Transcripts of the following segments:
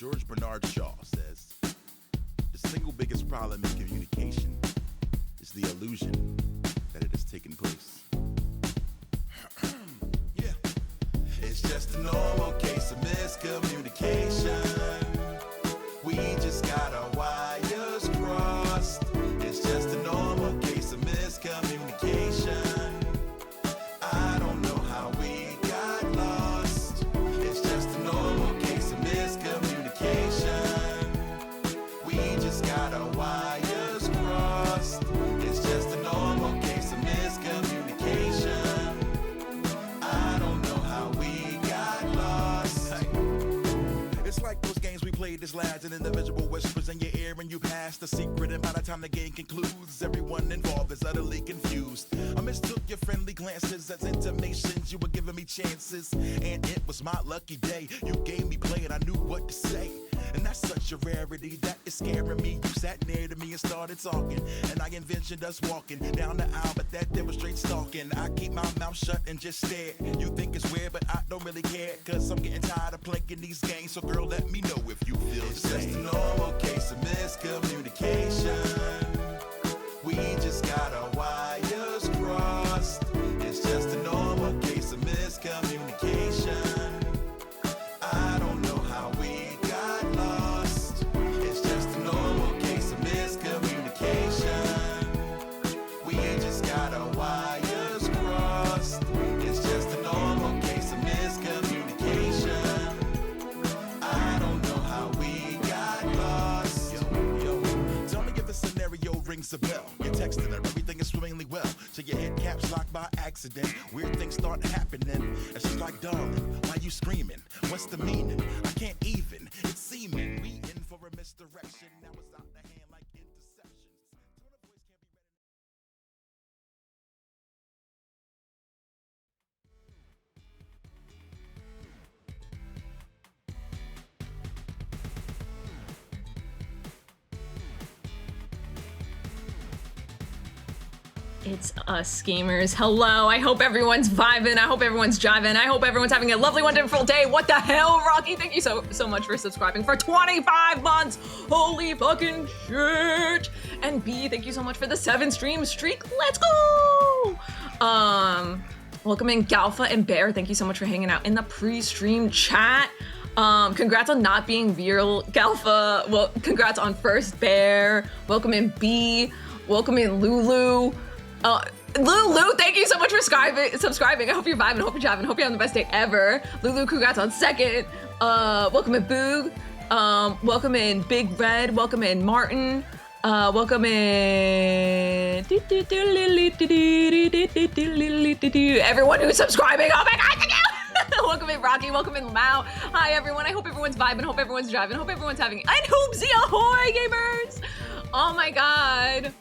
George Bernard Shaw says, the single biggest problem in communication is the illusion that it has taken place. Yeah. It's just a normal case of miscommunication. We just got our wires crossed. It's just a normal case of miscommunication. I don't know how we got lost. It's just a normal case of miscommunication. We just got our wires crossed. It's just a normal case of miscommunication. I don't know how we got lost. It's like those games we played as lads, and individual whispers in your ear, and you pass the secret, and by the time the game concludes, everyone involved is utterly confused. I mistook your friendly glances as intimations you were giving me chances, and it was my lucky day. You gave me play and I knew what to say, and that's such a rarity that is scaring me. You sat near to me and started talking, and I envisioned us walking down the aisle, but that demonstrates stalking. I keep my mouth shut and just stare. You think it's weird, but I don't really care, cause I'm getting tired of playing these games. So girl, let me know if you feel the same. It's just a normal case of miscommunication. We just got our wires crossed. It's just a normal case of miscommunication. I don't know how we got lost. It's just a normal case of miscommunication. We just got our wires crossed. It's just a normal case of miscommunication. I don't know how we got lost. Yo, tell me if the scenario rings a bell. You're texting her, everything is swimmingly well, till your head caps locked by accident. Weird things start happening, and she's like, darling, why you screaming? What's the meaning? I can't even. It's seeming we in for a misdirection. Now it's out the hand like interceptions. Tone of voice can't be read. It's us, gamers. Hello. I hope everyone's vibing. I hope everyone's jiving. I hope everyone's having a lovely, wonderful day. What the hell, Rocky? Thank you so much for subscribing for 25 months. Holy fucking shit. And B, thank you so much for the 7 stream streak. Let's go. Welcome in Galfa and Bear. Thank you so much for hanging out in the pre-stream chat. Congrats on not being viral, Galfa. Well, congrats on first, Bear. Welcome in B. Welcome in Lulu. Lulu, thank you so much for subscribing. I hope you're vibing, I hope you're jiving, I hope you're having the best day ever. Lulu, congrats on second. Welcome in Boog. Welcome in Big Red. Welcome in Martin. Welcome in everyone who's subscribing. Oh my god, thank you. Welcome in Rocky. Welcome in Mao. Hi everyone. I hope everyone's vibing. Hope everyone's driving. Hope everyone's having. And Hoopsy ahoy, gamers! Oh my god.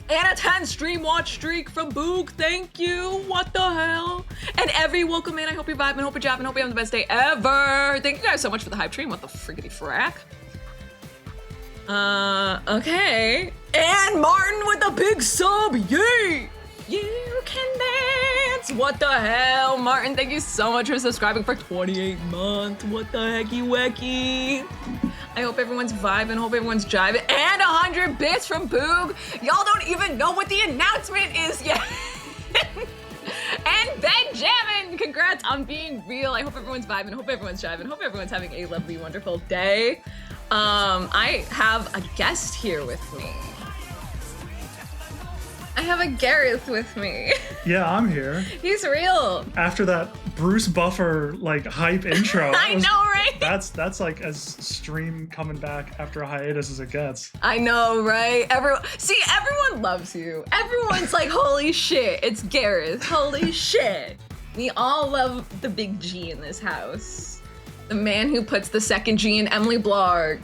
And a 10 stream watch streak from Boog. Thank you. What the hell? And every welcome in. I hope you're vibing. Hope you're jabbing. Hope you have the best day ever. Thank you guys so much for the hype stream. What the friggity frack? Okay. And Martin with a big sub. Yay! You can dance. What the hell? Martin, thank you so much for subscribing for 28 months. What the hecky wacky? I hope everyone's vibing, hope everyone's jiving. And 100 bits from Boog. Y'all don't even know what the announcement is yet. And Benjamin, congrats on being real. I hope everyone's vibing, hope everyone's jiving, hope everyone's having a lovely, wonderful day. I have a guest here with me. I have a Gareth with me. Yeah, I'm here. He's real. After that Bruce Buffer like hype intro. I know, right? That's like as stream coming back after a hiatus as it gets. I know, right? Everyone loves you. Everyone's like, holy shit, it's Gareth. Holy shit. We all love the big G in this house. The man who puts the second G in Emily Blarg.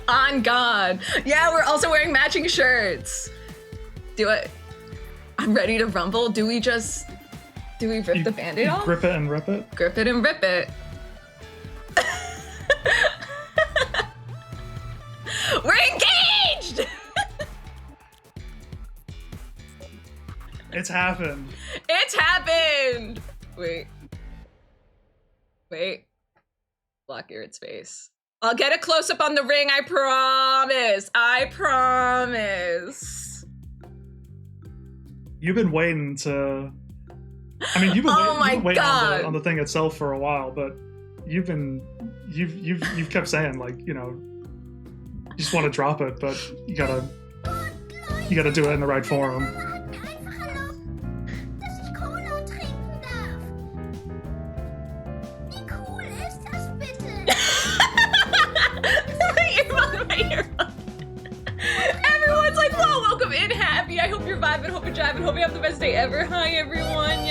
On God. Yeah, we're also wearing matching shirts. I'm ready to rumble. Do we rip the Band-Aid off? Grip it and rip it? Grip it and rip it. We're engaged! It's happened. It's happened! Wait. block Garrett's face. I'll get a close-up on the ring, I promise. I promise. You've been waiting to... I mean, you've been waiting on the thing itself for a while, but you've kept saying, like, you know, you just want to drop it, but you gotta do it in the right forum. Everyone's like, whoa, welcome in, Happy. I hope you're vibing, hope you're jiving, hope you have the best day ever. Hi, everyone.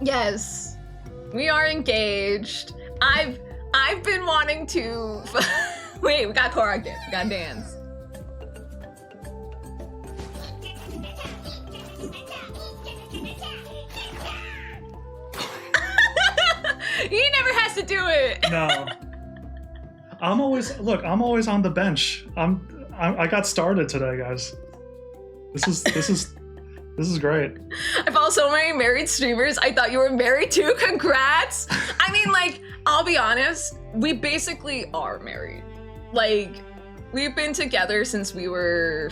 Yes, we are engaged. I've been wanting to... Wait, we got Korok dance. We got dance. He never has to do it. No. I'm always on the bench. I got started today, guys. This is great. I follow so many married streamers. I thought you were married too. Congrats. I mean, like, I'll be honest, we basically are married. Like, we've been together since we were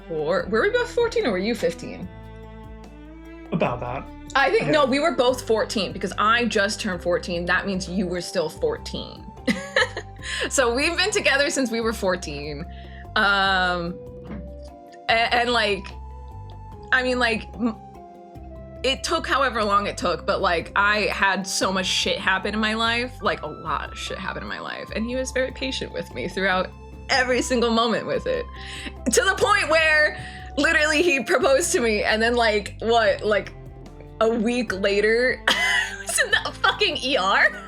were we both 14 or were you 15? About that. I think, no, we were both 14 because I just turned 14. That means you were still 14. So we've been together since we were 14. And like, I mean, like, it took however long it took, but like, I had so much shit happen in my life, like a lot of shit happened in my life. And he was very patient with me throughout every single moment with it. To the point where literally he proposed to me and then like, like a week later, I was in the fucking ER.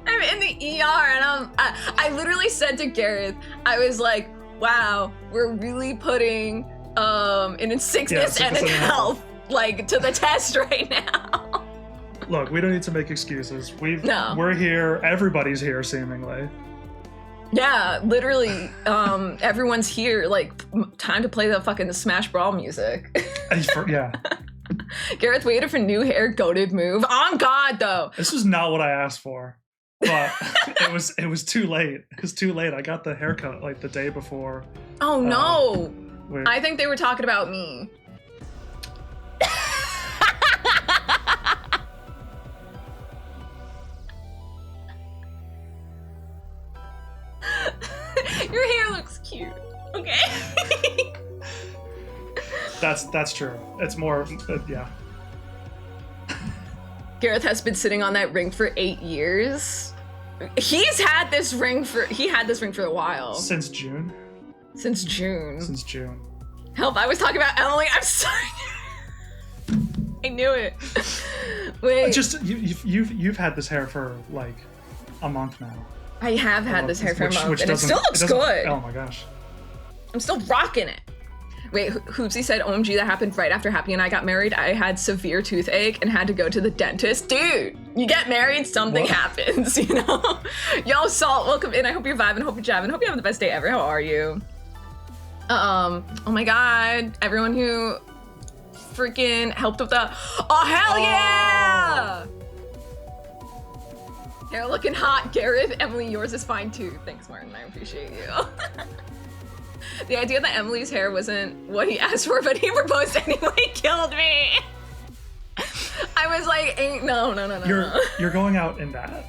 I'm in the ER and I literally said to Gareth, I was like, wow, we're really putting in sickness and in health like to the test right now. Look, we don't need to make excuses. No. We're here, everybody's here seemingly. Yeah, literally, everyone's here, like, time to play the fucking Smash Brawl music. Yeah. Gareth waited for new hair, goated move. On God, though. This was not what I asked for, but it was too late. It was too late. I got the haircut like the day before. Oh no! Wait. I think they were talking about me. Your hair looks cute. Okay. That's true. It's more, yeah. Gareth has been sitting on that ring for 8 years. He had this ring for a while. Since June. Since June. Help! I was talking about Emily. I'm sorry. I knew it. Wait. Just you've had this hair for like a month now. I have had this hair for a month, and it still looks good. Oh my gosh. I'm still rocking it. Wait, Hoopsy said, OMG, that happened right after Happy and I got married. I had severe toothache and had to go to the dentist. Dude, you get married, something happens, you know? Yo, Salt, welcome in. I hope you're vibing, hope you're jabbing, hope you have the best day ever. How are you? Oh my God, everyone who freaking helped with the, oh, hell yeah! Hair looking hot, Gareth. Emily, yours is fine too. Thanks, Martin, I appreciate you. The idea that Emily's hair wasn't what he asked for, but he proposed anyway, killed me. I was like, no. You're going out in that.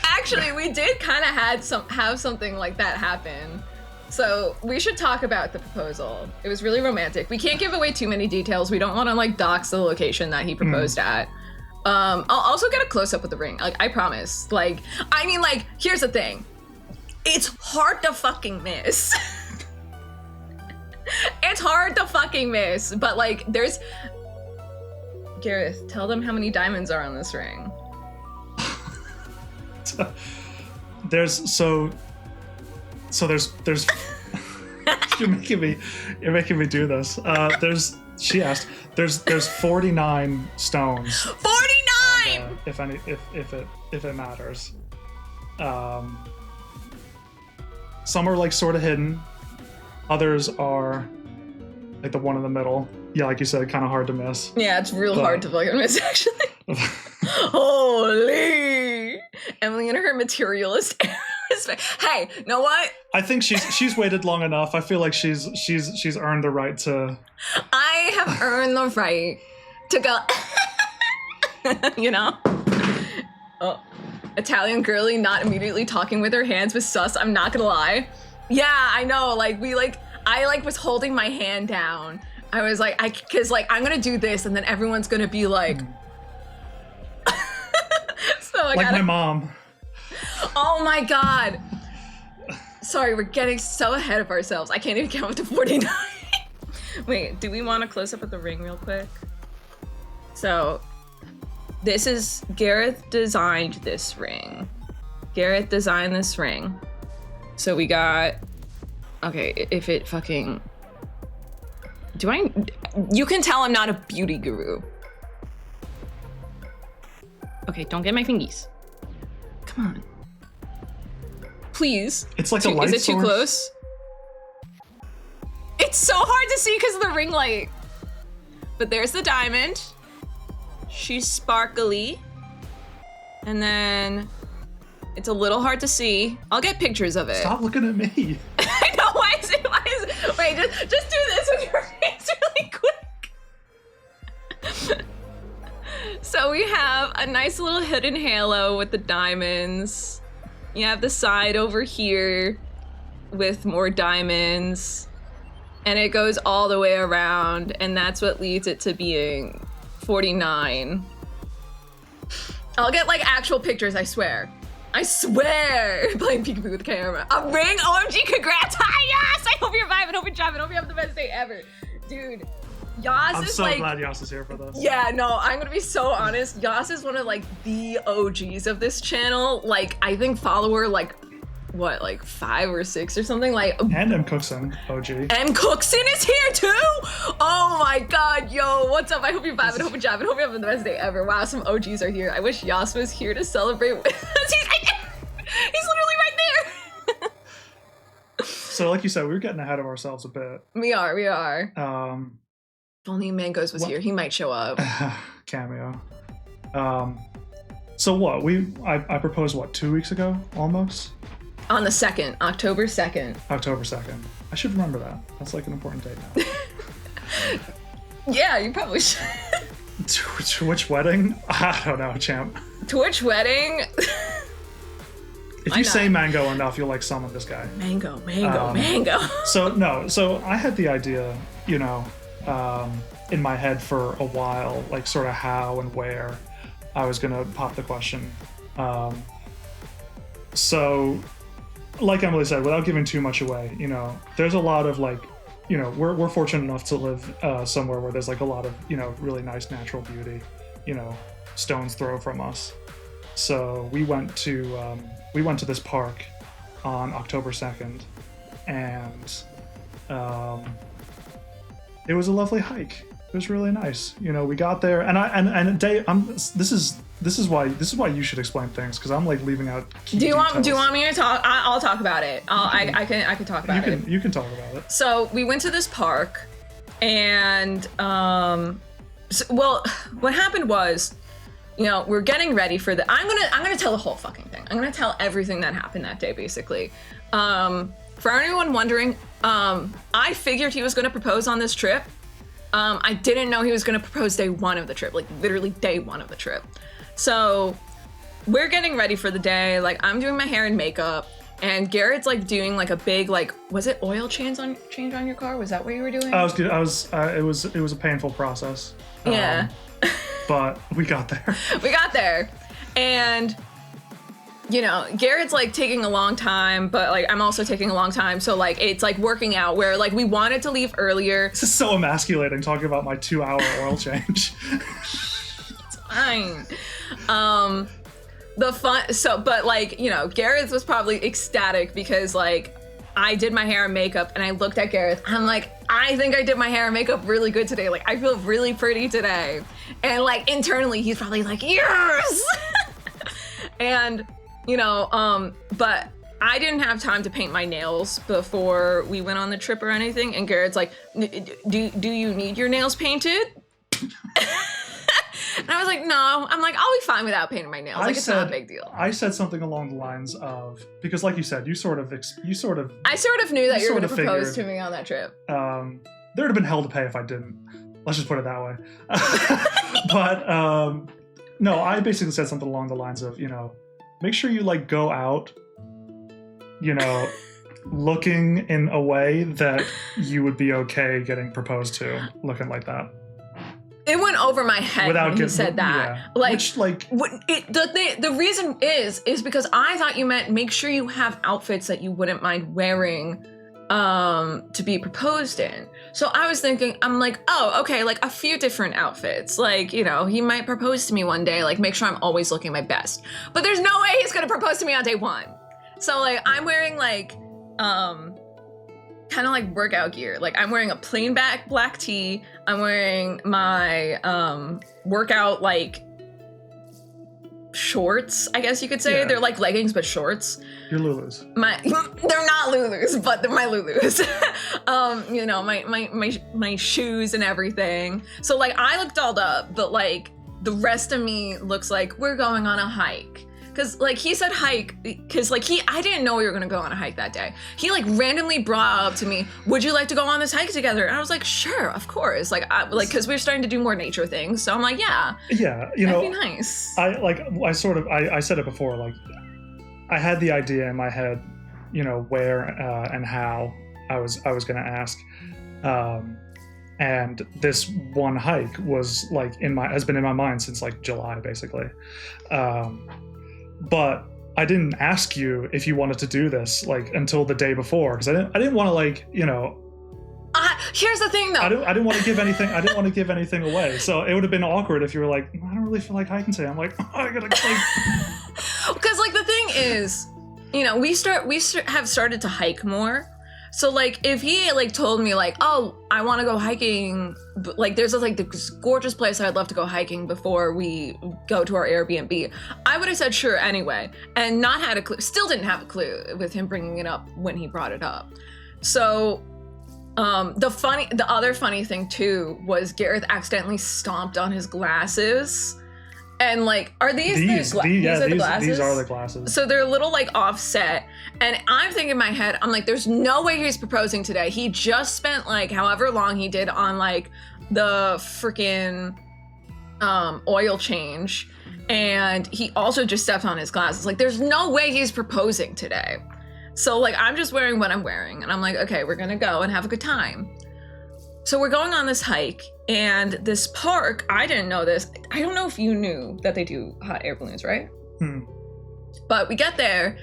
Actually, we did kind of have something like that happen. So we should talk about the proposal. It was really romantic. We can't give away too many details. We don't want to like dox the location that he proposed at. I'll also get a close up with the ring. Like, I promise. Like, I mean, like, here's the thing. It's hard to fucking miss. It's hard to fucking miss, but like, there's... Gareth, tell them how many diamonds are on this ring. There's you're making me do this. She asked, there's 49 stones. 49! If it matters. Some are like sort of hidden. Others are like the one in the middle. yeah, like you said, kind of hard to miss. Yeah, it's real hard to fucking miss, actually. Holy! Emily and her materialist. Hey, know what? I think she's waited long enough. I feel like she's earned the right to. I have earned the right to go. You know. Oh, Italian girly not immediately talking with her hands was sus. I'm not gonna lie. Yeah, I know. Like I was holding my hand down. I was like, cause like I'm gonna do this, and then everyone's gonna be like. So I like my mom. Oh my god. Sorry, we're getting so ahead of ourselves. I can't even count to 49. Wait, do we want to close up at the ring real quick? So, this is Gareth designed this ring. Gareth designed this ring. So we got. Okay, if it fucking. You can tell I'm not a beauty guru. Okay, don't get my fingies. Come on. Please. It's like a light source. Is it too close? It's so hard to see because of the ring light. But there's the diamond. She's sparkly. And then it's a little hard to see. I'll get pictures of it. Stop looking at me. I know, why is it? Wait, just do this with your face really quick. So we have a nice little hidden halo with the diamonds. You have the side over here with more diamonds. And it goes all the way around, and that's what leads it to being 49. I'll get like actual pictures, I swear. I swear! Playing peekaboo with the camera. A ring? OMG, congrats! Hi, Yas! I hope you're vibing, hope you're driving, hope you have the best day ever. Dude, Yas I'm is so like, glad Yas is here for this. Yeah, no, I'm gonna be so honest. Yas is one of like the OGs of this channel. Like, I think follower like, what, like 5 or 6 or something? Like, and M. Cookson, OG. M. Cookson is here too? Oh my god, yo, what's up? I hope you're vibing, hope you're driving, hope you're having the best day ever. Wow, some OGs are here. I wish Yas was here to celebrate with us. He's literally right there. So like you said, we were getting ahead of ourselves a bit. We are. If only Mangoes was here, he might show up. Cameo. So what? I proposed what, 2 weeks ago, almost? On the 2nd, October 2nd. October 2nd. I should remember that. That's like an important date now. Yeah, you probably should. Which wedding? I don't know, champ. Twitch wedding? If you say Mango enough, you'll like summon this guy. Mango. So I had the idea, you know, in my head for a while, like sort of how and where I was gonna pop the question. So, like Emily said, without giving too much away, you know, there's a lot of like, you know, we're fortunate enough to live somewhere where there's like a lot of, you know, really nice natural beauty, you know, stone's throw from us. So we went to this park on October 2nd, and it was a lovely hike. It was really nice. You know, we got there, and Dave, this is why you should explain things, because I'm like leaving out key details. Do you want me to talk? I'll talk about it. I can talk about it. You can talk about it. So we went to this park, and what happened was, you know, we're getting ready for the. I'm gonna tell the whole fucking thing. I'm gonna tell everything that happened that day, basically. For anyone wondering, I figured he was gonna propose on this trip. I didn't know he was gonna propose day 1 of the trip, like literally day 1 of the trip. So we're getting ready for the day. Like, I'm doing my hair and makeup, and Garrett's like doing like a big, like, was it oil change on your car? Was that what you were doing? It was a painful process. Yeah. But we got there. And, you know, Garrett's like taking a long time, but like I'm also taking a long time. So like it's like working out where like we wanted to leave earlier. This is so emasculating talking about my 2-hour oil change. It's fine. But like, you know, Garrett's was probably ecstatic because like I did my hair and makeup, and I looked at Gareth. I'm like, I think I did my hair and makeup really good today. Like, I feel really pretty today. And like internally, he's probably like, yes! And, you know, but I didn't have time to paint my nails before we went on the trip or anything. And Garrett's like, do you need your nails painted? And I was like, no. I'm like, I'll be fine without painting my nails. It's not a big deal. I said something along the lines of, because like you said, I sort of knew that you were going to propose to me on that trip. There would have been hell to pay if I didn't. Let's just put it that way. But no, I basically said something along the lines of, make sure you like go out, looking in a way that you would be okay getting proposed to, looking like that. It went over my head when he said that. Yeah. The reason is because I thought you meant make sure you have outfits that you wouldn't mind wearing to be proposed in. So I was thinking, I'm like, oh, okay, like a few different outfits. Like, he might propose to me one day, like make sure I'm always looking my best. But there's no way he's gonna propose to me on day one. So like I'm wearing like kind of like workout gear. Like I'm wearing a plain black tee. I'm wearing my workout like shorts, I guess you could say. Yeah. They're like leggings but shorts. Your Lulus. They're not Lulus, but they're my Lulus. My shoes and everything. So like I look dolled up, but like the rest of me looks like we're going on a hike. Cause like he said hike, cause like I didn't know we were gonna go on a hike that day. He like randomly brought up to me, would you like to go on this hike together? And I was like, sure, of course. Cause we were starting to do more nature things. So I'm like, yeah. Yeah, that'd be nice. I said it before, like I had the idea in my head, where and how I was gonna ask. And this one hike was like has been in my mind since like July, basically. But I didn't ask you if you wanted to do this like until the day before, because I didn't want to like here's the thing though. I didn't want to give anything. I didn't want to give anything away. So it would have been awkward if you were like, I don't really feel like hiking today. I'm like, I gotta like. Because like the thing is, we have started to hike more. So like if he like told me like, oh, I want to go hiking, like there's this gorgeous place I'd love to go hiking before we go to our Airbnb, I would have said sure anyway, and not had a clue. Still didn't have a clue with him bringing it up when he brought it up. So the other funny thing too was Gareth accidentally stomped on his glasses. And like, are these the glasses? These are the glasses. So they're a little like offset. And I'm thinking in my head, I'm like, there's no way he's proposing today. He just spent like however long he did on like the freaking oil change. And he also just stepped on his glasses. Like, there's no way he's proposing today. So like, I'm just wearing what I'm wearing. And I'm like, okay, we're gonna go and have a good time. So we're going on this hike, and this park, I didn't know this. I don't know if you knew that they do hot air balloons, right? But we get there,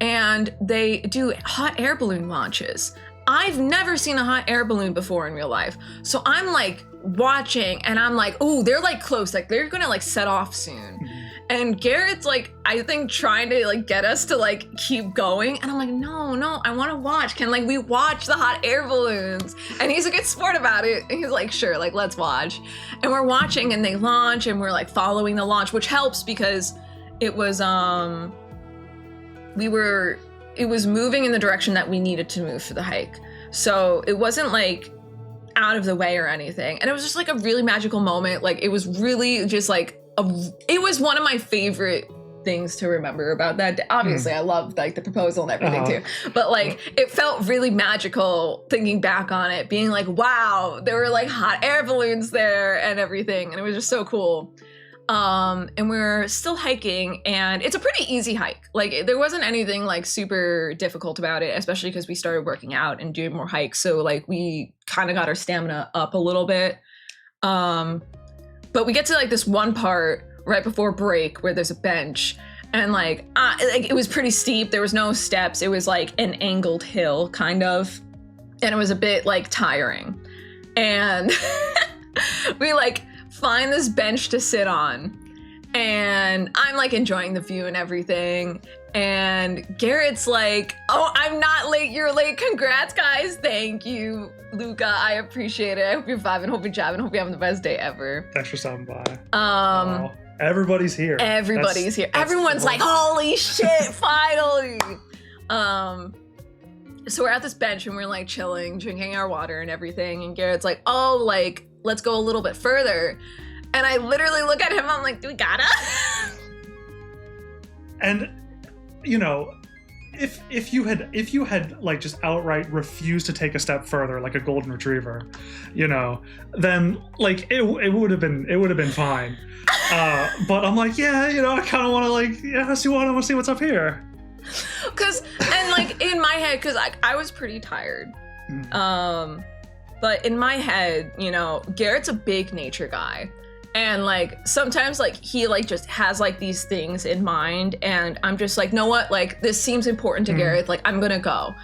and they do hot air balloon launches. I've never seen a hot air balloon before in real life. So I'm like watching, and I'm like, oh, they're like close. Like they're gonna like set off soon. And Garrett's like, I think trying to like get us to like keep going. And I'm like, no, I want to watch. Can like we watch the hot air balloons? And he's a good sport about it. And he's like, sure, like let's watch. And we're watching and they launch and we're like following the launch, which helps because it was it was moving in the direction that we needed to move for the hike. So it wasn't like out of the way or anything. And it was just like a really magical moment. Like it was really just like it was one of my favorite things to remember about that day. Obviously, I loved like the proposal and everything too. But like it felt really magical thinking back on it, being like, wow, there were like hot air balloons there and everything. And it was just so cool. And we're still hiking, and it's a pretty easy hike. Like there wasn't anything like super difficult about it, especially because we started working out and doing more hikes. So like we kind of got our stamina up a little bit. But we get to like this one part right before break where there's a bench, and like it was pretty steep. There was no steps. It was like an angled hill kind of, and it was a bit like tiring. And we like find this bench to sit on, and I'm like enjoying the view and everything. And Garrett's like, oh, I'm not late, you're late. Congrats, guys. Thank you, Luca. I appreciate it. I hope you're vibing, hope you're jabbing, hope you're having the best day ever. Thanks for stopping by. Everybody's here. Everybody's here. Everyone's like, holy shit, finally. So we're at this bench and we're like chilling, drinking our water and everything. And Garrett's like, oh, like, let's go a little bit further. And I literally look at him, I'm like, do we gotta? And, you know, if you had like just outright refused to take a step further, like a golden retriever, you know, then like it would have been fine. But I'm like, yeah, you know, I kind of want to like, yeah, I want to see what's up here. And like in my head, cause I was pretty tired. But in my head, you know, Garrett's a big nature guy. And like sometimes like he like just has like these things in mind, and I'm just like, know what, like this seems important to Garrett, like I'm gonna go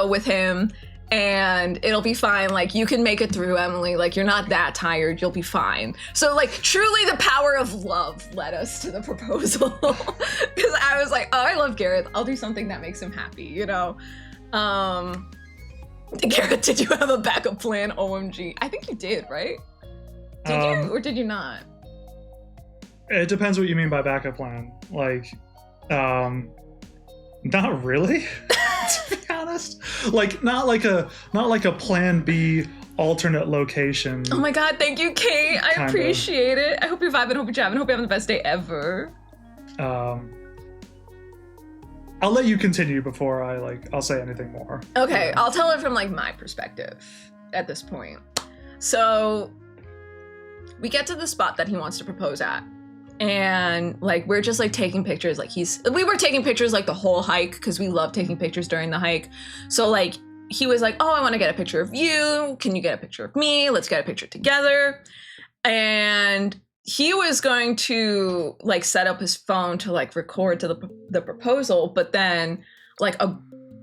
with him and it'll be fine. Like you can make it through, Emily, like you're not that tired, you'll be fine. So like truly the power of love led us to the proposal. Because I was like, oh, I love Garrett, I'll do something that makes him happy, you know. Garrett, did you have a backup plan? OMG. I think you did, right? Did you or did you not? It depends what you mean by backup plan. Like, not really, to be honest. Like, not like a plan B alternate location. Oh my god, thank you, Kate. I appreciate it. I hope you're vibing, hope you're jamming, hope you're having the best day ever. I'll let you continue before I'll say anything more. Okay, yeah. I'll tell it from like my perspective at this point. So we get to the spot that he wants to propose at, and like we're just like taking pictures. Like we were taking pictures like the whole hike because we love taking pictures during the hike. So like he was like, oh, I want to get a picture of you. Can you get a picture of me? Let's get a picture together. And he was going to like set up his phone to like record to the proposal, but then like a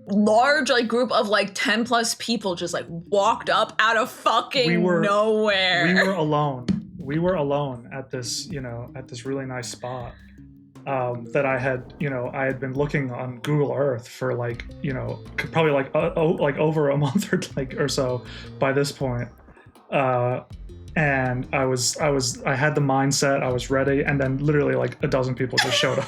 large like group of like 10 plus people just like walked up out of fucking nowhere. We were alone at this, you know, at this really nice spot that I had been looking on Google Earth for like, you know, probably like over a month or so by this point. And I had the mindset, I was ready, and then literally like a dozen people just showed up.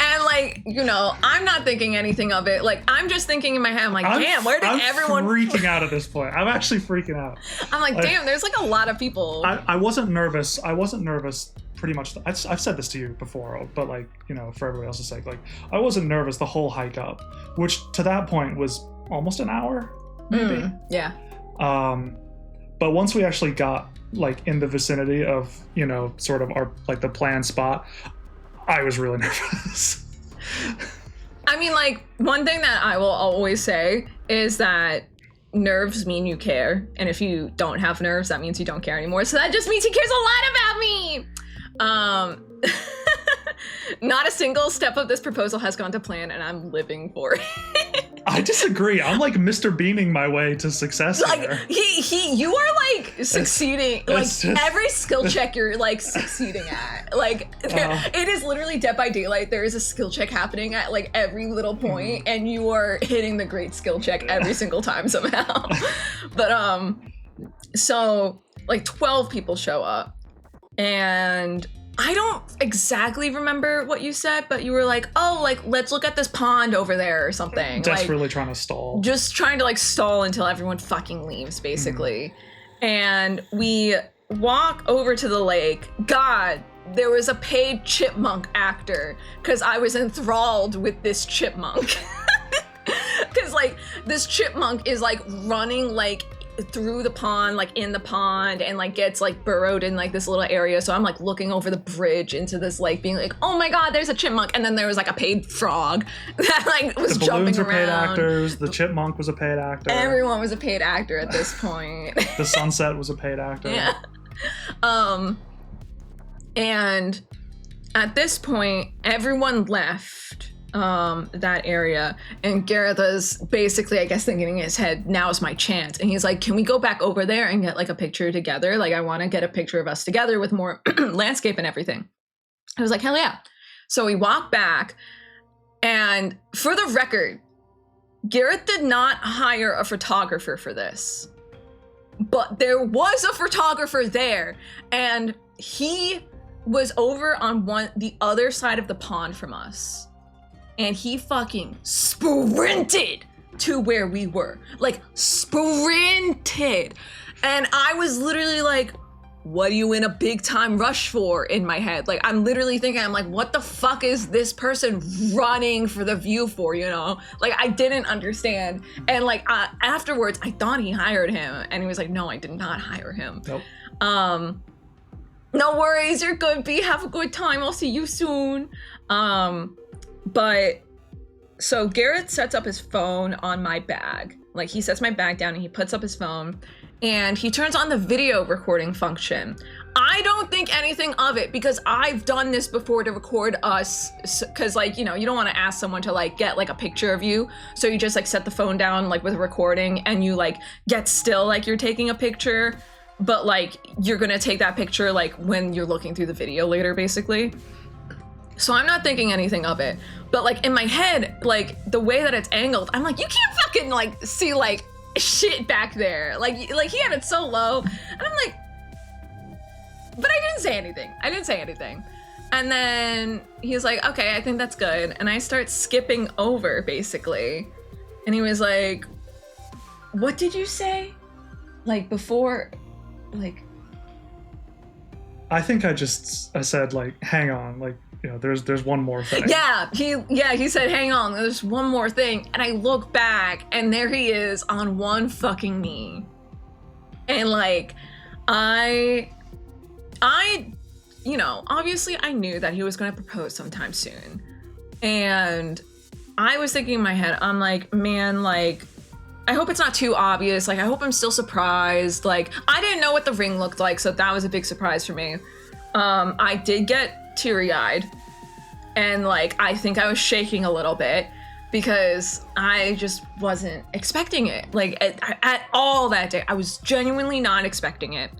And like, you know, I'm not thinking anything of it. Like, I'm just thinking in my head, I'm like, damn, where did everyone... I'm freaking out at this point. I'm actually freaking out. I'm like, damn, there's like a lot of people. I wasn't nervous. Pretty much. I've said this to you before, but like, you know, for everybody else's sake, like, I wasn't nervous the whole hike up, which to that point was almost an hour, maybe. Yeah. But once we actually got like in the vicinity of, you know, sort of our like the planned spot, I was really nervous. I mean, like, one thing that I will always say is that nerves mean you care. And if you don't have nerves, that means you don't care anymore. So that just means he cares a lot about me. Not a single step of this proposal has gone to plan, and I'm living for it. I disagree. I'm like Mr. Beaning my way to success. Like here. You are like succeeding. It's like every skill check you're like succeeding at. Like it is literally Dead by Daylight. There is a skill check happening at like every little point, and you are hitting the great skill check every single time somehow. But so like 12 people show up, and I don't exactly remember what you said, but you were like, oh, like, let's look at this pond over there or something. Desperately like, trying to stall. Just trying to like stall until everyone fucking leaves, basically. And we walk over to the lake. God, there was a paid chipmunk actor because I was enthralled with this chipmunk. Because like this chipmunk is like running like through the pond, like in the pond, and like gets like burrowed in like this little area. So I'm like looking over the bridge into this lake, being like, oh my god, there's a chipmunk. And then there was like a paid frog that like was jumping around. The balloons were paid actors. The chipmunk was a paid actor. Everyone was a paid actor at this point. The sunset was a paid actor. Yeah. And at this point, everyone left that area, and Gareth is basically, I guess, thinking in his head, now's my chance. And he's like, can we go back over there and get like a picture together? Like, I want to get a picture of us together with more landscape and everything. I was like, hell yeah. So we walk back, and for the record, Gareth did not hire a photographer for this, but there was a photographer there, and he was over on the other side of the pond from us. and he fucking sprinted to where we were. Like, sprinted. And I was literally like, what are you in a big time rush for in my head? Like, I'm literally thinking, I'm like, what the fuck is this person running for the view for, you know? Like, I didn't understand. And like, afterwards, I thought he hired him. And he was like, no, I did not hire him. Nope. No worries, you're good, B. Have a good time. I'll see you soon. But so Garrett sets up his phone on my bag. Like, he sets my bag down and he puts up his phone and he turns on the video recording function. I don't think anything of it because I've done this before to record us, because like, you know, you don't want to ask someone to like get like a picture of you, so you just like set the phone down like with recording and you like get still like you're taking a picture, but like you're gonna take that picture like when you're looking through the video later, basically. So I'm not thinking anything of it, but like in my head, like the way that it's angled, I'm like, you can't fucking like see like shit back there. Like he had it so low, and I'm like, but I didn't say anything. And then he's like, okay, I think that's good. And I start skipping over basically. And he was like, what did you say? Like before, like. I think I said like, hang on, like, you know, there's one more thing. He said, hang on, there's one more thing. And I look back and there he is on one fucking knee. And like, I, you know, obviously I knew that he was going to propose sometime soon. And I was thinking in my head, I'm like, man, like, I hope it's not too obvious. Like, I hope I'm still surprised. Like, I didn't know what the ring looked like, so that was a big surprise for me. I did get teary-eyed, and like, I think I was shaking a little bit because I just wasn't expecting it. Like, at all that day, I was genuinely not expecting it.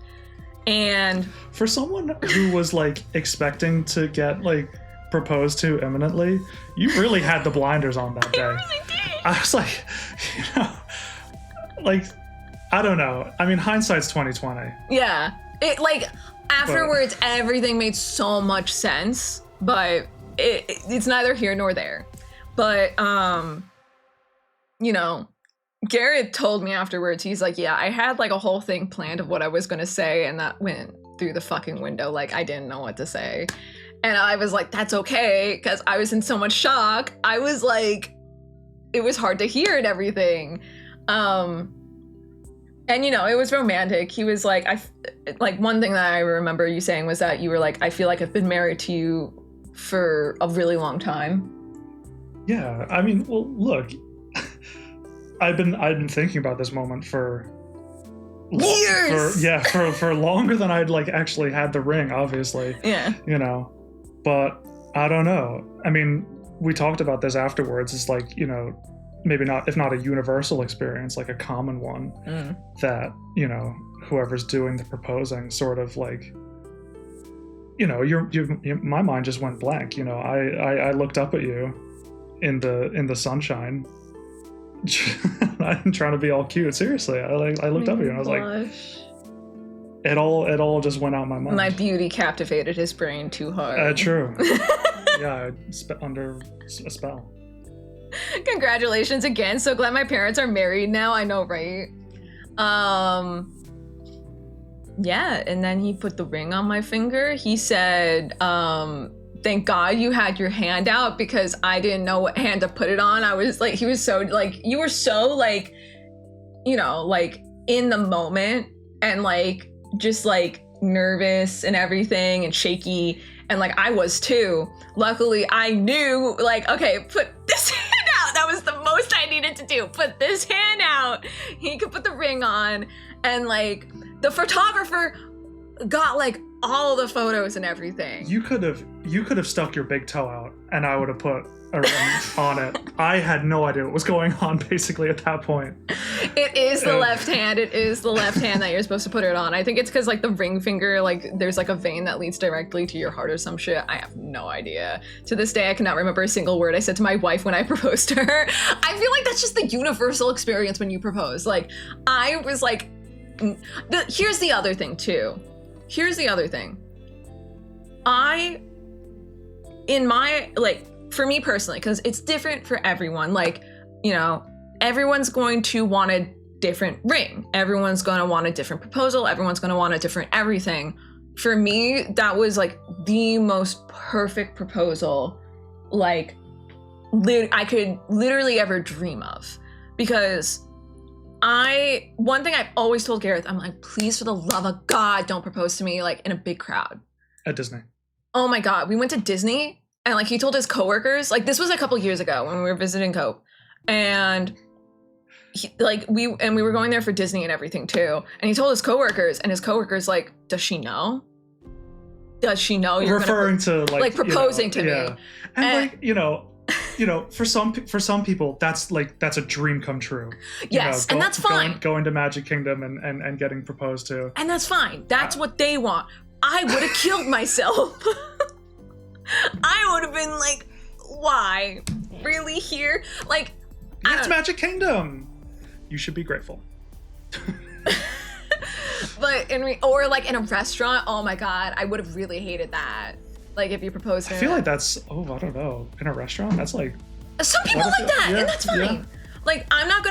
And for someone who was like expecting to get like proposed to imminently, you really had the blinders on that day. I really did. I was like, you know, like, I don't know. I mean, hindsight's 20/20. Yeah. It like afterwards, everything made so much sense, but it's neither here nor there. But you know, Garrett told me afterwards, he's like, yeah, I had like a whole thing planned of what I was gonna say, and that went through the fucking window. Like, I didn't know what to say. And I was like, that's okay, because I was in so much shock. I was like, it was hard to hear and everything. And you know, it was romantic. He was like, like one thing that I remember you saying was that you were like, I feel like I've been married to you for a really long time. Yeah, I mean, well, look, I've been thinking about this moment for years. For longer than I'd like actually had the ring, obviously. Yeah. You know, but I don't know. I mean, we talked about this afterwards. It's like, you know, maybe not, if not a universal experience, like a common one that, you know, whoever's doing the proposing sort of like, you know, my mind just went blank. You know, I looked up at you in the sunshine. I'm trying to be all cute. Seriously, I looked up at you and I was like, it all just went out my mind. My beauty captivated his brain too hard. True. Yeah, under a spell. Congratulations again. So glad my parents are married now. I know, right? Yeah, and then he put the ring on my finger. He said, thank God you had your hand out because I didn't know what hand to put it on. I was like, he was so like, you were so like, you know, like in the moment and like just like nervous and everything and shaky. And like I was too. Luckily I knew like, okay, put this hand out. That was the most I needed to do. Put this hand out. He could put the ring on. And like the photographer got like all the photos and everything. You could have stuck your big toe out and I would have put a ring on it. I had no idea what was going on basically at that point. It is the left hand. It is the left hand that you're supposed to put it on. I think it's because like the ring finger, like there's like a vein that leads directly to your heart or some shit. I have no idea. To this day, I cannot remember a single word I said to my wife when I proposed to her. I feel like that's just the universal experience when you propose. Like I was like, here's the other thing too. Here's the other thing. In my, like, for me personally, because it's different for everyone. Like, you know, everyone's going to want a different ring. Everyone's going to want a different proposal. Everyone's going to want a different everything. For me, that was like the most perfect proposal, like I could literally ever dream of. Because one thing I've always told Gareth, I'm like, please, for the love of God, don't propose to me like in a big crowd. At Disney. Oh my God, we went to Disney and like he told his coworkers, like this was a couple years ago when we were visiting Cope, and we were going there for Disney and everything too. And he told his coworkers, and his coworkers like, does she know? Does she know you're referring to like proposing to me? And like, you know, for some people, that's a dream come true. Yes, and that's fine. Going to Magic Kingdom and getting proposed to. And that's fine. That's what they want. I would have killed myself. I would have been like, why? Really here? Like, it's Magic Kingdom. You should be grateful. But or like in a restaurant, oh my God, I would have really hated that. Like if you proposed to I feel like that's, I don't know, in a restaurant, that's like. Some people like that, and that's fine. Yeah. Like I'm not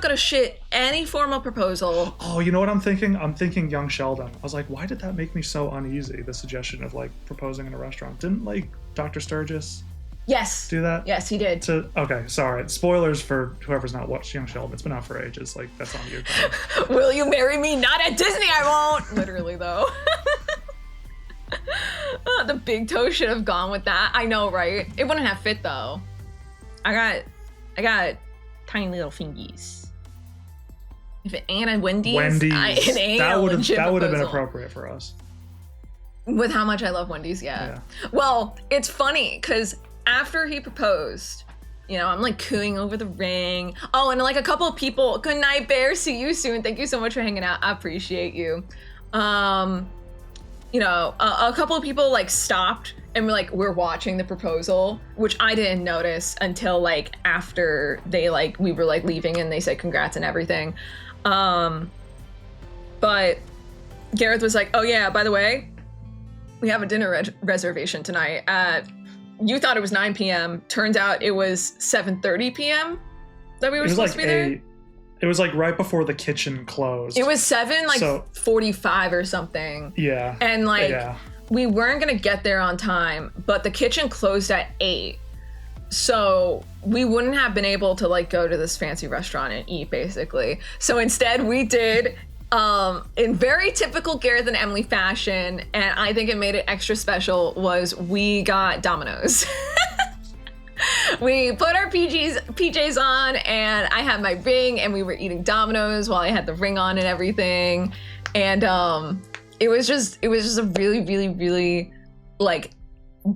gonna shit any formal proposal. Oh, you know what I'm thinking? I'm thinking Young Sheldon. I was like, why did that make me so uneasy? The suggestion of like proposing in a restaurant. Didn't like Dr. Sturgis do that? Yes, he did. Okay, sorry. Spoilers for whoever's not watched Young Sheldon. It's been out for ages. Like that's on you. Will you marry me? Not at Disney, I won't. Literally though. The big toe should have gone with that. I know, right? It wouldn't have fit though. I got tiny little fingies. If it ain't a Wendy's, it ain't that would have been appropriate for us. With how much I love Wendy's, yeah. Well, it's funny because after he proposed, you know, I'm like cooing over the ring. Oh, and like a couple of people, good night, Bear. See you soon. Thank you so much for hanging out. I appreciate you. You know, a couple of people like stopped and we're watching the proposal, which I didn't notice until like after we were like leaving and they said congrats and everything. But Gareth was like, oh yeah, by the way, we have a dinner reservation tonight at, you thought it was 9 p.m. Turns out it was 7:30 p.m. that we were supposed to be there. It was like right before the kitchen closed. It was 7:45 or something. Yeah. And we weren't gonna get there on time, but the kitchen closed at 8. So we wouldn't have been able to like go to this fancy restaurant and eat basically. So instead we did, in very typical Gareth and Emily fashion, and I think it made it extra special, was we got Domino's. We put our PJs on and I had my ring and we were eating Domino's while I had the ring on and everything. And it was just a really, really, really like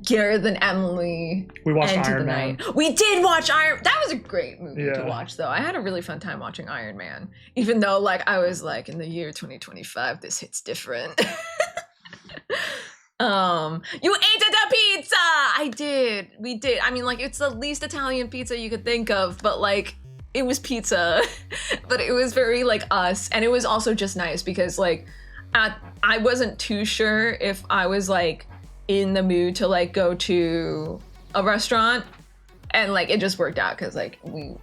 Gareth and Emily. We watched Iron Man. We did watch Iron. That was a great movie to watch though. I had a really fun time watching Iron Man. Even though like I was like, in the year 2025, this hits different. You ate the pizza! I did. We did. I mean, like, it's the least Italian pizza you could think of, but like, it was pizza. But it was very like us. And it was also just nice because like, I wasn't too sure if I was like in the mood to like go to a restaurant. And like, it just worked out because like, we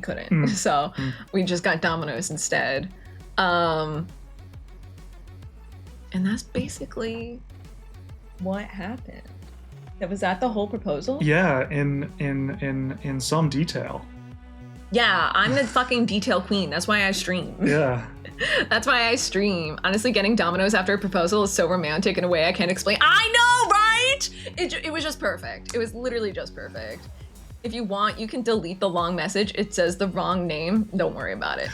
couldn't. So we just got Domino's instead. And that's basically what happened. Was that the whole proposal? Yeah, in some detail. Yeah, I'm the fucking detail queen. That's why I stream. Yeah. That's why I stream. Honestly, getting Domino's after a proposal is so romantic in a way I can't explain. I know, right? It was just perfect. It was literally just perfect. If you want, you can delete the long message. It says the wrong name. Don't worry about it.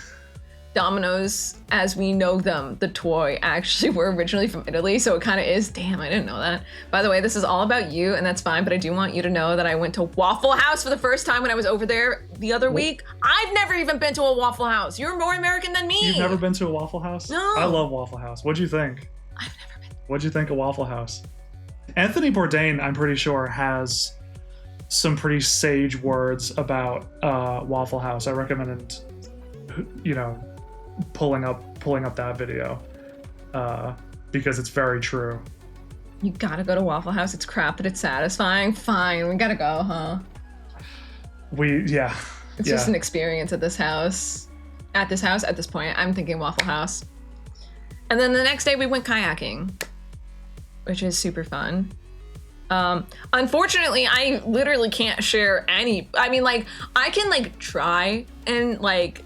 Domino's, as we know them, the toy, actually were originally from Italy, so it kind of is. Damn, I didn't know that. By the way, this is all about you, and that's fine, but I do want you to know that I went to Waffle House for the first time when I was over there the other week. I've never even been to a Waffle House. You're more American than me. You've never been to a Waffle House? No. I love Waffle House. What'd you think? I've never been. What'd you think of Waffle House? Anthony Bourdain, I'm pretty sure, has some pretty sage words about Waffle House. I recommend, you know, pulling up that video because it's very true. You gotta go to Waffle House. It's crap, but it's satisfying. Fine, we gotta go, huh? It's just an experience at this house. At this point, I'm thinking Waffle House. And then the next day we went kayaking, which is super fun. Unfortunately, I literally can't share any. I mean, like, I can like try and like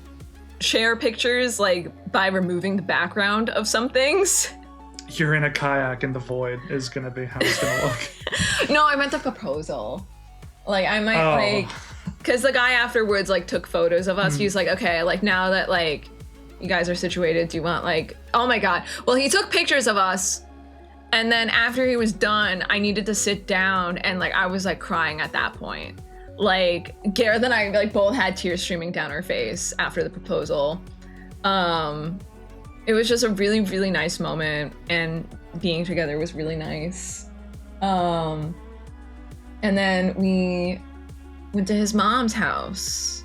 share pictures like by removing the background of some things. You're in a kayak and the void is gonna be how it's gonna look. No, I meant the proposal. Like, I might like, because the guy afterwards like took photos of us. He's like, okay, like now that like you guys are situated, do you want like, oh my god. Well, he took pictures of us. And then after he was done, I needed to sit down and like I was like crying at that point. Like Gareth and I like both had tears streaming down our face after the proposal. It was just a really, really nice moment, and being together was really nice. And then we went to his mom's house,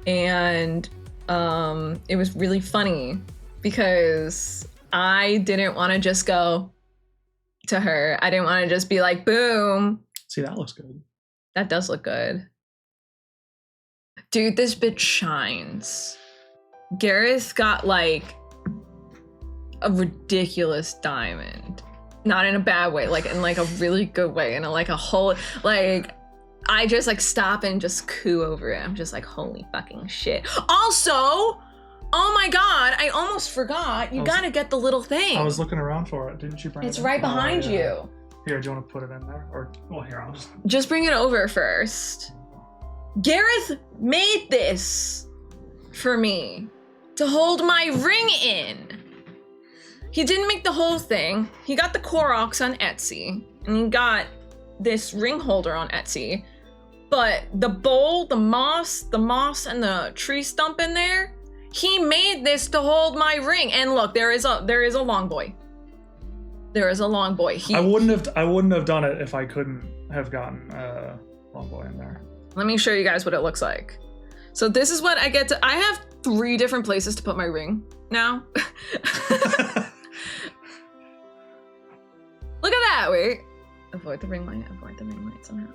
and it was really funny because I didn't want to just go to her. I didn't want to just be like, boom. See, that looks good. That does look good. Dude, this bitch shines. Gareth got like a ridiculous diamond. Not in a bad way, like in like a really good way, and like a whole, like, I just like stop and just coo over it. I'm just like, holy fucking shit. Also, oh my god, I almost forgot. You gotta get the little thing. I was looking around for it. Didn't you bring it? It's right behind you. Here, do you want to put it in there? Or, well, here, I'll just bring it over first. Gareth made this for me to hold my ring in. He didn't make the whole thing. He got the Koroks on Etsy, and he got this ring holder on Etsy. But the bowl, the moss, and the tree stump in there, he made this to hold my ring. And look, there is a long boy. There is a long boy. I wouldn't have done it if I couldn't have gotten long boy in there. Let me show you guys what it looks like. So this is what I get to. I have 3 different places to put my ring now. Look at that. Wait. Avoid the ring light. Avoid the ring light somehow.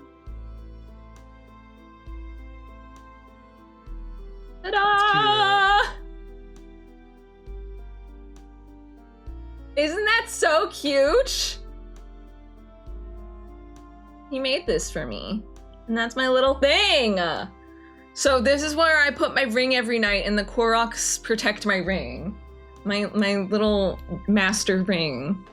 Ta-da! Isn't that so cute? He made this for me. And that's my little thing. So this is where I put my ring every night, and the Koroks protect my ring. My little master ring.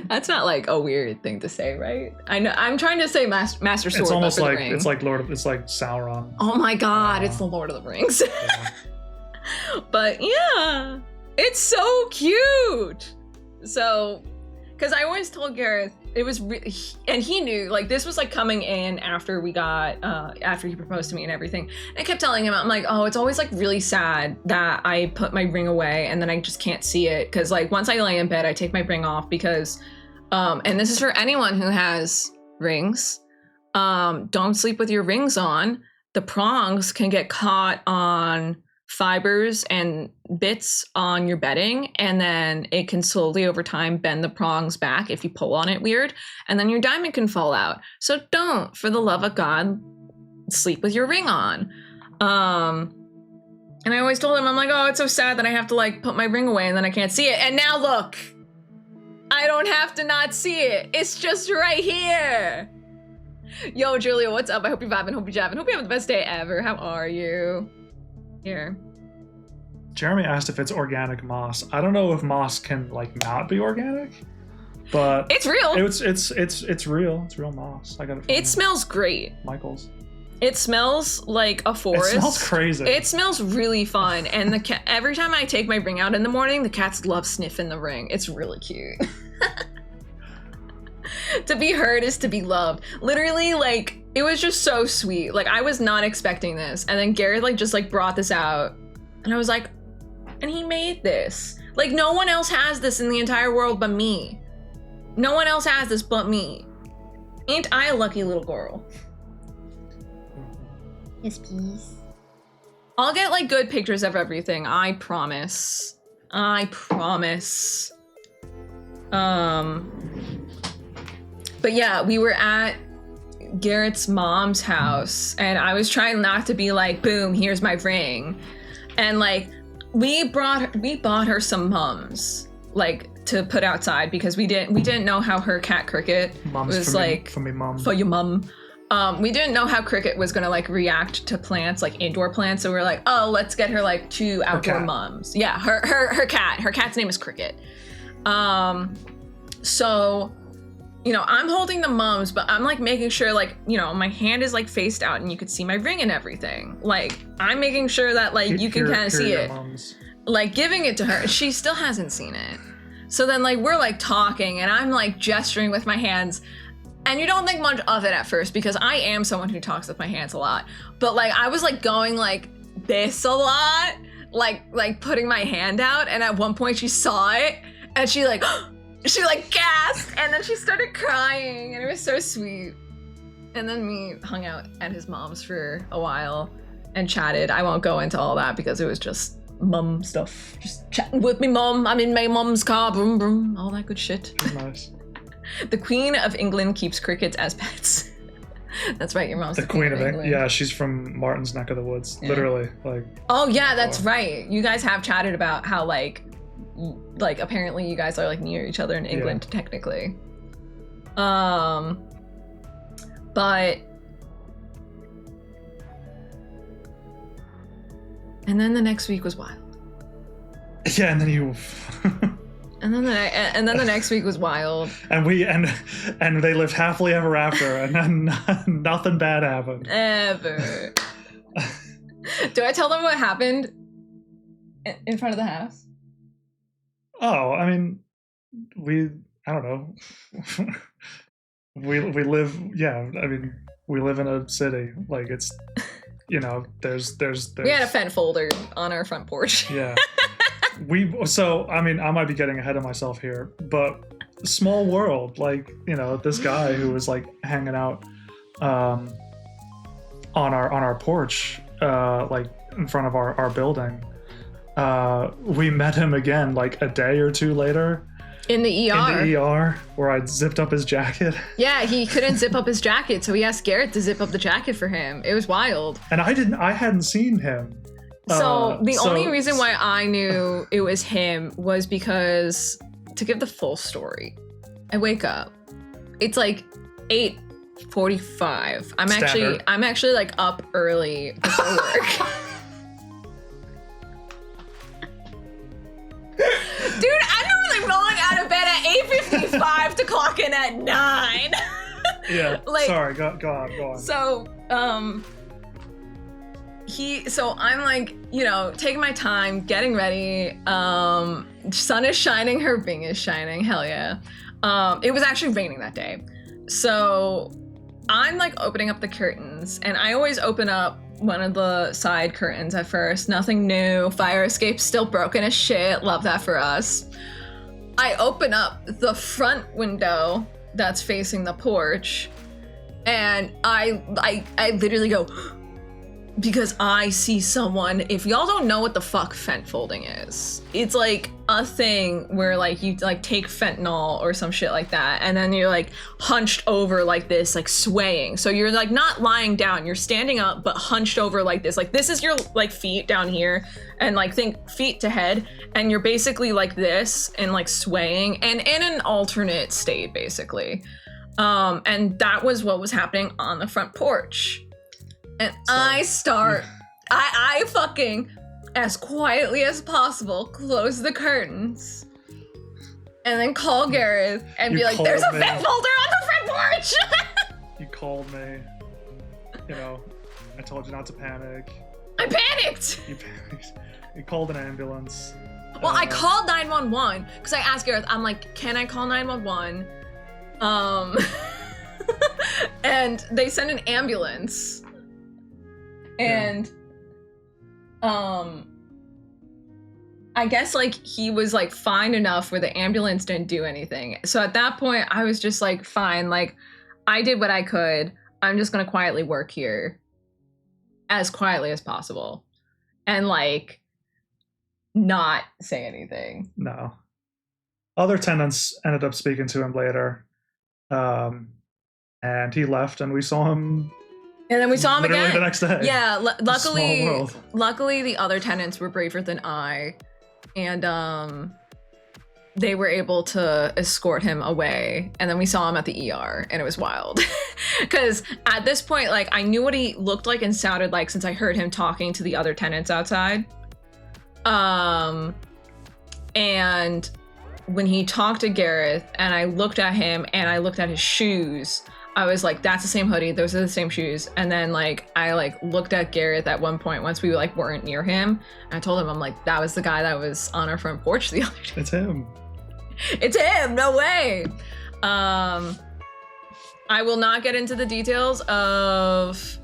That's not like a weird thing to say, right? I know. I'm trying to say master sword. It's almost like ring. it's like Sauron. Oh my god, it's the Lord of the Rings. Yeah. But yeah, it's so cute. So, because I always told Gareth it was, and he knew like this was like coming in after we got after he proposed to me and everything. And I kept telling him, I'm like, oh, it's always like really sad that I put my ring away and then I just can't see it, because like once I lay in bed, I take my ring off because, and this is for anyone who has rings, don't sleep with your rings on. The prongs can get caught on fibers and bits on your bedding, and then it can slowly over time bend the prongs back if you pull on it weird, and then your diamond can fall out. So don't, for the love of God, sleep with your ring on. And I always told him, I'm like, oh, it's so sad that I have to like put my ring away and then I can't see it. And now look, I don't have to not see it. It's just right here. Yo, Julia, what's up? I hope you're vibing, hope you're jabbing, hope you have the best day ever. How are you? Here. Jeremy asked if it's organic moss. I don't know if moss can like not be organic, but it's real. It's real. It's real moss. I got it. It smells great. Michael's. It smells like a forest. It smells crazy. It smells really fun, and the cat. Every time I take my ring out in the morning, the cats love sniffing the ring. It's really cute. To be heard is to be loved. Literally, like, it was just so sweet. Like, I was not expecting this. And then Gareth, like, just, like, brought this out. And I was like, and he made this. Like, no one else has this in the entire world but me. No one else has this but me. Ain't I a lucky little girl? Yes, please. I'll get, like, good pictures of everything. I promise. I promise. But yeah, we were at Garrett's mom's house, and I was trying not to be like, boom, here's my ring. And like, we bought her some mums, like, to put outside, because we didn't know how her cat Cricket Mom's was for like, me, for me mom. for your mum. We didn't know how Cricket was gonna like react to plants, like indoor plants. So we were like, oh, let's get her like 2 outdoor mums. Yeah, her cat. Her cat's name is Cricket. So, you know, I'm holding the mums, but I'm like making sure, like, you know, my hand is like faced out and you could see my ring and everything. Like, I'm making sure that like you can kind of see it. Mums. Like giving it to her. She still hasn't seen it. So then like we're like talking and I'm like gesturing with my hands. And you don't think much of it at first because I am someone who talks with my hands a lot. But like I was like going like this a lot, like putting my hand out. And at one point she saw it and she like gasped and then she started crying and it was so sweet. And then we hung out at his mom's for a while and chatted. I won't go into all that because it was just mum stuff. Just chatting with me mum. I'm in my mum's car, broom broom, all that good shit. Nice. The Queen of England keeps crickets as pets. That's right, your mom's the Queen of England. Yeah, she's from Martin's neck of the woods, literally. Like. Oh yeah, that's right. You guys have chatted about how like apparently you guys are like near each other in England technically. But and then the next week was wild. Yeah, and then you. And then the next week was wild. And they lived happily ever after, and then nothing bad happened. Ever. Do I tell them what happened in front of the house? Oh, I mean, I don't know. we live, yeah, I mean, we live in a city. Like, it's, you know, there's we had a fent folder on our front porch. Yeah. So, I mean, I might be getting ahead of myself here, but small world, like, you know, this guy who was like hanging out on our porch, like in front of our building. We met him again like a day or two later. In the ER. In the ER, where I zipped up his jacket. Yeah, he couldn't zip up his jacket, so he asked Garrett to zip up the jacket for him. It was wild. And I hadn't seen him. So the only reason why I knew it was him was because, to give the full story, I wake up. It's like 8:45. I'm actually like up early before work. Dude, I'm normally rolling out of bed at 8:55 to clock in at 9. Yeah. Like, sorry, go on. So, so I'm like, you know, taking my time, getting ready. Sun is shining, her ring is shining, hell yeah. It was actually raining that day. So I'm like opening up the curtains, and I always open up one of the side curtains at first. Nothing new. Fire escape still broken as shit. Love that for us. I open up the front window that's facing the porch, and I literally go, because I see someone. If y'all don't know what the fuck fent folding is, it's like a thing where like you like take fentanyl or some shit like that, and then you're like hunched over like this, like swaying. So you're like not lying down, you're standing up but hunched over like this. Like this is your like feet down here, and like think feet to head, and you're basically like this and like swaying and in an alternate state basically. And that was what was happening on the front porch. And so, I fucking, as quietly as possible, close the curtains, and then call Gareth and be like, there's a fent folder on the front porch! You called me. You know, I told you not to panic. I panicked! You panicked. You called an ambulance. Well, I called 911, because I asked Gareth, I'm like, can I call 911? And they sent an ambulance. And I guess like he was like fine enough where the ambulance didn't do anything. So at that point I was just like, fine, like I did what I could. I'm just gonna quietly work here as quietly as possible and like not say anything. No. other tenants ended up speaking to him later, and he left, and we saw him. And then we saw him again the next day. Yeah, luckily the other tenants were braver than I, and they were able to escort him away. And then we saw him at the ER, and it was wild. Because at this point, like, I knew what he looked like and sounded like since I heard him talking to the other tenants outside. And when he talked to Gareth, and I looked at him and I looked at his shoes, I was like, that's the same hoodie, those are the same shoes. And then like I like looked at Gareth at one point once we like weren't near him, and I told him, I'm like, that was the guy that was on our front porch the other day. It's him. It's him, no way. I will not get into the details of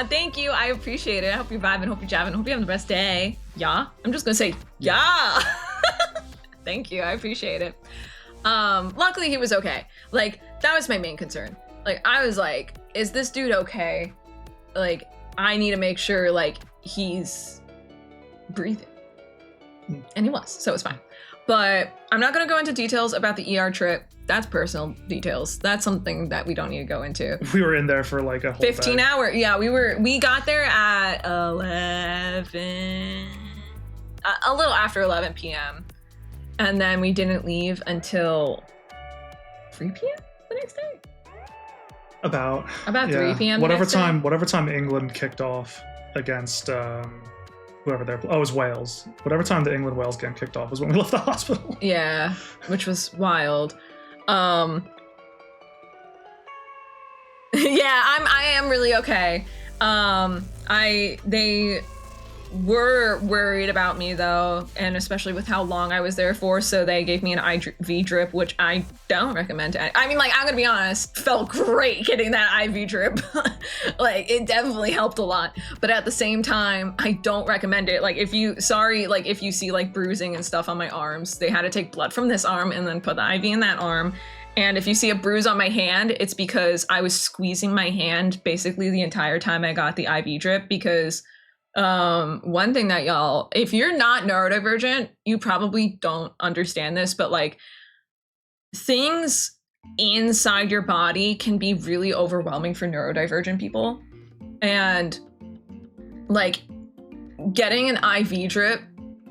thank you, I appreciate it. I hope you're vibing, hope you're jabbing, hope you're having the best day. Yeah, I'm just gonna say yeah. Thank you, I appreciate it. Luckily he was okay. Like, that was my main concern. Like, I was like, is this dude okay? Like, I need to make sure like he's breathing. And he was, so it's fine. But I'm not gonna go into details about the ER trip. That's personal details. That's something that we don't need to go into. We were in there for like a whole 15 day. hour. Yeah, we got there at 11, a little after 11 p.m. And then we didn't leave until 3 p.m. the next day. About 3 p.m. Whatever time England kicked off against whoever they're. Oh, it was Wales. Whatever time the England-Wales game kicked off was when we left the hospital. Yeah, which was wild. Yeah, I am really okay. They were worried about me though, and especially with how long I was there for, so they gave me an IV drip, which I don't recommend. I mean, like, I'm gonna be honest, felt great getting that IV drip. Like, it definitely helped a lot, but at the same time, I don't recommend it. Like, if you see like bruising and stuff on my arms, they had to take blood from this arm and then put the IV in that arm. And if you see a bruise on my hand, it's because I was squeezing my hand basically the entire time I got the IV drip. Because one thing that y'all, if you're not neurodivergent, you probably don't understand this, but like, things inside your body can be really overwhelming for neurodivergent people. And like, getting an IV drip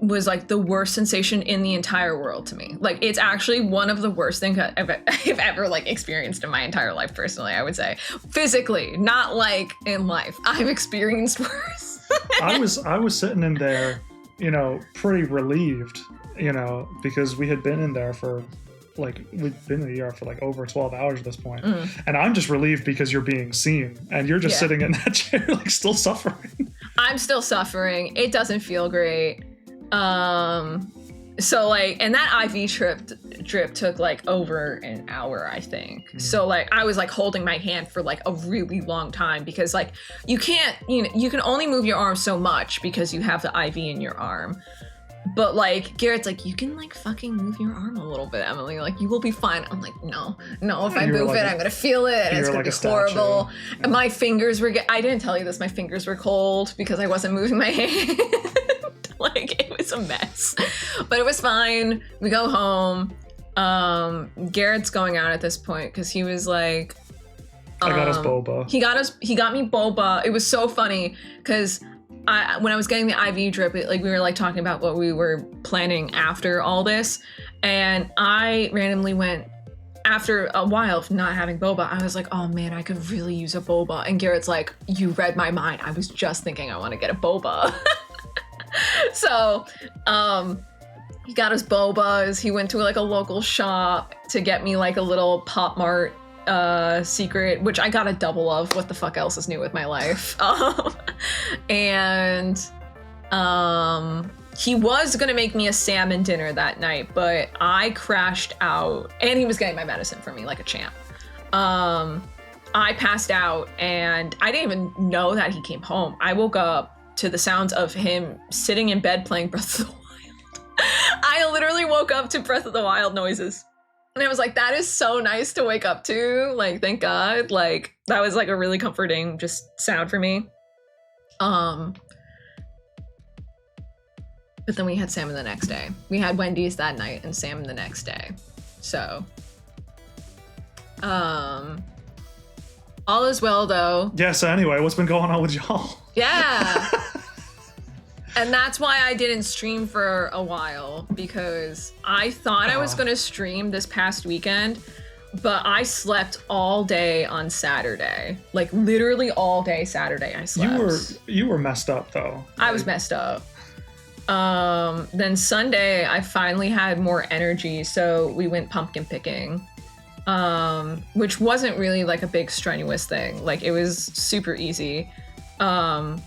was like the worst sensation in the entire world to me. Like, it's actually one of the worst things I've ever like experienced in my entire life, personally, I would say. Physically, not like in life. I've experienced worse. I was sitting in there, you know, pretty relieved, you know, because we had been in there for like, we'd been in the ER for like over 12 hours at this point. And I'm just relieved because you're being seen and you're just sitting in that chair, like, still suffering. I'm still suffering. It doesn't feel great. So like, and that IV drip took like over an hour, I think. So like, I was like holding my hand for like a really long time, because like, you can't, you know, you can only move your arm so much because you have the IV in your arm. But like, Garrett's like, you can like fucking move your arm a little bit, Emily, like, you will be fine. I'm like, no, if I move it, I'm gonna feel it, and it's gonna be horrible. And my fingers were, I didn't tell you this, my fingers were cold because I wasn't moving my hand. Like, it was a mess, but it was fine. We go home. Garrett's going out at this point because he was like, I got us boba. He got me boba. It was so funny because when I was getting the IV drip, like, we were like talking about what we were planning after all this, and I randomly went, after a while of not having boba, I was like, oh man, I could really use a boba. And Garrett's like, you read my mind. I was just thinking I want to get a boba. So, he got us bobas. He went to like a local shop to get me like a little Pop Mart secret, which I got a double of. What the fuck else is new with my life? And he was gonna make me a salmon dinner that night, but I crashed out, and he was getting my medicine for me like a champ. I passed out, and I didn't even know that he came home. I woke up to the sounds of him sitting in bed playing Breath of the Wild. I literally woke up to Breath of the Wild noises. And I was like, that is so nice to wake up to. Like, thank God. Like, that was like a really comforting just sound for me. But then we had salmon the next day. We had Wendy's that night and salmon the next day. So, all is well though. Yeah, so anyway, what's been going on with y'all? Yeah. And that's why I didn't stream for a while, because I thought I was going to stream this past weekend, but I slept all day on Saturday. Like literally all day Saturday I slept. You were messed up though. I was messed up. Then Sunday I finally had more energy, so we went pumpkin picking. Which wasn't really like a big strenuous thing. Like it was super easy. And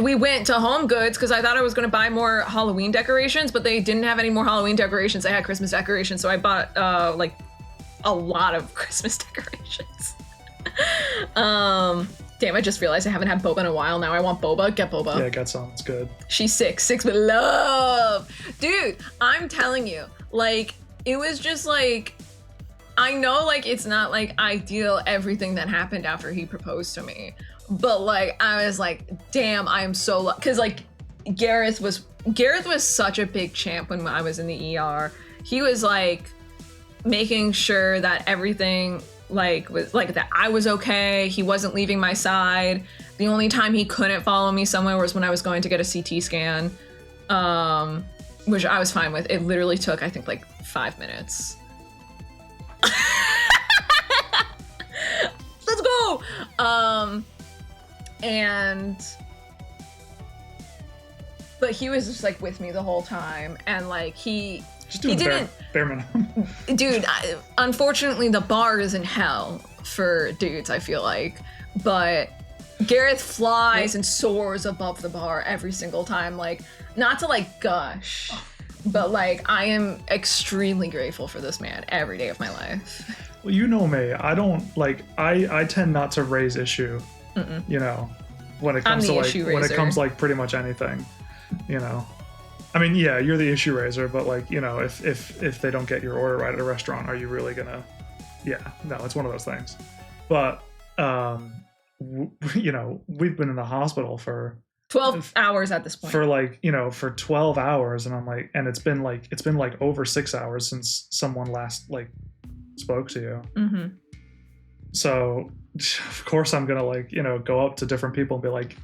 we went to Home Goods because I thought I was going to buy more Halloween decorations, but they didn't have any more Halloween decorations. They had Christmas decorations, so I bought like a lot of Christmas decorations. Damn, I just realized I haven't had boba in a while. Now I want boba. Get boba. Yeah, get some. It's good. She's sick with love. Dude, I'm telling you, like, it was just like, I know like it's not like ideal everything that happened after he proposed to me. But like I was like, damn, I am so because like Gareth was such a big champ when I was in the ER. He was like making sure that everything like was like that I was okay. He wasn't leaving my side. The only time he couldn't follow me somewhere was when I was going to get a CT scan, which I was fine with. It literally took I think like 5 minutes. Let's go. But he was just like with me the whole time, and like he didn't bare minimum. Dude, unfortunately the bar is in hell for dudes, I feel like, but Gareth flies and soars above the bar every single time. Like, not to like gush, but like I am extremely grateful for this man every day of my life. Well, you know me, I don't like I tend not to raise issue. You know, when it comes like pretty much anything, you know. I mean, yeah, you're the issue raiser, but like, you know, if they don't get your order right at a restaurant, are you really gonna? Yeah, no, it's one of those things. But you know, we've been in the hospital for 12 hours at this point. For like, you know, for 12 hours, and I'm like, and it's been like over 6 hours since someone last like spoke to you. Mm-hmm. So of course I'm gonna like, you know, go up to different people and be like,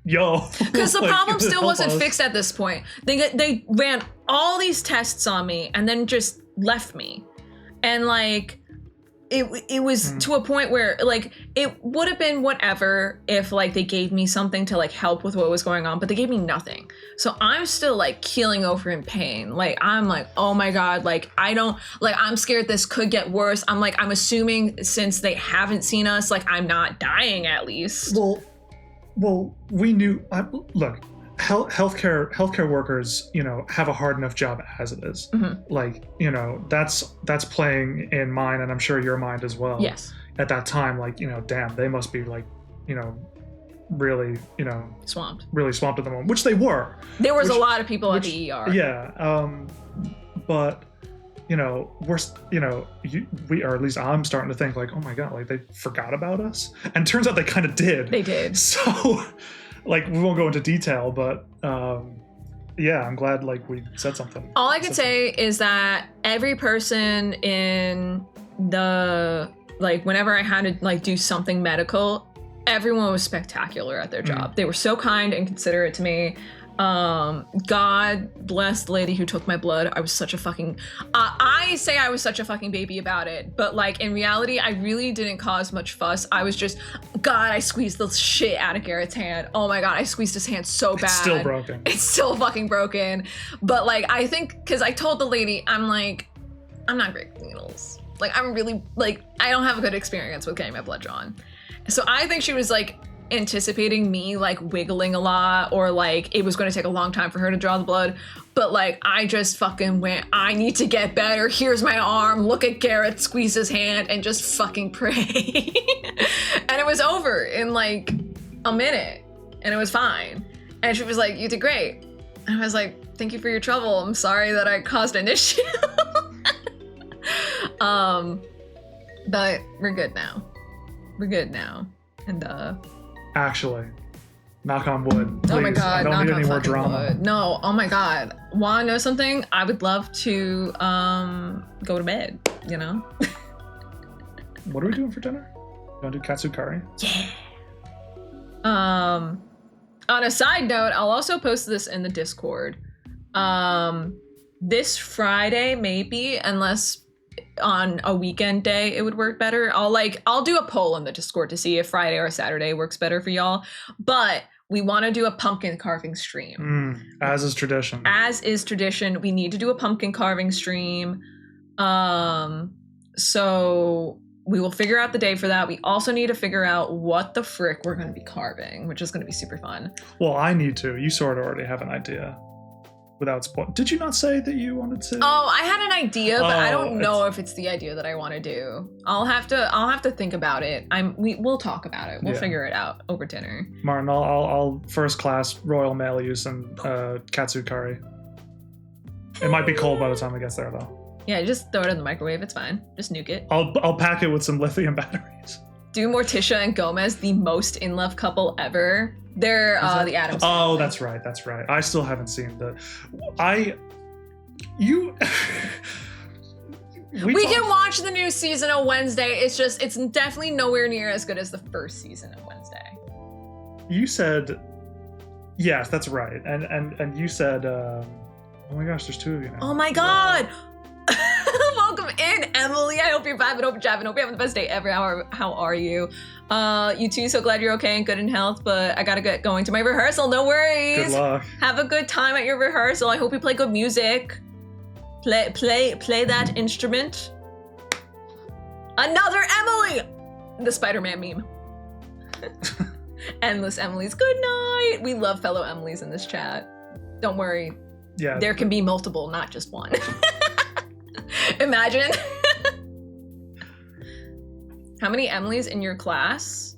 yo, because the like, problem still wasn't fixed at this point. They ran all these tests on me and then just left me, and like it was to a point where like it would have been whatever if like they gave me something to like help with what was going on, but they gave me nothing. So I'm still like keeling over in pain. Like I'm like, oh my god, like I don't like, I'm scared this could get worse. I'm like, I'm assuming since they haven't seen us, like I'm not dying at least. Well, we knew. Look, healthcare workers, you know, have a hard enough job as it is. Mm-hmm. Like, you know, that's playing in mine, and I'm sure your mind as well. Yes. At that time, like, you know, damn, they must be like, you know, really, you know, really swamped at the moment, which they were. There was a lot of people at the ER. Yeah. But you know, we, or at least I'm starting to think like, oh my god, like they forgot about us, and turns out they kind of did. They did. So. Like, we won't go into detail, but yeah, I'm glad like we said something. All I can say is that every person in the, like, whenever I had to like do something medical, everyone was spectacular at their job. They were so kind and considerate to me. God bless the lady who took my blood. I was such a fucking I say I was such a fucking baby about it, but like in reality I really didn't cause much fuss. I was just, god, I squeezed the shit out of Garrett's hand. Oh my god, I squeezed his hand so bad. It's still broken. It's still fucking broken. But like I think because I told the lady, I'm like, I'm not great with needles. Like I'm really like, I don't have a good experience with getting my blood drawn. So I think she was like anticipating me like wiggling a lot, or like it was going to take a long time for her to draw the blood, but like I just fucking went, I need to get better, here's my arm, look at Garrett, squeeze his hand, and just fucking pray. And it was over in like a minute, and it was fine. And she was like, you did great. And I was like, thank you for your trouble, I'm sorry that I caused an issue. But we're good now, and actually, Knock on wood. Please. Oh my god, I don't knock need on any more fucking drama. wood. No, oh my god. Wanna know something? I would love to go to bed, you know? What are we doing for dinner? You want to do katsu curry? Yeah. On a side note, I'll also post this in the Discord. This Friday, maybe, unless on a weekend day it would work better. I'll do a poll in the Discord to see if Friday or Saturday works better for y'all. But we want to do a pumpkin carving stream. As is tradition. As is tradition, we need to do a pumpkin carving stream. So we will figure out the day for that. We also need to figure out what the frick we're going to be carving, which is going to be super fun. Well, I need to. You sort of already have an idea. Without spoil. Did you not say that you wanted to? Oh, I had an idea, but I don't know if it's the idea that I want to do. I'll have to think about it. We'll talk about it. We'll figure it out over dinner. Martin, I'll first class Royal Mail you some katsu curry. It might be cold by the time it gets there though. Yeah, just throw it in the microwave. It's fine. Just nuke it. I'll pack it with some lithium batteries. Do Morticia and Gomez, the most in love couple ever. They're the Addams family. Oh, that's right. I still haven't seen we can watch the new season on Wednesday. It's definitely nowhere near as good as the first season of Wednesday. You said, yes, that's right. And you said, oh my gosh, there's two of you now. Oh my god. Welcome in, Emily. I hope you're vibing, hope you're jabbing, hope you're having the best day ever. How are you? You too, so glad you're okay and good in health, but I gotta get going to my rehearsal. No worries. Good luck. Have a good time at your rehearsal. I hope you play good music. Play that instrument. Another Emily! The Spider-Man meme. Endless Emily's. Good night. We love fellow Emilys in this chat. Don't worry. Yeah. There can be multiple, not just one. Imagine. How many Emilys in your class?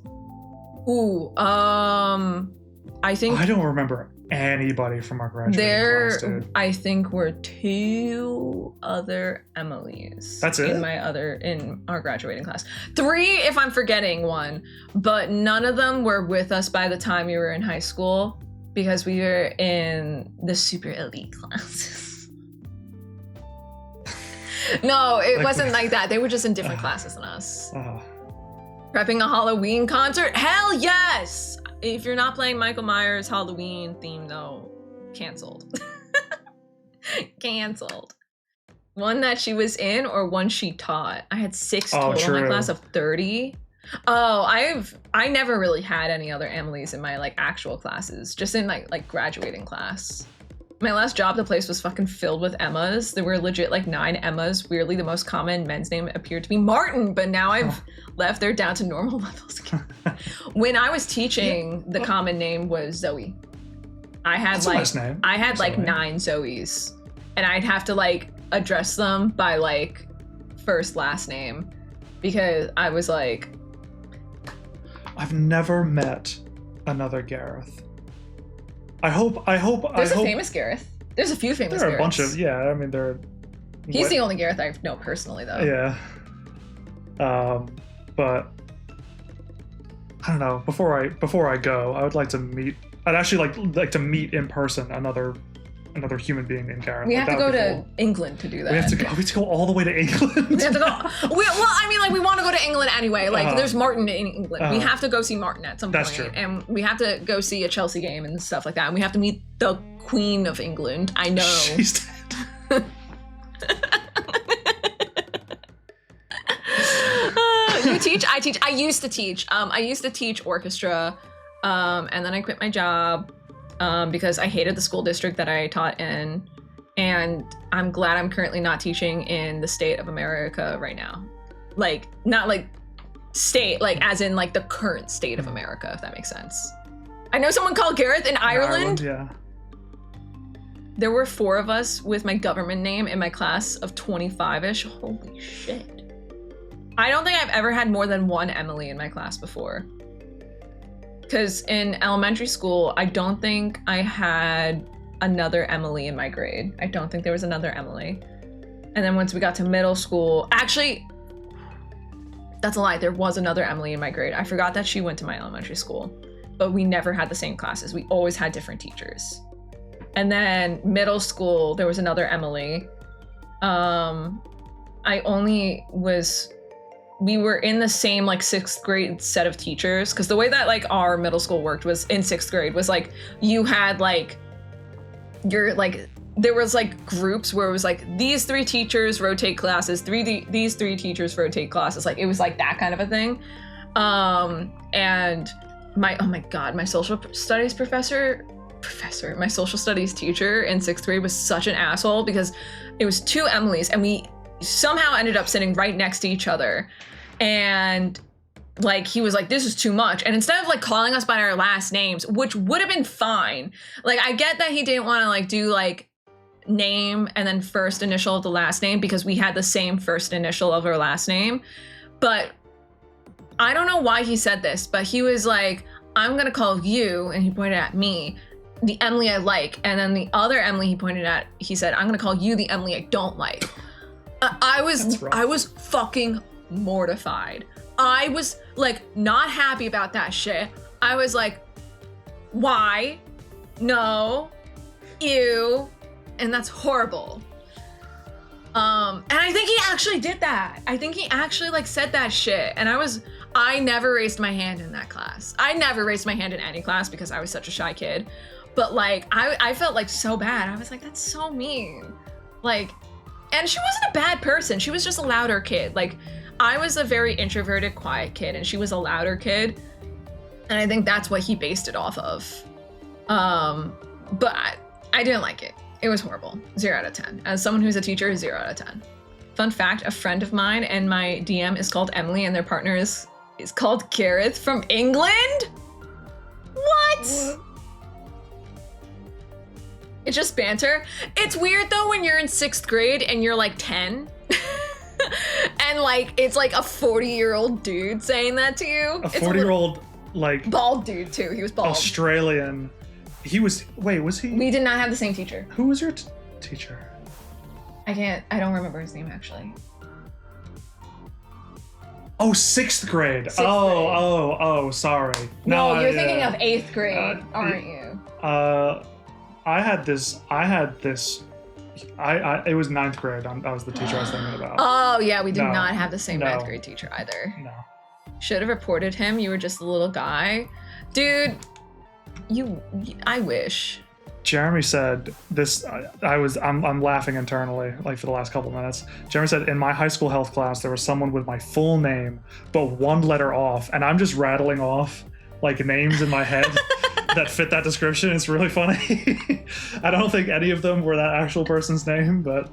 Ooh, I think I don't remember anybody from our graduating class, dude. I think we're 2 other Emilys. That's it? In our graduating class. 3 if I'm forgetting one, but none of them were with us by the time we were in high school because we were in the super elite classes. No, it wasn't like that. They were just in different classes than us. Prepping a Halloween concert? Hell yes! If you're not playing Michael Myers Halloween theme though, canceled. Canceled. One that she was in or one she taught? I had 6 total in my class of 30. Oh, I never really had any other Emilys in my like actual classes, just in like graduating class. My last job, the place was fucking filled with Emmas. There were legit like 9 Emmas. Weirdly, the most common men's name appeared to be Martin, but now I've left. They're down to normal levels again. When I was teaching, the common name was Zoe. I had That's a nice name. I had like Zoe. 9 Zoes, and I'd have to like address them by like first last name because I was like, I've never met another Gareth. I hope. There's a famous Gareth. There's a few famous Gareths. There are a bunch of, I mean, there. He's the only Gareth I know personally, though. Yeah. But I don't know. Before I go, I would like to meet. I'd actually like to meet in person another human being named Gareth. We have to go to England to do that. We have to go all the way to England. We have to go. I mean, like, we want to go to England anyway. Like, there's Martin in England. We have to go see Martin at some point. That's true. And we have to go see a Chelsea game and stuff like that. And we have to meet the Queen of England. I know. She's dead. You teach? I teach. I used to teach. I used to teach orchestra, and then I quit my job because I hated the school district that I taught in, and I'm glad I'm currently not teaching in the state of America right now. Like, not like state, like as in like the current state of America, if that makes sense. I know someone called Gareth in Ireland. Yeah. There were 4 of us with my government name in my class of 25-ish. Holy shit. I don't think I've ever had more than 1 Emily in my class before. Because in elementary school, I don't think I had another Emily in my grade. I don't think there was another Emily. And then once we got to middle school, actually, that's a lie. There was another Emily in my grade. I forgot that she went to my elementary school. but we never had the same classes. We always had different teachers. And then middle school, there was another Emily. We were in the same like 6th grade set of teachers, because the way that like our middle school worked was in 6th grade was like you had like there was like groups where it was like these 3 teachers rotate classes, these 3 teachers rotate classes. Like it was like that kind of a thing. And my social studies my social studies teacher in 6th grade was such an asshole, because it was 2 Emilys and we somehow ended up sitting right next to each other. And like he was like, this is too much. And instead of like calling us by our last names, which would have been fine, like I get that he didn't want to like do like name and then first initial of the last name, because we had the same first initial of our last name. But I don't know why he said this, but he was like, I'm gonna call you, and he pointed at me, the Emily I like. And then the other Emily he pointed at, he said, I'm gonna call you the Emily I don't like. I was fucking mortified. I was like not happy about that shit. I was like, why? No. Ew. And that's horrible. And I think he actually did that. I think he actually like said that shit. And I never raised my hand in that class. I never raised my hand in any class because I was such a shy kid. But like, I felt like so bad. I was like, that's so mean. Like, and she wasn't a bad person. She was just a louder kid. Like, I was a very introverted, quiet kid, and she was a louder kid. And I think that's what he based it off of. But I didn't like it. It was horrible. 0 out of 10. As someone who's a teacher, 0 out of 10. Fun fact, a friend of mine and my DM is called Emily, and their partner is called Gareth from England? What? It's just banter. It's weird though when you're in 6th grade and you're like 10. And like it's like a 40-year-old dude saying that to you. A 40-year-old like bald dude too. He was bald. Australian. Was he? We did not have the same teacher. Who was your teacher? I don't remember his name actually. Oh, 6th grade. Grade. Oh, sorry. No, you're thinking of 8th grade, aren't you? I had this. It was 9th grade. That was the teacher I was thinking about. Oh yeah, we did not have the same 9th grade teacher either. No. Should have reported him. You were just a little guy, dude. I wish. Jeremy said this. I'm laughing internally, like for the last couple minutes. Jeremy said, in my high school health class, there was someone with my full name, but 1 letter off, and I'm just rattling off like names in my head that fit that description. It's really funny. I don't think any of them were that actual person's name, but.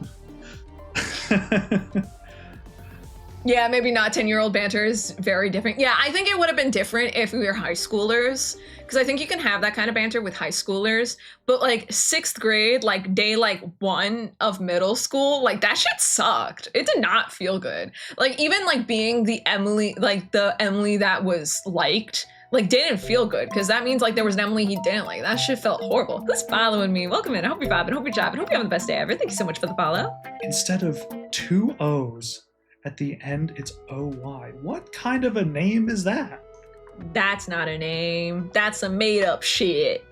Yeah, maybe not. 10-year-old banter is very different. Yeah, I think it would have been different if we were high schoolers, because I think you can have that kind of banter with high schoolers. But like 6th grade, like day like 1 of middle school, like that shit sucked. It did not feel good. Like even like being the Emily, like the Emily that was liked, like didn't feel good, because that means like there was an Emily he didn't like. That shit felt horrible. Who's following me? Welcome in. I hope you're vibing. Hope you're jiving. Hope you're having the best day ever. Thank you so much for the follow. Instead of 2 O's at the end, it's OY. What kind of a name is that? That's not a name. That's some made up shit.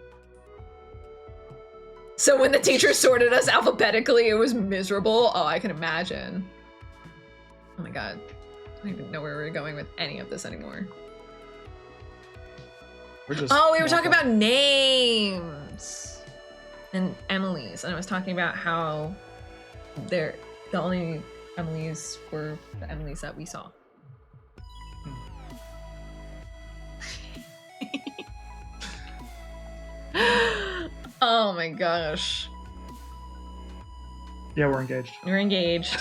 So when the teacher sorted us alphabetically, it was miserable. Oh, I can imagine. Oh my god. I don't even know where we're going with any of this anymore. We were talking about names and Emily's, and I was talking about how the only Emily's were the Emily's that we saw. Oh my gosh. Yeah, we're engaged. We're engaged.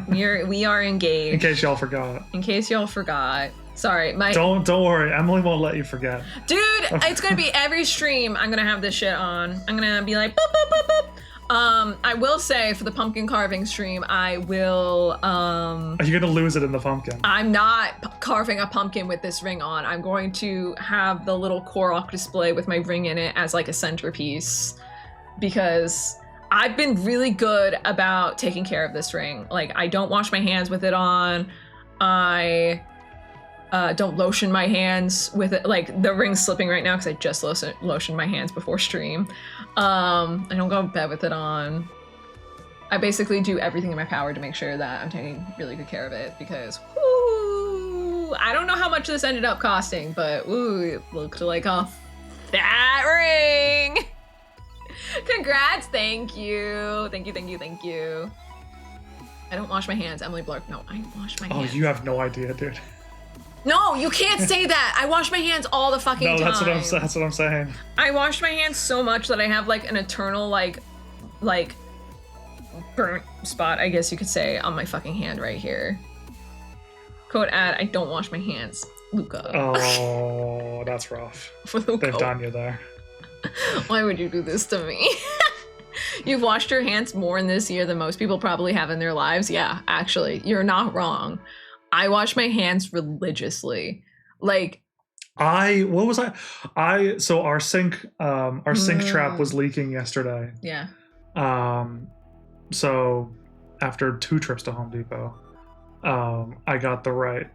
We are engaged. In case y'all forgot. In case y'all forgot. Sorry, Don't worry. Emily won't let you forget. Dude, it's gonna be every stream. I'm gonna have this shit on. I'm gonna be like, boop, boop, boop, boop. I will say for the pumpkin carving stream, I will. Are you gonna lose it in the pumpkin? I'm not carving a pumpkin with this ring on. I'm going to have the little Korok display with my ring in it as like a centerpiece, because I've been really good about taking care of this ring. Like I don't wash my hands with it on. Don't lotion my hands with it. Like, the ring's slipping right now because I just lotioned my hands before stream. I don't go to bed with it on. I basically do everything in my power to make sure that I'm taking really good care of it because, whoo, I don't know how much this ended up costing, but ooh, it looked like a fat ring. Congrats, thank you. Thank you. I don't wash my hands, Emily Blark. No, I wash my hands. Oh, you have no idea, dude. No, you can't say that. I wash my hands all the fucking time. No, that's what I'm saying. I wash my hands so much that I have like an eternal like burnt spot, I guess you could say, on my fucking hand right here. Code ad, I don't wash my hands. Luca. Oh, that's rough. They've done you there. Why would you do this to me? You've washed your hands more in this year than most people probably have in their lives. Yeah, actually, you're not wrong. I wash my hands religiously. Like, so our sink trap was leaking yesterday. Yeah. So after 2 trips to Home Depot, I got the right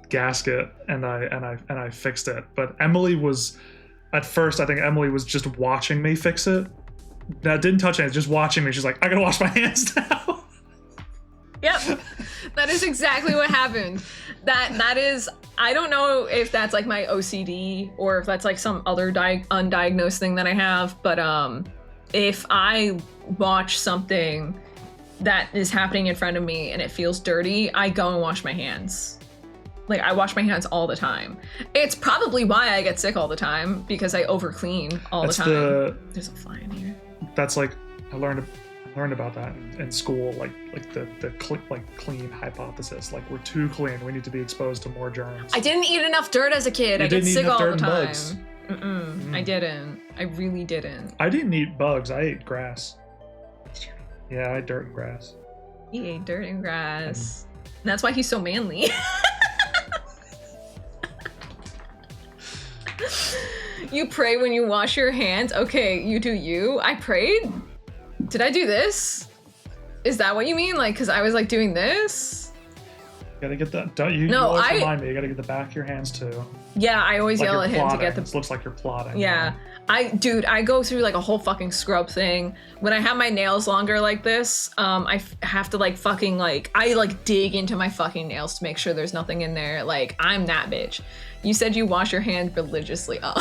gasket and I fixed it. But Emily was, at first, I think Emily was just watching me fix it. That didn't touch anything, just watching me. She's like, I gotta wash my hands now. Yep. That is exactly what happened. That is, I don't know if that's like my OCD or if that's like some other undiagnosed thing that I have, but if I watch something that is happening in front of me and it feels dirty, I go and wash my hands. Like, I wash my hands all the time. It's probably why I get sick all the time, because I overclean all the time. There's a fly in here. That's like, I learned about that in school, like the clean hypothesis. Like, we're too clean, we need to be exposed to more germs. I didn't eat enough dirt as a kid. I get sick all the time. I didn't. I really didn't. I didn't eat bugs. I ate grass. Yeah, I ate dirt and grass. He ate dirt and grass. And that's why he's so manly. You pray when you wash your hands? Okay, you do you. I prayed? Did I do this? Is that what you mean? Like, because I was like doing this? You gotta get that. You always remind me, you gotta get the back of your hands too. Yeah, I always yell at him to get the. It looks like you're plotting. Yeah. I go through like a whole fucking scrub thing. When I have my nails longer like this, I have to like fucking like, I like dig into my fucking nails to make sure there's nothing in there. Like, I'm that bitch. You said you wash your hands religiously. Oh.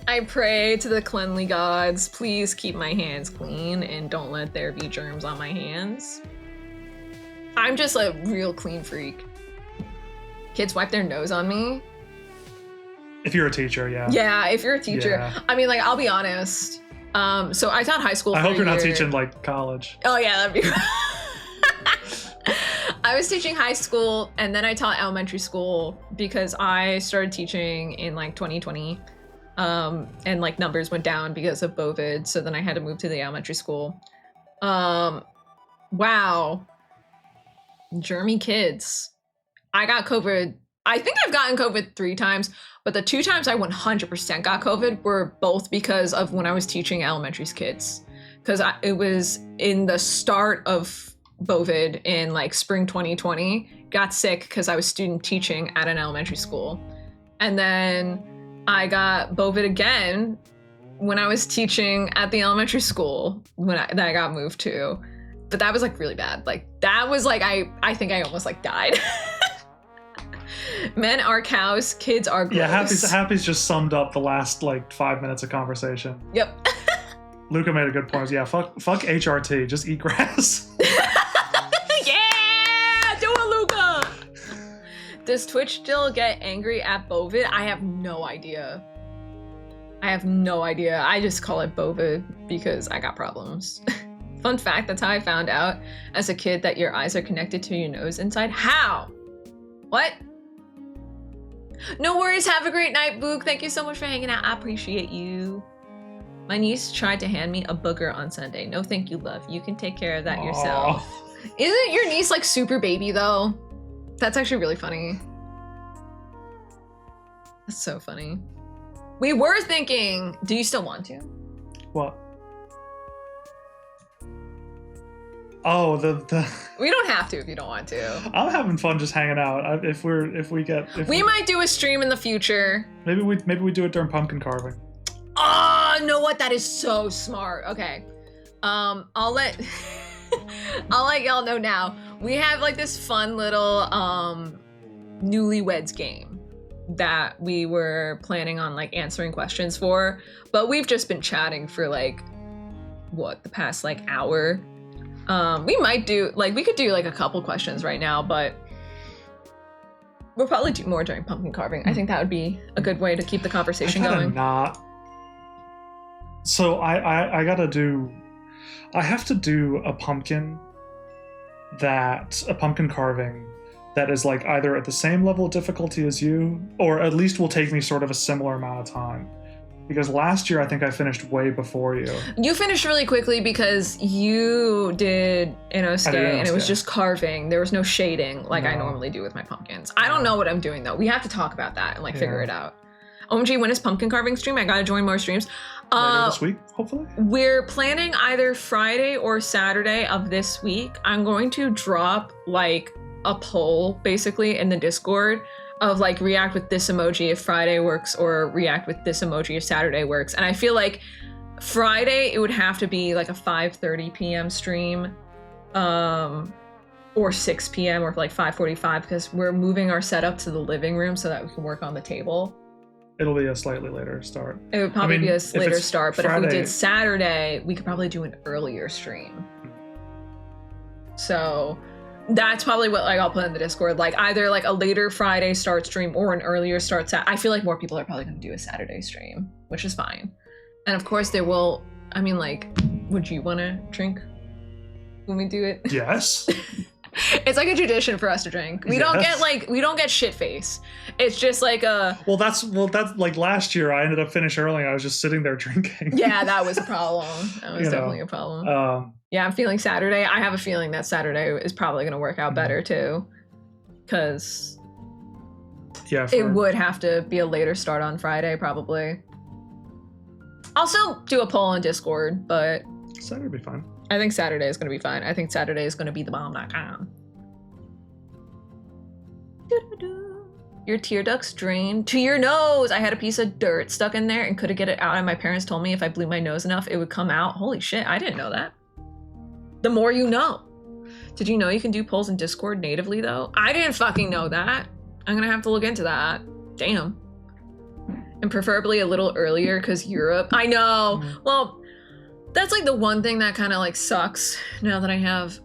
I pray to the cleanly gods, please keep my hands clean and don't let there be germs on my hands. I'm just a real clean freak. Kids wipe their nose on me. If you're a teacher, yeah. Yeah, if you're a teacher. Yeah. I mean, like, I'll be honest. So I taught high school for I hope you're a not year. teaching, like, college. Oh, yeah, that'd be... I was teaching high school, and then I taught elementary school because I started teaching in, like, 2020. And, like, numbers went down because of COVID, so then I had to move to the elementary school. Wow. Germy kids. I got COVID. I think I've gotten COVID 3 times, but the 2 times I 100% got COVID were both because of when I was teaching elementary kids. Because it was in the start of COVID in like spring 2020, got sick because I was student teaching at an elementary school. And then I got COVID again when I was teaching at the elementary school that I got moved to. But that was like really bad. Like that was like, I think I almost like died. Men are cows, kids are gross. Yeah, Happy's just summed up the last like 5 minutes of conversation. Yep. Luca made a good point. Yeah, fuck HRT, just eat grass. Yeah, do it, Luca. Does Twitch still get angry at Bovid? I have no idea. I just call it Bovid because I got problems. Fun fact, that's how I found out as a kid that your eyes are connected to your nose inside. How? What? No worries, have a great night, Book. Thank you so much for hanging out. I appreciate you. My niece tried to hand me a booger on Sunday. No thank you, love. You can take care of that yourself. Isn't your niece like super baby though? That's actually really funny. That's so funny. We were thinking, do you still want to? What? Oh, the. We don't have to if you don't want to. I'm having fun just hanging out. We might do a stream in the future. Maybe we do it during pumpkin carving. Oh, know what? That is so smart. Okay. I'll let y'all know now. We have like this fun little newlyweds game that we were planning on like answering questions for, but we've just been chatting for like the past like hour. We might do we could do like a couple questions right now, but we'll probably do more during pumpkin carving. I think that would be a good way to keep the conversation going. Not. So I have to do a pumpkin carving that is like either at the same level of difficulty as you, or at least will take me sort of a similar amount of time. Because last year I think I finished way before you. You finished really quickly because you did Inosuke and it was just carving. There was no shading like I normally do with my pumpkins. I don't know what I'm doing though. We have to talk about that and like figure it out. OMG, when is pumpkin carving stream? I gotta join more streams. Later this week, hopefully. We're planning either Friday or Saturday of this week. I'm going to drop like a poll basically in the Discord of like react with this emoji if Friday works or react with this emoji if Saturday works. And I feel like Friday it would have to be like a 5:30 p.m. stream or 6 p.m. or like 5:45 because we're moving our setup to the living room so that we can work on the table. It'll be a slightly later start. It would probably be a later start, but Friday, if we did Saturday, we could probably do an earlier stream. So that's probably what like I'll put in the Discord, like either like a later Friday start stream or an earlier start. I feel like more people are probably going to do a Saturday stream, which is fine. And of course, there will. I mean, like, would you want to drink when we do it? Yes. It's like a tradition for us to drink. We don't get shit face. It's just like a. Well, that's like last year. I ended up finishing early. I was just sitting there drinking. Yeah, that was a problem. That was definitely a problem. Yeah, I'm feeling Saturday. I have a feeling that Saturday is probably going to work out better too, because it would have to be a later start on Friday probably. I'll still do a poll on Discord, but Saturday will be fine. I think Saturday is going to be fine. I think Saturday is going to be the bomb.com. Your tear ducts drained to your nose. I had a piece of dirt stuck in there and couldn't get it out. And my parents told me if I blew my nose enough, it would come out. Holy shit, I didn't know that. The more you know. Did you know you can do polls in Discord natively though? I didn't fucking know that. I'm going to have to look into that. Damn. And preferably a little earlier because Europe. I know. Well, that's like the one thing that kind of like sucks now that I have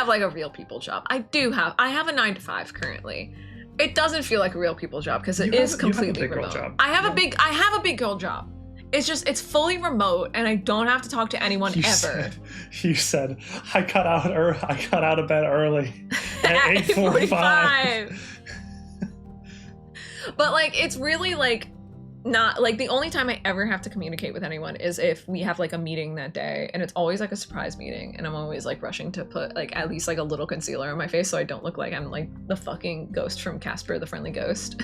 like a real people job. I have a 9-to-5 currently. It doesn't feel like a real people job because it is completely remote. I have a big girl job. It's just, it's fully remote and I don't have to talk to anyone ever. You said, I got out of bed early at 8:45. But like, it's really like, not like the only time I ever have to communicate with anyone is if we have like a meeting that day, and it's always like a surprise meeting, and I'm always like rushing to put like at least like a little concealer on my face so I don't look like I'm like the fucking ghost from Casper the Friendly Ghost.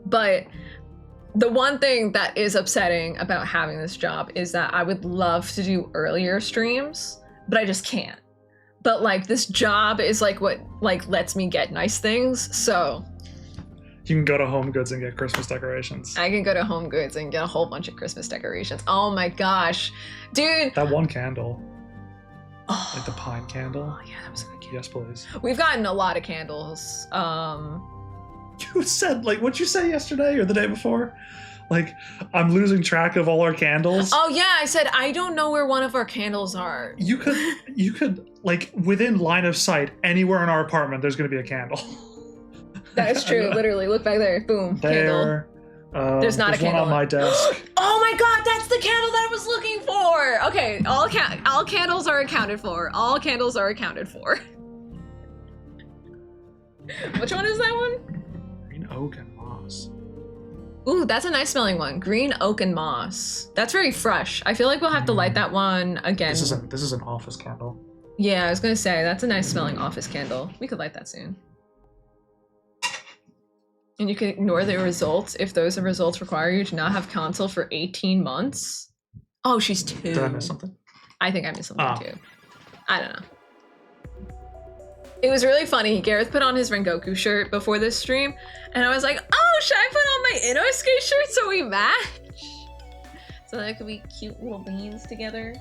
But the one thing that is upsetting about having this job is that I would love to do earlier streams, but I just can't. But like this job is like what like lets me get nice things, so you can go to Home Goods and get Christmas decorations. I can go to Home Goods and get a whole bunch of Christmas decorations. Oh my gosh. Dude. That one candle. Oh. Like the pine candle. Oh yeah, that was a good candle. Yes, please. We've gotten a lot of candles. You said, like, what'd you say yesterday or the day before? Like, I'm losing track of all our candles. Oh yeah, I said, I don't know where one of our candles are. You could, like, within line of sight, anywhere in our apartment, there's going to be a candle. That is true. Literally, look back there. Boom. There. Candle. There's not a candle one on my desk. Oh my god, that's the candle that I was looking for. Okay, all candles are accounted for. All candles are accounted for. Which one is that one? Green oak and moss. Ooh, that's a nice smelling one. Green oak and moss. That's very fresh. I feel like we'll have to light that one again. This is an office candle. Yeah, I was gonna say that's a nice smelling office candle. We could light that soon. And you can ignore the results if those results require you to not have console for 18 months. Oh, she's 2. Did I miss something? I think I missed something too. I don't know. It was really funny. Gareth put on his Rengoku shirt before this stream, and I was like, oh, should I put on my Inosuke shirt so we match? So that could be cute little beans together.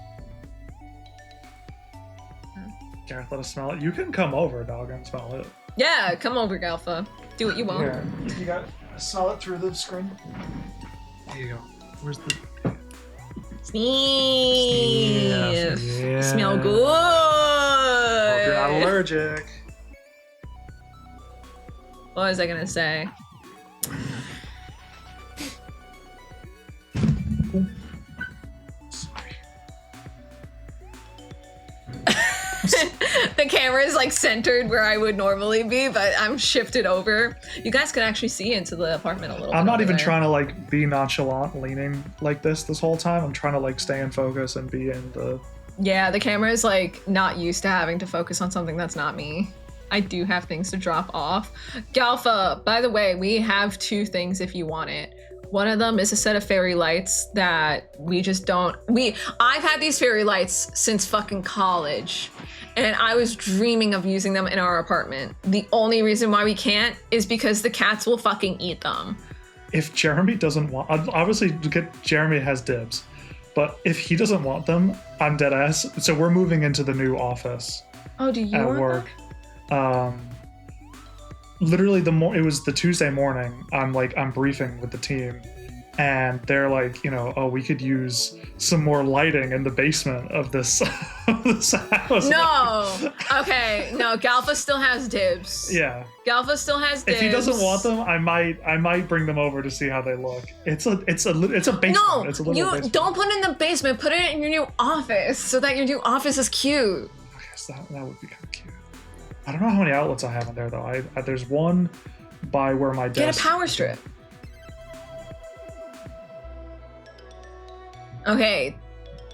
Gareth, let us smell it. You can come over, dog, and smell it. Yeah, come over, Galfa. Do what you want. Yeah, you got it. Smell it through the screen. There you go. Where's the... Sneeze. Yeah. Smell good. Hope you're not allergic. What was I gonna say? The camera is like centered where I would normally be, but I'm shifted over. You guys could actually see into the apartment a little bit. I'm not even there. trying to like be nonchalant leaning like this whole time. I'm trying to like stay in focus and be in the... Yeah, the camera is like not used to having to focus on something that's not me. I do have things to drop off. Galfa, by the way, we have 2 things if you want it. One of them is a set of fairy lights that we just don't... I've had these fairy lights since fucking college, and I was dreaming of using them in our apartment. The only reason why we can't is because the cats will fucking eat them. If Jeremy doesn't want... Obviously, Jeremy has dibs, but if he doesn't want them, I'm dead ass. So we're moving into the new office. Oh, do you at want work. them? Literally it was the Tuesday morning. I'm briefing with the team, and they're like, oh, we could use some more lighting in the basement of this, this house. No. Okay. No. Galfa still has dibs. Yeah. Galfa still has dibs. If he doesn't want them, I might bring them over to see how they look. It's a basement. No, it's a little you basement. don't put it in the basement. Put it in your new office so that your new office is cute. Okay, so that would be kind of cute. I don't know how many outlets I have in there though. There's one by where my desk. Get a power strip. Okay,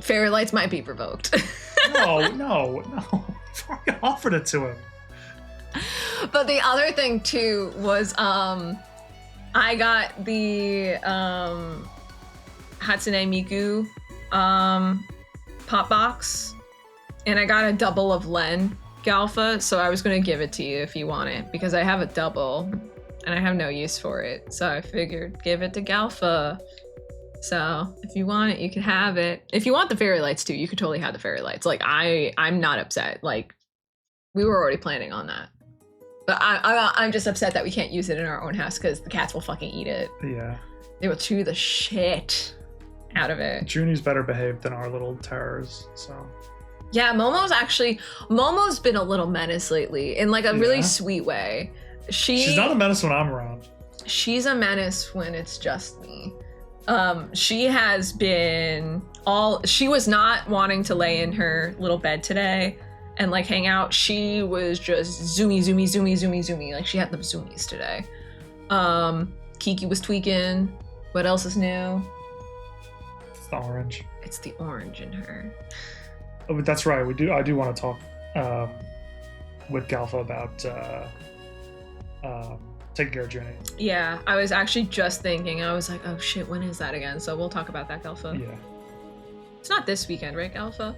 fairy lights might be provoked. No. I offered it to him. But the other thing too was I got the Hatsune Miku pop box, and I got a double of Len Galfa, so I was gonna give it to you if you want it, because I have a double and I have no use for it, so I figured give it to Galfa. So if you want it, you can have it. If you want the fairy lights too, you could totally have the fairy lights. Like I'm not upset. Like we were already planning on that, but I'm just upset that we can't use it in our own house because the cats will fucking eat it. Yeah. They will chew the shit out of it. Junie's better behaved than our little terrors, so. Yeah, Momo's been a little menace lately in like a really sweet way. She's not a menace when I'm around. She's a menace when it's just me. She has been she was not wanting to lay in her little bed today and like hang out. She was just zoomy. Like she had them zoomies today. Kiki was tweaking. What else is new? It's the orange. It's the orange in her. Oh, but that's right. I do want to talk with Galfa about taking care of Junie. Yeah, I was actually just thinking. I was like, oh shit, when is that again? So we'll talk about that, Galfa. Yeah. It's not this weekend, right, Galfa?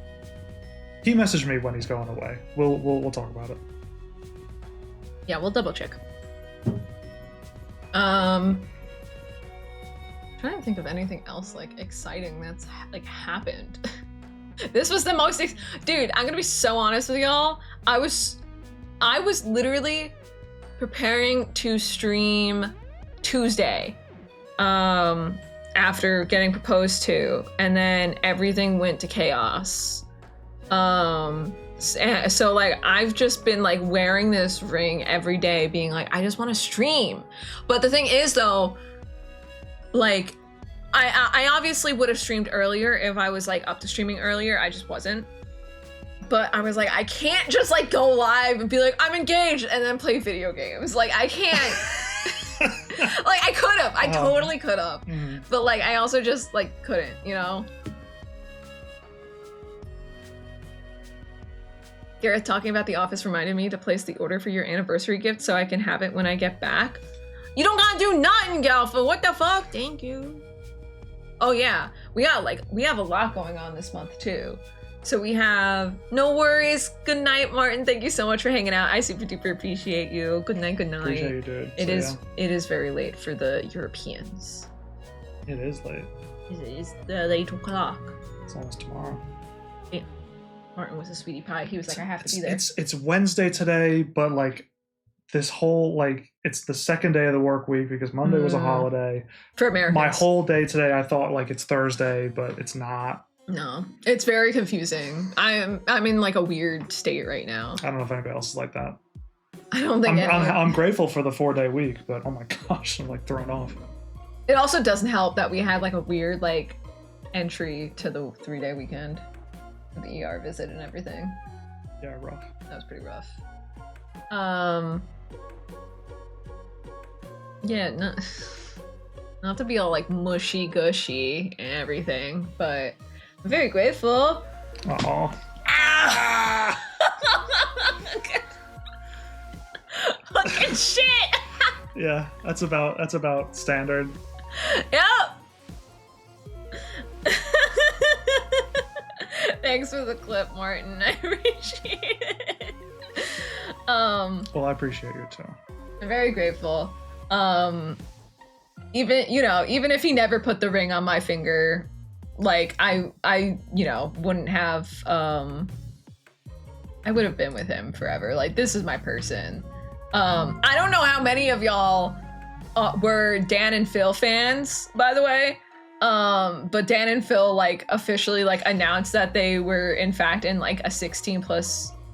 He messaged me when he's going away. We'll talk about it. Yeah, we'll double check. Trying to think of anything else like exciting that's like happened. This was the most dude, I'm gonna be so honest with y'all. I was literally preparing to stream Tuesday after getting proposed to, and then everything went to chaos. So like I've just been like wearing this ring every day being like I just want to stream. But the thing is though, like I obviously would have streamed earlier if I was like up to streaming earlier. I just wasn't. But I was like, I can't just like go live and be like, I'm engaged and then play video games. Like I can't. Like I could have. I totally could have. Mm-hmm. But like I also just like couldn't, you know? Gareth talking about The Office reminded me to place the order for your anniversary gift so I can have it when I get back. You don't gotta do nothing, Galfa. What the fuck? Thank you. Oh yeah, we have a lot going on this month too. So we have no worries. Good night, Martin. Thank you so much for hanging out. I super duper appreciate you. Good night. Good night. Appreciate you, dude. It is very late for the Europeans. It is late. It is 8 o'clock. It's almost tomorrow. Yeah. Martin was a sweetie pie. He was like, I have to be there. It's Wednesday today, but like this whole like it's the second day of the work week because Monday was a holiday. For Americans. My whole day today I thought like it's Thursday, but it's not. No, it's very confusing. I'm in like a weird state right now. I don't know if anybody else is like that. I don't think I'm grateful for the 4-day week, but oh my gosh, I'm like thrown off. It also doesn't help that we had like a weird like entry to the 3-day weekend, the ER visit and everything. Yeah, rough. That was pretty rough. Yeah, not to be all like mushy gushy and everything, but I'm very grateful. Uh-oh. Ah! Fucking shit! Yeah, that's about standard. Yep. Thanks for the clip, Martin. I appreciate it. Well, I appreciate you too. I'm very grateful. Even if he never put the ring on my finger, like I wouldn't have I would have been with him forever. Like, this is my person. I don't know how many of y'all were Dan and Phil fans, by the way. But Dan and Phil like officially like announced that they were in fact in like a 16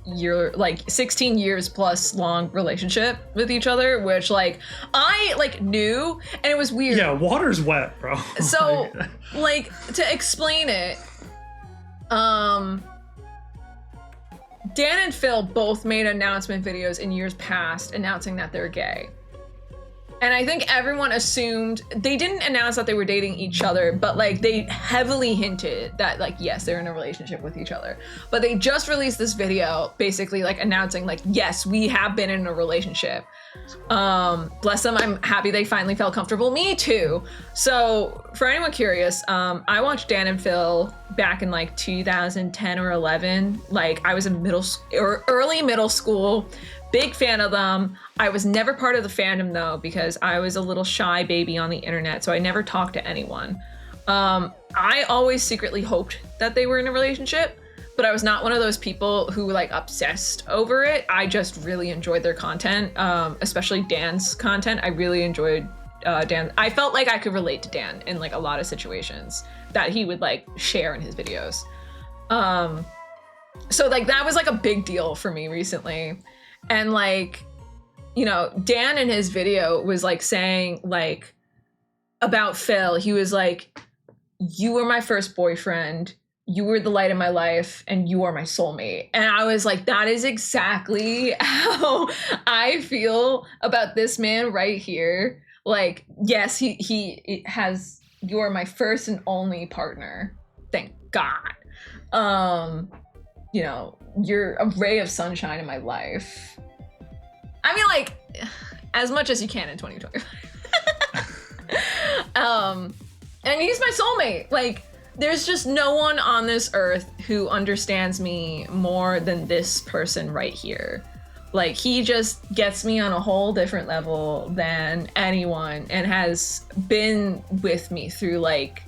years plus long relationship with each other, which like I like knew, and it was weird. Yeah, water's wet, bro. So like to explain it, Dan and Phil both made announcement videos in years past announcing that they're gay. And I think everyone assumed, they didn't announce that they were dating each other, but like they heavily hinted that like, yes, they're in a relationship with each other. But they just released this video basically like announcing like, yes, we have been in a relationship. Bless them, I'm happy they finally felt comfortable. Me too. So for anyone curious, I watched Dan and Phil back in like 2010 or 11. Like I was in early middle school. Big fan of them. I was never part of the fandom though, because I was a little shy baby on the internet, so I never talked to anyone. I always secretly hoped that they were in a relationship, but I was not one of those people who like obsessed over it. I just really enjoyed their content, especially Dan's content. I really enjoyed Dan. I felt like I could relate to Dan in like a lot of situations that he would like share in his videos. So like that was like a big deal for me recently. And like, you know, Dan in his video was like saying like about Phil, he was like, you were my first boyfriend, you were the light of my life, and you are my soulmate. And I was like, that is exactly how I feel about this man right here. Like, yes, he has, you are my first and only partner. Thank God. You know, you're a ray of sunshine in my life. I mean, like, as much as you can in 2025. And he's my soulmate. Like, there's just no one on this earth who understands me more than this person right here. Like, he just gets me on a whole different level than anyone and has been with me through, like,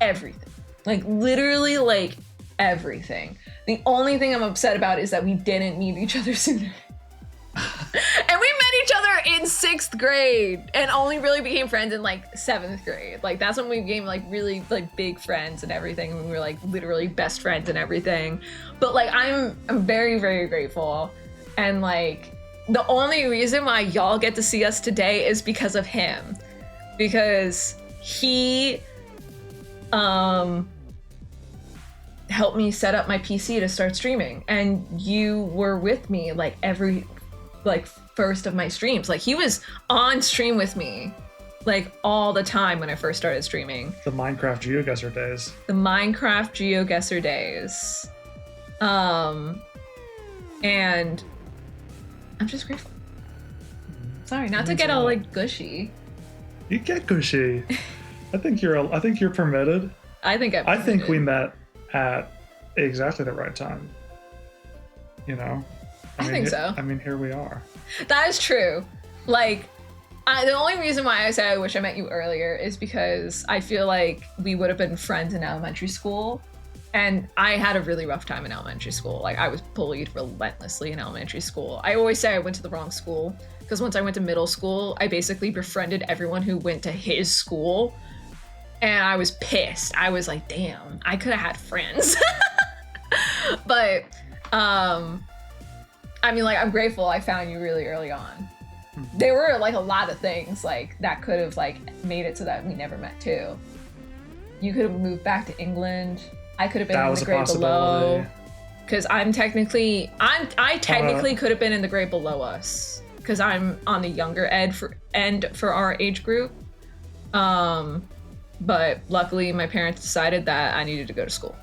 everything. Like, literally, like, everything. The only thing I'm upset about is that we didn't meet each other sooner. And we met each other in 6th grade and only really became friends in like 7th grade. Like that's when we became like really like big friends and everything. And we were like literally best friends and everything. But like I'm very, very grateful. And like the only reason why y'all get to see us today is because of him. Because he helped me set up my PC to start streaming. And you were with me like every like first of my streams. Like he was on stream with me like all the time when I first started streaming. The Minecraft GeoGuessr days. The Minecraft GeoGuessr days. And I'm just grateful. Sorry, not to get all like gushy. You get gushy. I think you're permitted. I think we met at exactly the right time. You know? I think so. I mean, here we are. That is true. Like, the only reason why I say I wish I met you earlier is because I feel like we would have been friends in elementary school. And I had a really rough time in elementary school. Like, I was bullied relentlessly in elementary school. I always say I went to the wrong school, because once I went to middle school, I basically befriended everyone who went to his school. And I was pissed. I was like, damn, I could have had friends. But, I mean, like, I'm grateful I found you really early on. There were, like, a lot of things, like, that could have, like, made it so that we never met, too. You could have moved back to England. I could have been in the grade below. Because I technically could have been in the grade below us. Because I'm on the younger end for our age group. But luckily, my parents decided that I needed to go to school.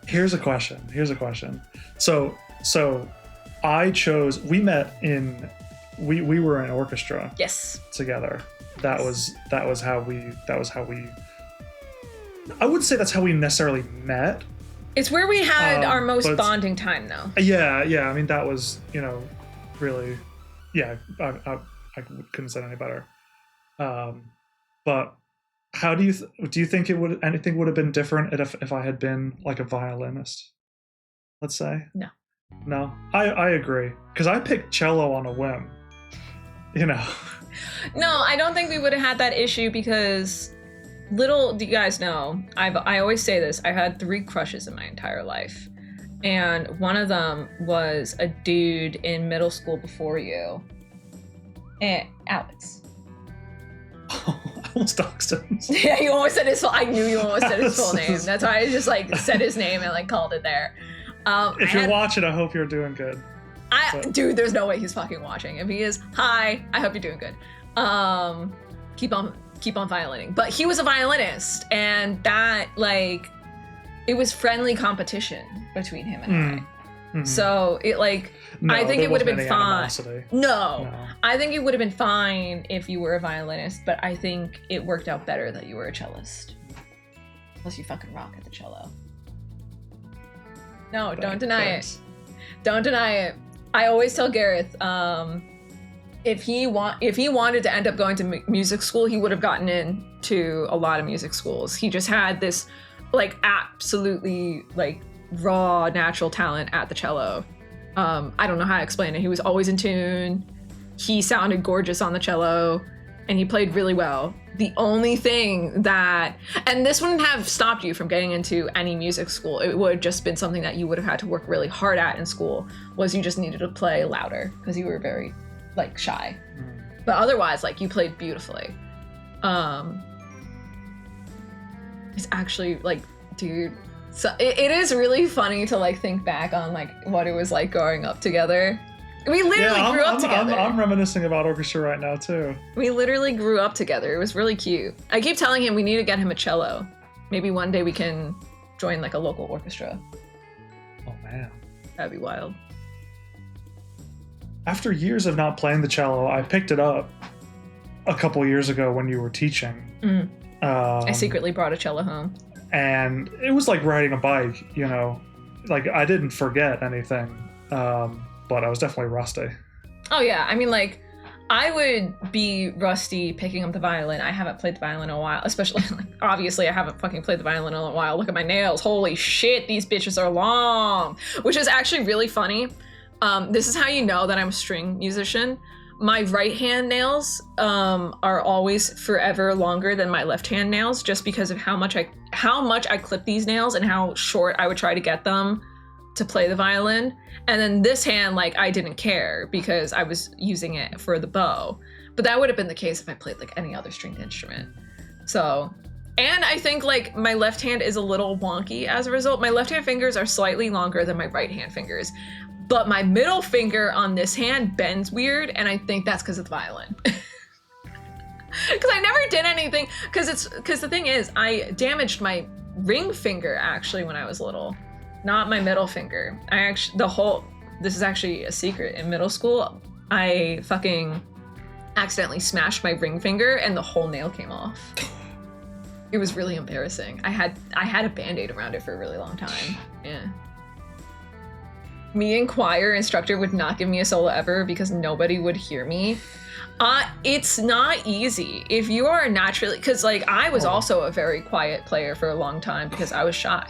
Here's a question. So we met in, we were in orchestra. Yes. Together. That was how we, I wouldn't say that's how we necessarily met. It's where we had our most bonding time, though. Yeah. I mean, that was, you know, really, yeah, I couldn't say any better. But how do you think anything would have been different if I had been like a violinist, let's say? No, I agree, because I picked cello on a whim, you know. No, I don't think we would have had that issue, because little do you guys know, I always say this, I had 3 crushes in my entire life, and one of them was a dude in middle school before you, and Alex. Oh, I almost doxed him. Yeah, you almost said his full. I knew you almost said his full name. That's why I just like said his name and like called it there. If you're watching, I hope you're doing good. Dude, there's no way he's fucking watching. If he is, hi, I hope you're doing good. Keep on violining. But he was a violinist, and that, like, it was friendly competition between him and I. Mm-hmm. So it, like, no, I think it would have been fine. No, I think it would have been fine if you were a violinist, but I think it worked out better that you were a cellist. Unless you fucking rock at the cello. No, don't deny it. Don't deny it. I always tell Gareth, if he wanted to end up going to music school, he would have gotten into a lot of music schools. He just had this, like, absolutely, like, raw natural talent at the cello. I don't know how to explain it. He was always in tune. He sounded gorgeous on the cello, and he played really well. The only thing that, and this wouldn't have stopped you from getting into any music school, it would have just been something that you would have had to work really hard at in school, was you just needed to play louder because you were very, like, shy. But otherwise, like, you played beautifully. It's actually, like, dude, so it is really funny to, like, think back on, like, what it was like growing up together. We literally grew up together. I'm reminiscing about orchestra right now, too. We literally grew up together. It was really cute. I keep telling him we need to get him a cello. Maybe one day we can join, like, a local orchestra. Oh, man. That'd be wild. After years of not playing the cello, I picked it up a couple years ago when you were teaching. I secretly brought a cello home. And it was like riding a bike, you know. Like, I didn't forget anything. But I was definitely rusty. Oh, yeah. I mean, like, I would be rusty picking up the violin. I haven't played the violin in a while, especially, like, obviously, I haven't fucking played the violin in a while. Look at my nails. Holy shit, these bitches are long. Which is actually really funny. This is how you know that I'm a string musician. My right hand nails are always forever longer than my left hand nails, just because of how much I clip these nails and how short I would try to get them to play the violin. And then this hand, like, I didn't care because I was using it for the bow. But that would have been the case if I played, like, any other stringed instrument. So, and I think, like, my left hand is a little wonky as a result. My left hand fingers are slightly longer than my right hand fingers. But my middle finger on this hand bends weird, and I think that's because of the violin. Because I never did anything, because the thing is, I damaged my ring finger, actually, when I was little. Not my middle finger. This is actually a secret. In middle school, I fucking accidentally smashed my ring finger and the whole nail came off. It was really embarrassing. I had a Band-Aid around it for a really long time. Yeah. Me and choir instructor would not give me a solo ever because nobody would hear me. It's not easy if you are naturally, because like I was also a very quiet player for a long time because I was shy.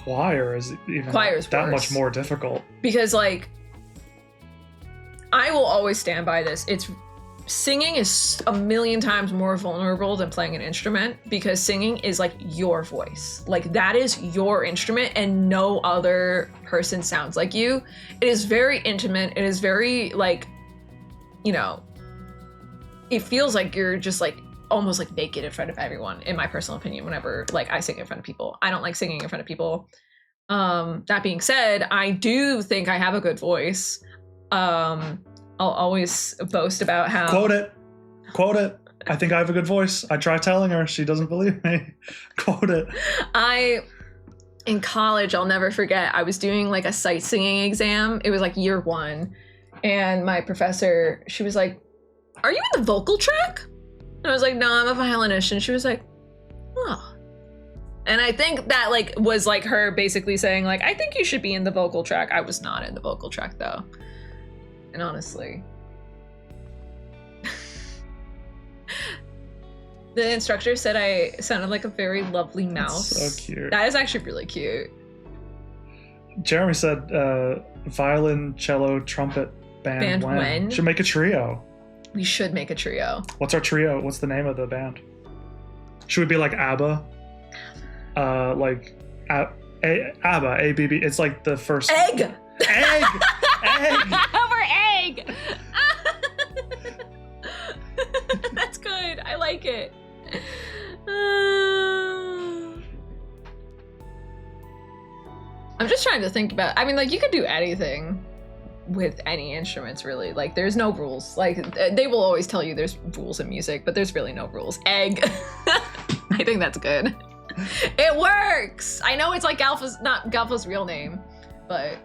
Choir is even that much more difficult. Because like, I will always stand by this. Singing is a million times more vulnerable than playing an instrument because singing is like your voice. Like that is your instrument and no other person sounds like you. It is very intimate. It is very like, you know, it feels like you're just like almost like naked in front of everyone, in my personal opinion, whenever like I sing in front of people. I don't like singing in front of people. That being said, I do think I have a good voice. I'll always boast about how... Quote it. I think I have a good voice. I try telling her. She doesn't believe me. Quote it. In college, I'll never forget, I was doing like a sight singing exam. It was like year 1. And my professor, she was like, "Are you in the vocal track?" And I was like, "No, I'm a violinist." And she was like, "Oh." And I think that like was like her basically saying like, "I think you should be in the vocal track." I was not in the vocal track though. And honestly, the instructor said I sounded like a very lovely mouse. That's so cute. That is actually really cute. Jeremy said violin, cello, trumpet band when? Should make a trio. We should make a trio. What's our trio? What's the name of the band? Should we be like ABBA? Like ABBA, ABB. It's like the first... Egg! Egg! We're egg! That's good. I like it. I'm just trying to think about... I mean, like, you could do anything with any instruments, really. Like, there's no rules. Like, they will always tell you there's rules in music, but there's really no rules. Egg. I think that's good. It works! I know it's like not Galfa's real name, but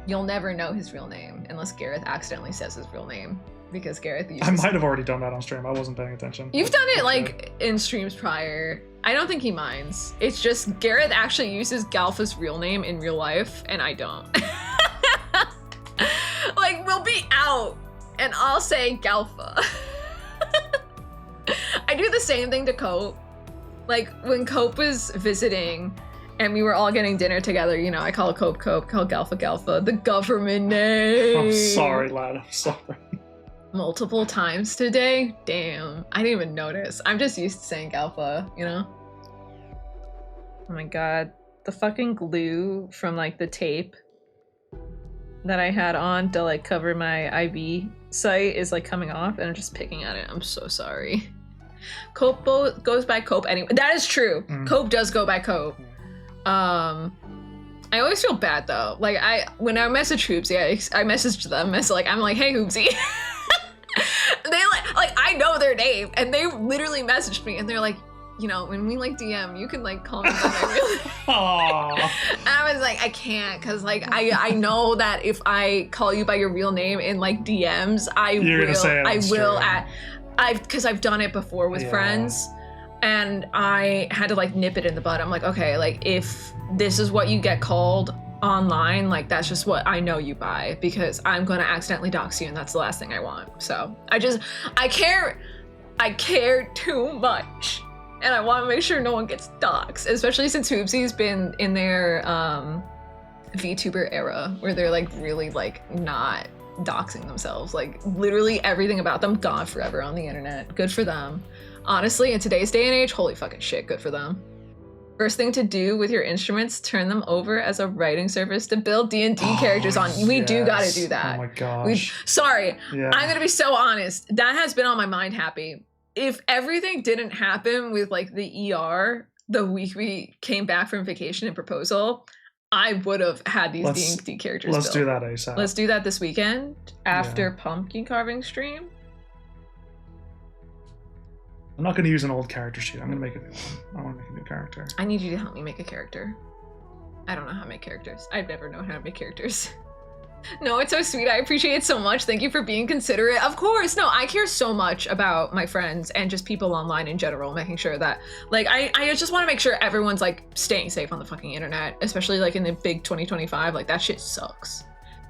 you'll never know his real name unless Gareth accidentally says his real name, because Gareth uses... I might have already done that on stream. I wasn't paying attention. You've done it like in streams prior. I don't think he minds. It's just Gareth actually uses Galfa's real name in real life, and I don't. Like, we'll be out, and I'll say Galfa. I do the same thing to Cope. Like, when Cope was visiting, and we were all getting dinner together, you know, I call Cope, call Galfa, the government name. I'm sorry, lad. I'm sorry. Multiple times today? Damn. I didn't even notice. I'm just used to saying Galfa, you know? Oh my god. The fucking glue from, like, the tape that I had on to, like, cover my IV site is, like, coming off, and I'm just picking at it. I'm so sorry. Cope goes by Cope anyway. That is true. Cope does go by Cope. I always feel bad though. Like when I message Hoopsy, I messaged them. I'm like, "Hey Hoopsy." They like I know their name, and they literally messaged me, and they're like, "You know, when we like DM, you can like call me by my real name." And I was like, I can't, cause like I know that if I call you by your real name in like DMs, because I've done it before with friends, and I had to like nip it in the bud. I'm like, okay, like if this is what you get called online, like that's just what I know you by, because I'm gonna accidentally dox you, and that's the last thing I want. So I care too much, and I want to make sure no one gets doxed, especially since Hoopsy's been in their VTuber era where they're like really like not doxing themselves. Like literally everything about them gone forever on the internet. Good for them. Honestly, in today's day and age, holy fucking shit, good for them. First thing to do with your instruments, turn them over as a writing service to build D&D characters on. We do gotta do that. Oh my gosh. I'm gonna be so honest. That has been on my mind, Happy. If everything didn't happen with like the ER the week we came back from vacation and proposal, I would have had these D&D characters Let's built. do that ASAP. Let's do that this weekend after pumpkin carving stream. I'm not going to use an old character sheet. I'm going to make a new one. I want to make a new character. I need you to help me make a character. I don't know how to make characters. I've never known how to make characters. No, it's so sweet. I appreciate it so much. Thank you for being considerate. Of course. No, I care so much about my friends and just people online in general, making sure that, like, I just want to make sure everyone's, like, staying safe on the fucking internet, especially, like, in the big 2025. Like, that shit sucks.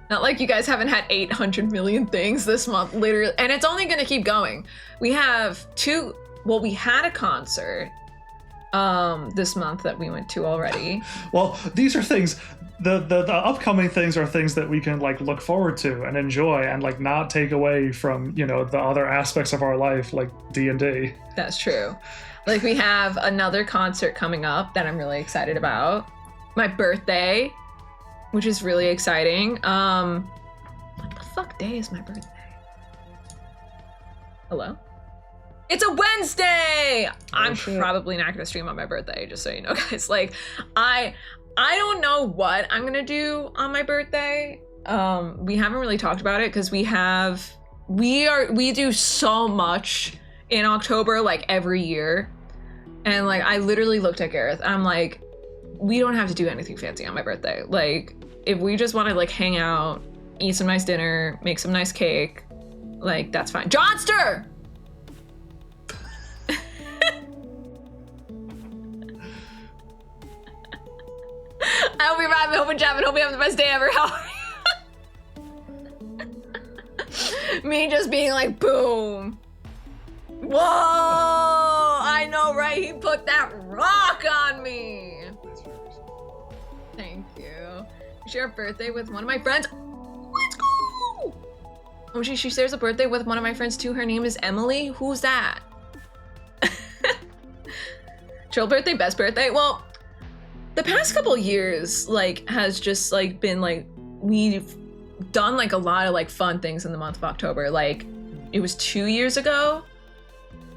Not like you guys haven't had 800 million things this month, literally. And it's only going to keep going. We have we had a concert this month that we went to already. Well, these are things... The upcoming things are things that we can like look forward to and enjoy and like not take away from, you know, the other aspects of our life like D&D. That's true. Like we have another concert coming up that I'm really excited about. My birthday, which is really exciting. What the fuck day is my birthday? Hello? It's a Wednesday! I'm probably not gonna stream on my birthday, just so you know, guys. Like, I don't know what I'm gonna do on my birthday. We haven't really talked about it because we do so much in October, like every year. And like, I literally looked at Gareth. I'm like, we don't have to do anything fancy on my birthday. Like, if we just want to like hang out, eat some nice dinner, make some nice cake, like that's fine. Johnster! I hope you're vibing, hope you're jamming, hope you have the best day ever. How are you? Me just being like, boom. Whoa! I know, right? He put that rock on me. Thank you. Share a birthday with one of my friends. Let's go! Oh, she shares a birthday with one of my friends too. Her name is Emily. Who's that? Chill birthday, best birthday. Well, the past couple years, like, has just, like, been, like, we've done, like, a lot of, like, fun things in the month of October. Like, it was 2 years ago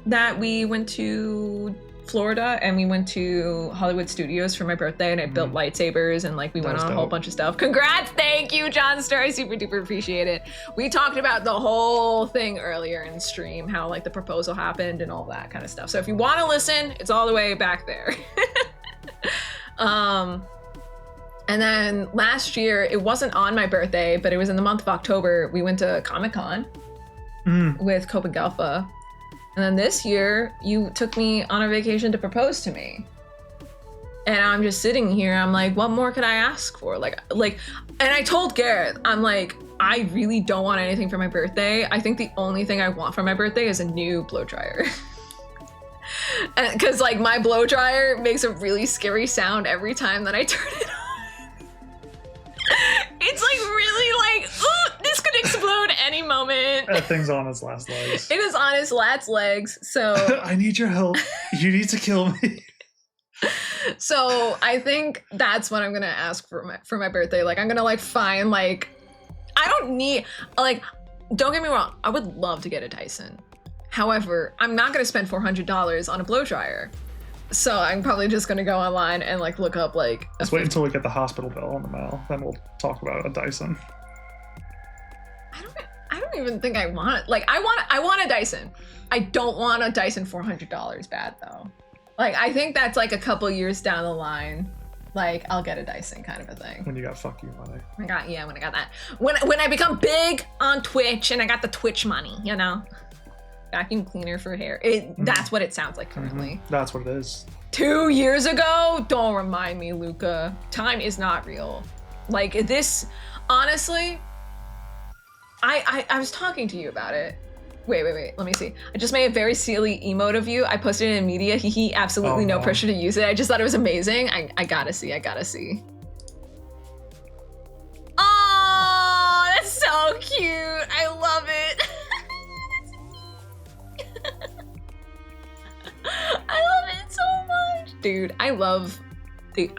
that we went to Florida and we went to Hollywood Studios for my birthday and I built lightsabers and, like, we went on a whole bunch of stuff. Congrats! Thank you, John Star. I super duper appreciate it. We talked about the whole thing earlier in stream, how, like, the proposal happened and all that kind of stuff. So if you want to listen, it's all the way back there. And then last year, it wasn't on my birthday, but it was in the month of October. We went to Comic-Con with Cope and Galfa. And then this year, you took me on a vacation to propose to me. And I'm just sitting here, I'm like, what more could I ask for? Like, and I told Gareth, I'm like, I really don't want anything for my birthday. I think the only thing I want for my birthday is a new blow dryer. Because like my blow dryer makes a really scary sound every time that I turn it on. It's like really like, ooh, this could explode any moment. That thing's on its last legs. It is on its last legs, so. I need your help. You need to kill me. So I think that's what I'm gonna ask for my birthday. Like I'm gonna like find like, I don't need, like, don't get me wrong, I would love to get a Dyson. However, I'm not gonna spend $400 on a blow dryer. So I'm probably just gonna go online and like look up like. Let's wait until we get the hospital bill in the mail, then we'll talk about a Dyson. I don't even think I want it. Like I want a Dyson. I don't want a Dyson $400 bad though. Like I think that's like a couple years down the line. Like I'll get a Dyson kind of a thing. When you got fuck you money. When I got that. When I become big on Twitch and I got the Twitch money, you know. Vacuum cleaner for hair. That's what it sounds like currently. That's what it is. 2 years ago? Don't remind me, Luca. Time is not real. Like this, honestly, I was talking to you about it. Wait. Let me see. I just made a very silly emote of you. I posted it in media. He absolutely no pressure to use it. I just thought it was amazing. I gotta see. Oh, that's so cute. I love it. I love it so much. Dude, I love, dude,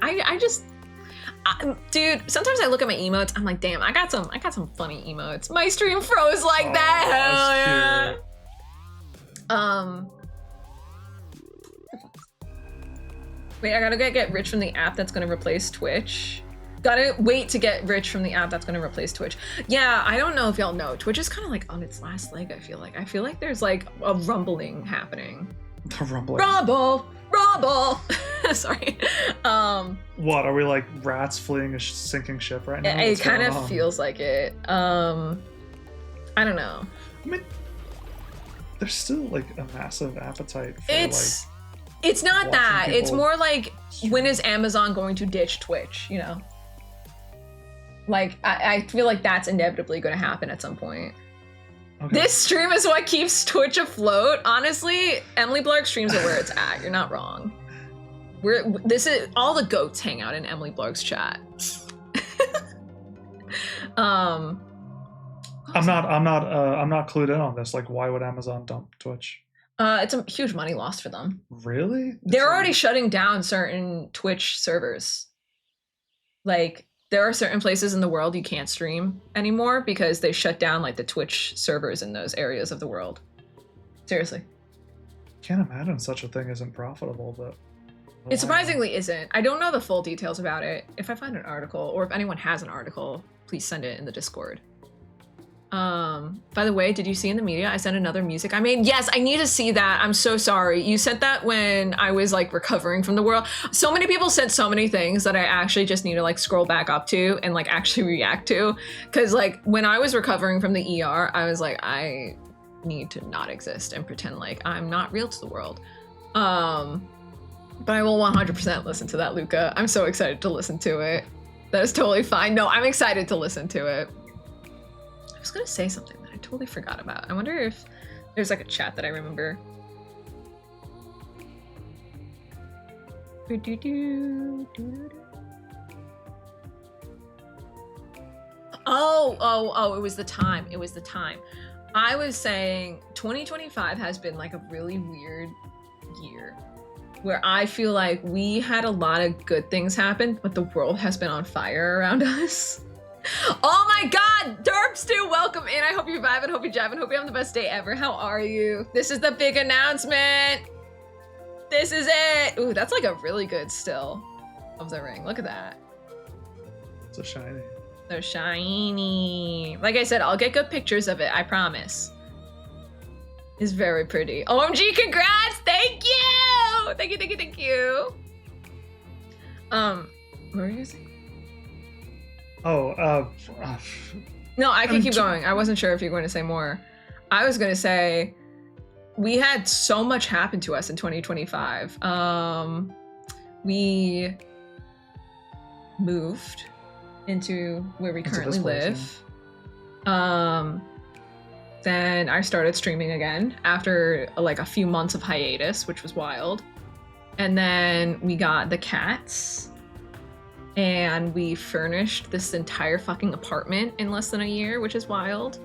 dude, sometimes I look at my emotes, I'm like, damn, I got some funny emotes. My stream froze like that. Hell yeah. Wait, I gotta get rich from the app that's gonna replace Twitch. Gotta wait to get rich from the app that's gonna replace Twitch. Yeah, I don't know if y'all know. Twitch is kind of like on its last leg, I feel like. I feel like there's like a rumbling happening. The rumbling. Rumble! Rubble. Sorry. What are we like, rats fleeing a sinking ship right now? It kind of feels like it. I don't know. I mean, there's still like a massive appetite for it's not that. It's more like, stream. when is Amazon going to ditch Twitch, you know? Like, I feel like that's inevitably going to happen at some point. Okay. This stream is what keeps Twitch afloat. Honestly, Emily Blarg streams are where it's at. You're not wrong. This is all the goats hang out in Emily Blarg's chat. I'm not clued in on this. Like, why would Amazon dump Twitch? It's a huge money loss for them. Really? They're already shutting down certain Twitch servers. Like, there are certain places in the world you can't stream anymore because they shut down like the Twitch servers in those areas of the world. Seriously. Can't imagine such a thing isn't profitable, but it surprisingly isn't. I don't know the full details about it. If I find an article, or if anyone has an article, please send it in the Discord. By the way, did you see in the media I sent another music I made? Yes, I need to see that. I'm so sorry. You sent that when I was like recovering from the world. So many people sent so many things that I actually just need to like scroll back up to and like actually react to. Cause like when I was recovering from the ER, I was like, I need to not exist and pretend like I'm not real to the world. But I will 100% listen to that, Luca. I'm so excited to listen to it. That is totally fine. No, I'm excited to listen to it. I was gonna say something that I totally forgot about. I wonder if there's like a chat that I remember. Oh, it was the time. It was the time. I was saying 2025 has been like a really weird year where I feel like we had a lot of good things happen, but the world has been on fire around us. Oh my God, Derpstu, welcome in. I hope you're vibing, hope you're jiving, hope you're having the best day ever. How are you? This is the big announcement. This is it. Ooh, that's like a really good still of the ring. Look at that. So shiny. So shiny. Like I said, I'll get good pictures of it, I promise. It's very pretty. OMG, congrats! Thank you! Thank you, thank you, thank you. What were you saying? Oh, no, I can keep going. I wasn't sure if you were going to say more. I was going to say, we had so much happen to us in 2025. We moved into where we currently live. Then I started streaming again after like a few months of hiatus, which was wild. And then we got the cats. And we furnished this entire fucking apartment in less than a year, which is wild.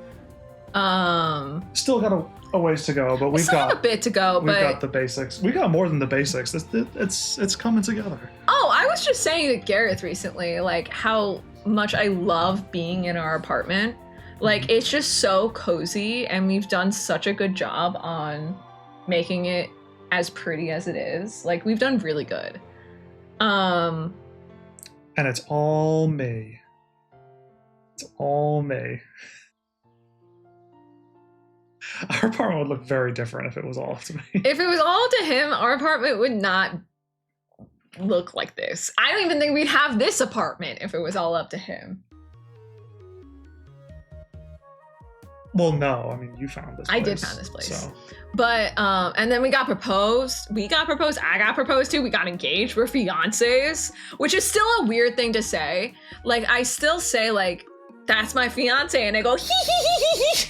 Still got a ways to go, but we've got a bit to go. We've got the basics. We got more than the basics. It's coming together. Oh, I was just saying to Gareth recently, like how much I love being in our apartment. Like it's just so cozy, and we've done such a good job on making it as pretty as it is. Like we've done really good. And it's all me. It's all me. Our apartment would look very different if it was all up to me. If it was all to him, our apartment would not look like this. I don't even think we'd have this apartment if it was all up to him. Well, no, I mean, you found this place. I did find this place. So. But, and then we got proposed. I got proposed to. We got engaged. We're fiancés, which is still a weird thing to say. Like, I still say, like, that's my fiance, and I go, hee hee hee hee hee.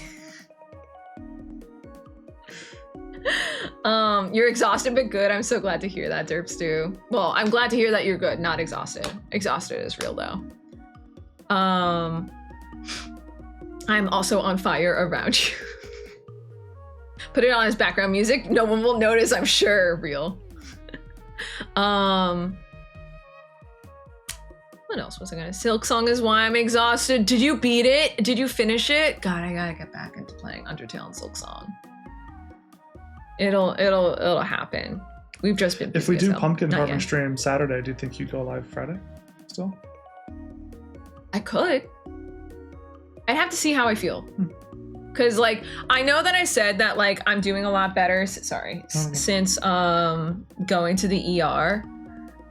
You're exhausted but good. I'm so glad to hear that, Derpstu. Well, I'm glad to hear that you're good, not exhausted. Exhausted is real, though. I'm also on fire around you. Put it on as background music. No one will notice, I'm sure. Real. What else was I gonna? Silk Song is why I'm exhausted. Did you beat it? Did you finish it? God, I gotta get back into playing Undertale and Silk Song. It'll happen. We've just been busy. If we do Pumpkin Carving stream Saturday, do you think you'd go live Friday still? I could. I'd have to see how I feel. Cause like I know that I said that like I'm doing a lot better. Since going to the ER.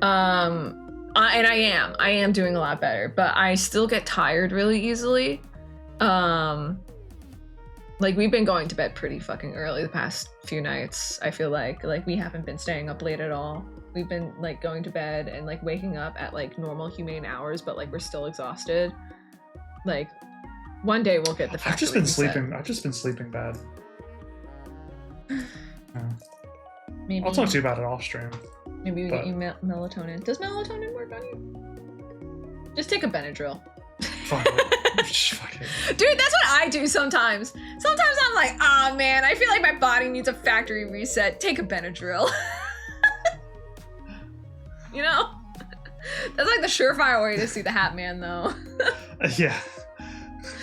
And I am doing a lot better, but I still get tired really easily. Like we've been going to bed pretty fucking early the past few nights. I feel like we haven't been staying up late at all. We've been like going to bed and like waking up at like normal humane hours, but like we're still exhausted. Like one day we'll get the I've just been sleeping bad. Maybe I'll talk to you about it off stream. Maybe we get you melatonin. Does melatonin work on you? Just take a Benadryl. Fuck it. Fuck it. Dude, that's what I do sometimes. Sometimes I'm like, ah, man, I feel like my body needs a factory reset. Take a Benadryl. You know? That's like the surefire way to see the Hat Man, though. Yeah.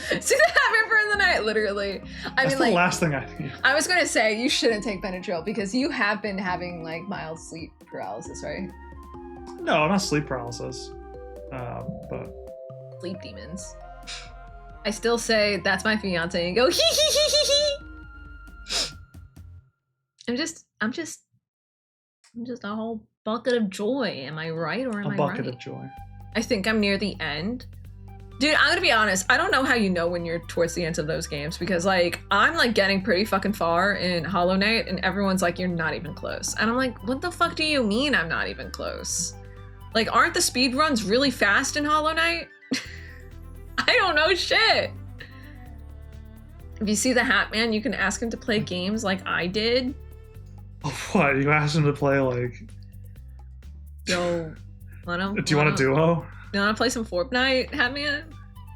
See the Hat Man for the night, literally. That's the last thing I need. I was gonna say you shouldn't take Benadryl because you have been having like mild sleep paralysis, right? No, I'm not sleep paralysis. But sleep demons. I still say that's my fiance and go hee hee hee hee hee. I'm just a whole bucket of joy. Am I right or am I right? A bucket of joy. I think I'm near the end. Dude, I'm gonna be honest. I don't know how you know when you're towards the end of those games because like I'm like getting pretty fucking far in Hollow Knight and everyone's like, you're not even close. And I'm like, what the fuck do you mean I'm not even close? Like, aren't the speed runs really fast in Hollow Knight? I don't know shit. If you see the Hat Man, you can ask him to play games like I did. What? You asked him to play like... Yo, let him... Do you want a duo? You want to play some Fortnite, Hat Man?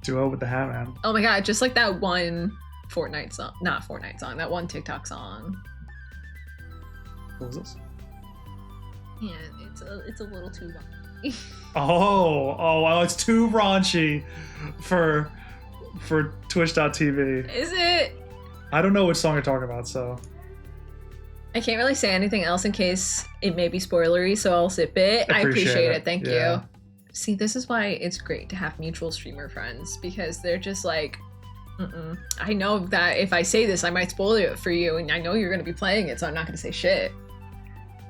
Duo with the Hat Man. Oh my god, just like that one Fortnite song. Not Fortnite song, that one TikTok song. What was this? Yeah, it's a little too raunchy. Oh, it's too raunchy for Twitch.tv. Is it? I don't know which song you're talking about, so... I can't really say anything else in case it may be spoilery, so I'll zip it. I appreciate it. Thank you. See, this is why it's great to have mutual streamer friends, because they're just like, I know that if I say this, I might spoil it for you, and I know you're going to be playing it, so I'm not going to say shit.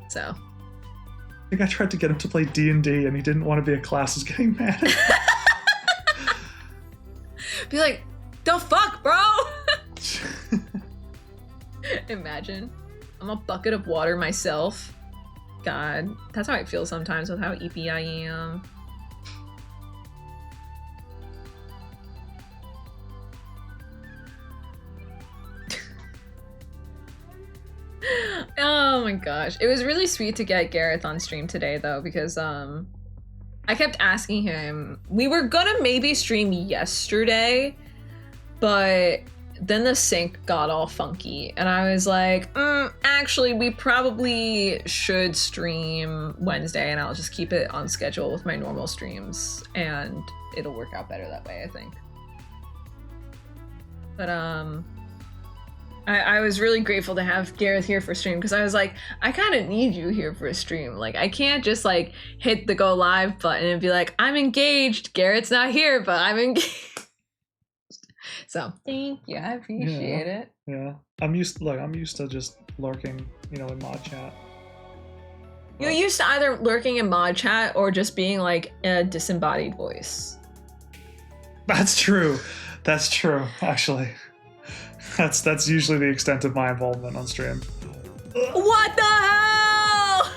So... I think I tried to get him to play D&D, and he didn't want to be a class. Is getting mad. Be like, the fuck, bro? Imagine. I'm a bucket of water myself. God, that's how I feel sometimes with how EP I am. Oh my gosh. It was really sweet to get Gareth on stream today though, because I kept asking him. We were gonna maybe stream yesterday, but then the sync got all funky and I was like, actually we probably should stream Wednesday and I'll just keep it on schedule with my normal streams and it'll work out better that way, I think. But I was really grateful to have Gareth here for stream because I was like, I kind of need you here for a stream. Like, I can't just like hit the go live button and be like, I'm engaged. Garrett's not here, but I'm engaged. So thank you. I appreciate it. Yeah, I'm used to just lurking, in mod chat. You're used to either lurking in mod chat or just being like a disembodied voice. That's true. That's true, actually. That's usually the extent of my involvement on stream. What the hell?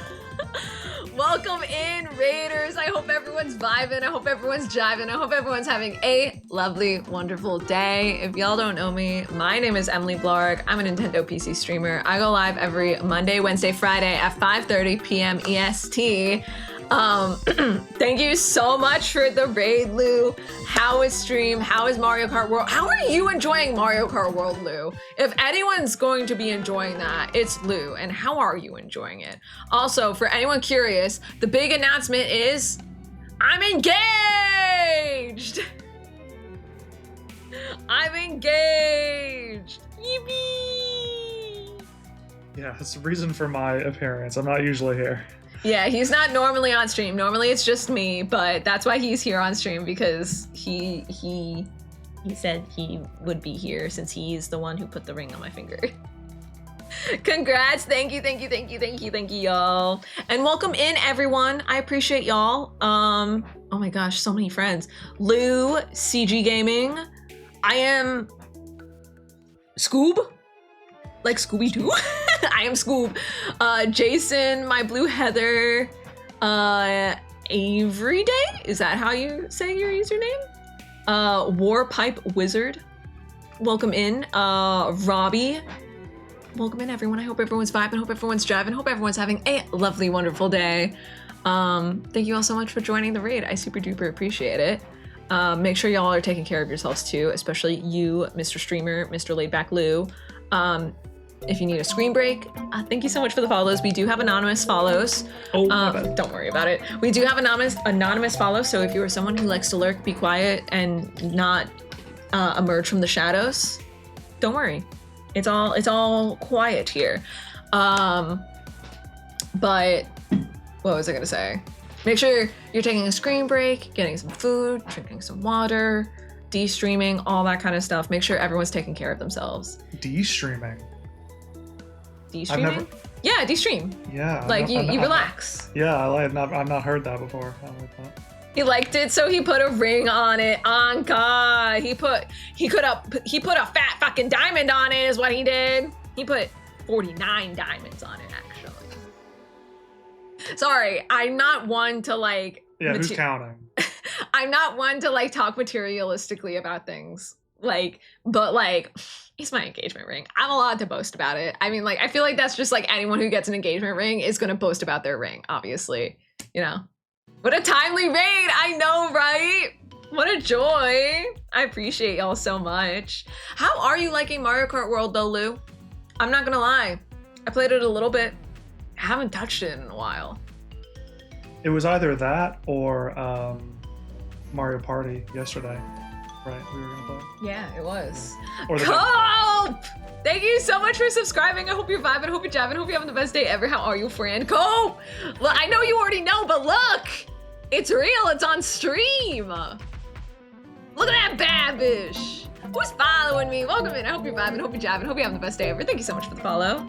Welcome in, Raiders. I hope everyone's vibing. I hope everyone's jiving. I hope everyone's having a lovely, wonderful day. If y'all don't know me, my name is Emily Blarg. I'm a Nintendo PC streamer. I go live every Monday, Wednesday, Friday at 5:30 p.m. EST. Thank you so much for the raid, Lou. How is stream? How is Mario Kart World? How are you enjoying Mario Kart World, Lou? If anyone's going to be enjoying that, it's Lou. And how are you enjoying it? Also, for anyone curious, the big announcement is I'm engaged. I'm engaged. Yippee! Yeah, that's the reason for my appearance. I'm not usually here. Yeah, he's not normally on stream. Normally it's just me, but that's why he's here on stream because he he said he would be here since he's the one who put the ring on my finger. Congrats. Thank you, y'all. And welcome in, everyone. I appreciate y'all. Oh my gosh, so many friends. Lou, CG Gaming. I am Scoob. Like Scooby-Doo. I am Scoob. Jason, my blue Heather. Avery Day? Is that how you say your username? Warpipe Wizard. Welcome in. Robbie. Welcome in, everyone. I hope everyone's vibing. Hope everyone's driving. Hope everyone's having a lovely, wonderful day. Thank you all so much for joining the raid. I super duper appreciate it. Make sure y'all are taking care of yourselves too, especially you, Mr. Streamer, Mr. Laidback Lou. If you need a screen break, thank you so much for the follows. We do have anonymous follows. Oh, don't worry about it. We do have anonymous follows, so if you are someone who likes to lurk, be quiet, and not emerge from the shadows, don't worry. It's all quiet here. But what was I gonna say? Make sure you're taking a screen break, getting some food, drinking some water, de-streaming, all that kind of stuff. Make sure everyone's taking care of themselves. De-streaming? De-streaming? Yeah, de-stream. Yeah. Like you relax. Yeah, I've not heard that before. I like that. He liked it, so he put a ring on it. On God, he put a fat fucking diamond on it. Is what he did. He put 49 diamonds on it, actually. Sorry, I'm not one to like. Yeah, who's counting? I'm not one to like talk materialistically about things. Like, but like, it's my engagement ring. I'm allowed to boast about it. I mean, like, I feel like that's just like anyone who gets an engagement ring is gonna boast about their ring, obviously, you know. What a timely raid, I know, right? What a joy. I appreciate y'all so much. How are you liking Mario Kart World though, Lou? I'm not gonna lie. I played it a little bit. I haven't touched it in a while. It was either that or Mario Party yesterday, right? We were gonna play. Yeah, it was. Or the Cope! Thank you so much for subscribing. I hope you're vibing, hope you're jabbing, hope you're having the best day ever. How are you, friend? Cope! Well, I know you already know, but look! It's real, it's on stream! Look at that bad bitch! Who's following me? Welcome in. I hope you're vibing, hope you're jabbing, hope you're having the best day ever. Thank you so much for the follow.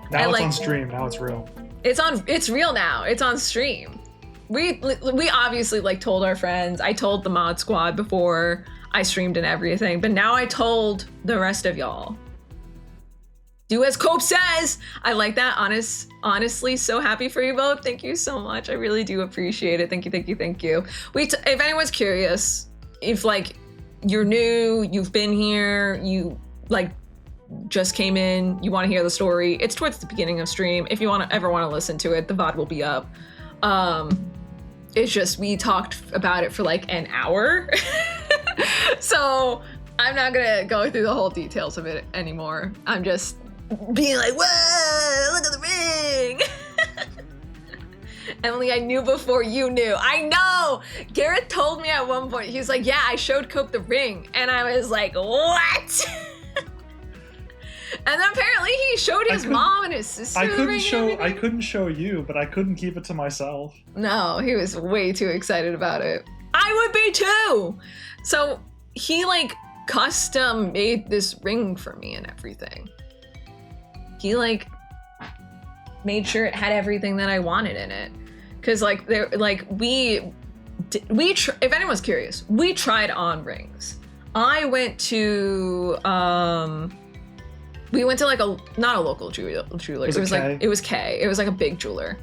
Now it's on stream, now it's real. It's real now. It's on stream. We obviously like told our friends. I told the mod squad before I streamed and everything, but now I told the rest of y'all. Do as Cope says. I like that. Honestly, so happy for you both. Thank you so much. I really do appreciate it. Thank you. If anyone's curious, if like you're new, you've been here, you like just came in, you want to hear the story, it's towards the beginning of stream. If you ever want to listen to it, the VOD will be up. It's just we talked about it for like an hour. So I'm not gonna go through the whole details of it anymore. I'm just being like, whoa, look at the ring. Emily, I knew before you knew. I know. Gareth told me at one point, he was like, yeah, I showed Cope the ring. And I was like, what? And then apparently he showed his mom and his sister. I couldn't show you, but I couldn't keep it to myself. No, he was way too excited about it. I would be too. So he like custom made this ring for me and everything. He like made sure it had everything that I wanted in it. Cause like if anyone's curious, we tried on rings. I went to we went to like not a local jeweler. It was K. It was like a big jeweler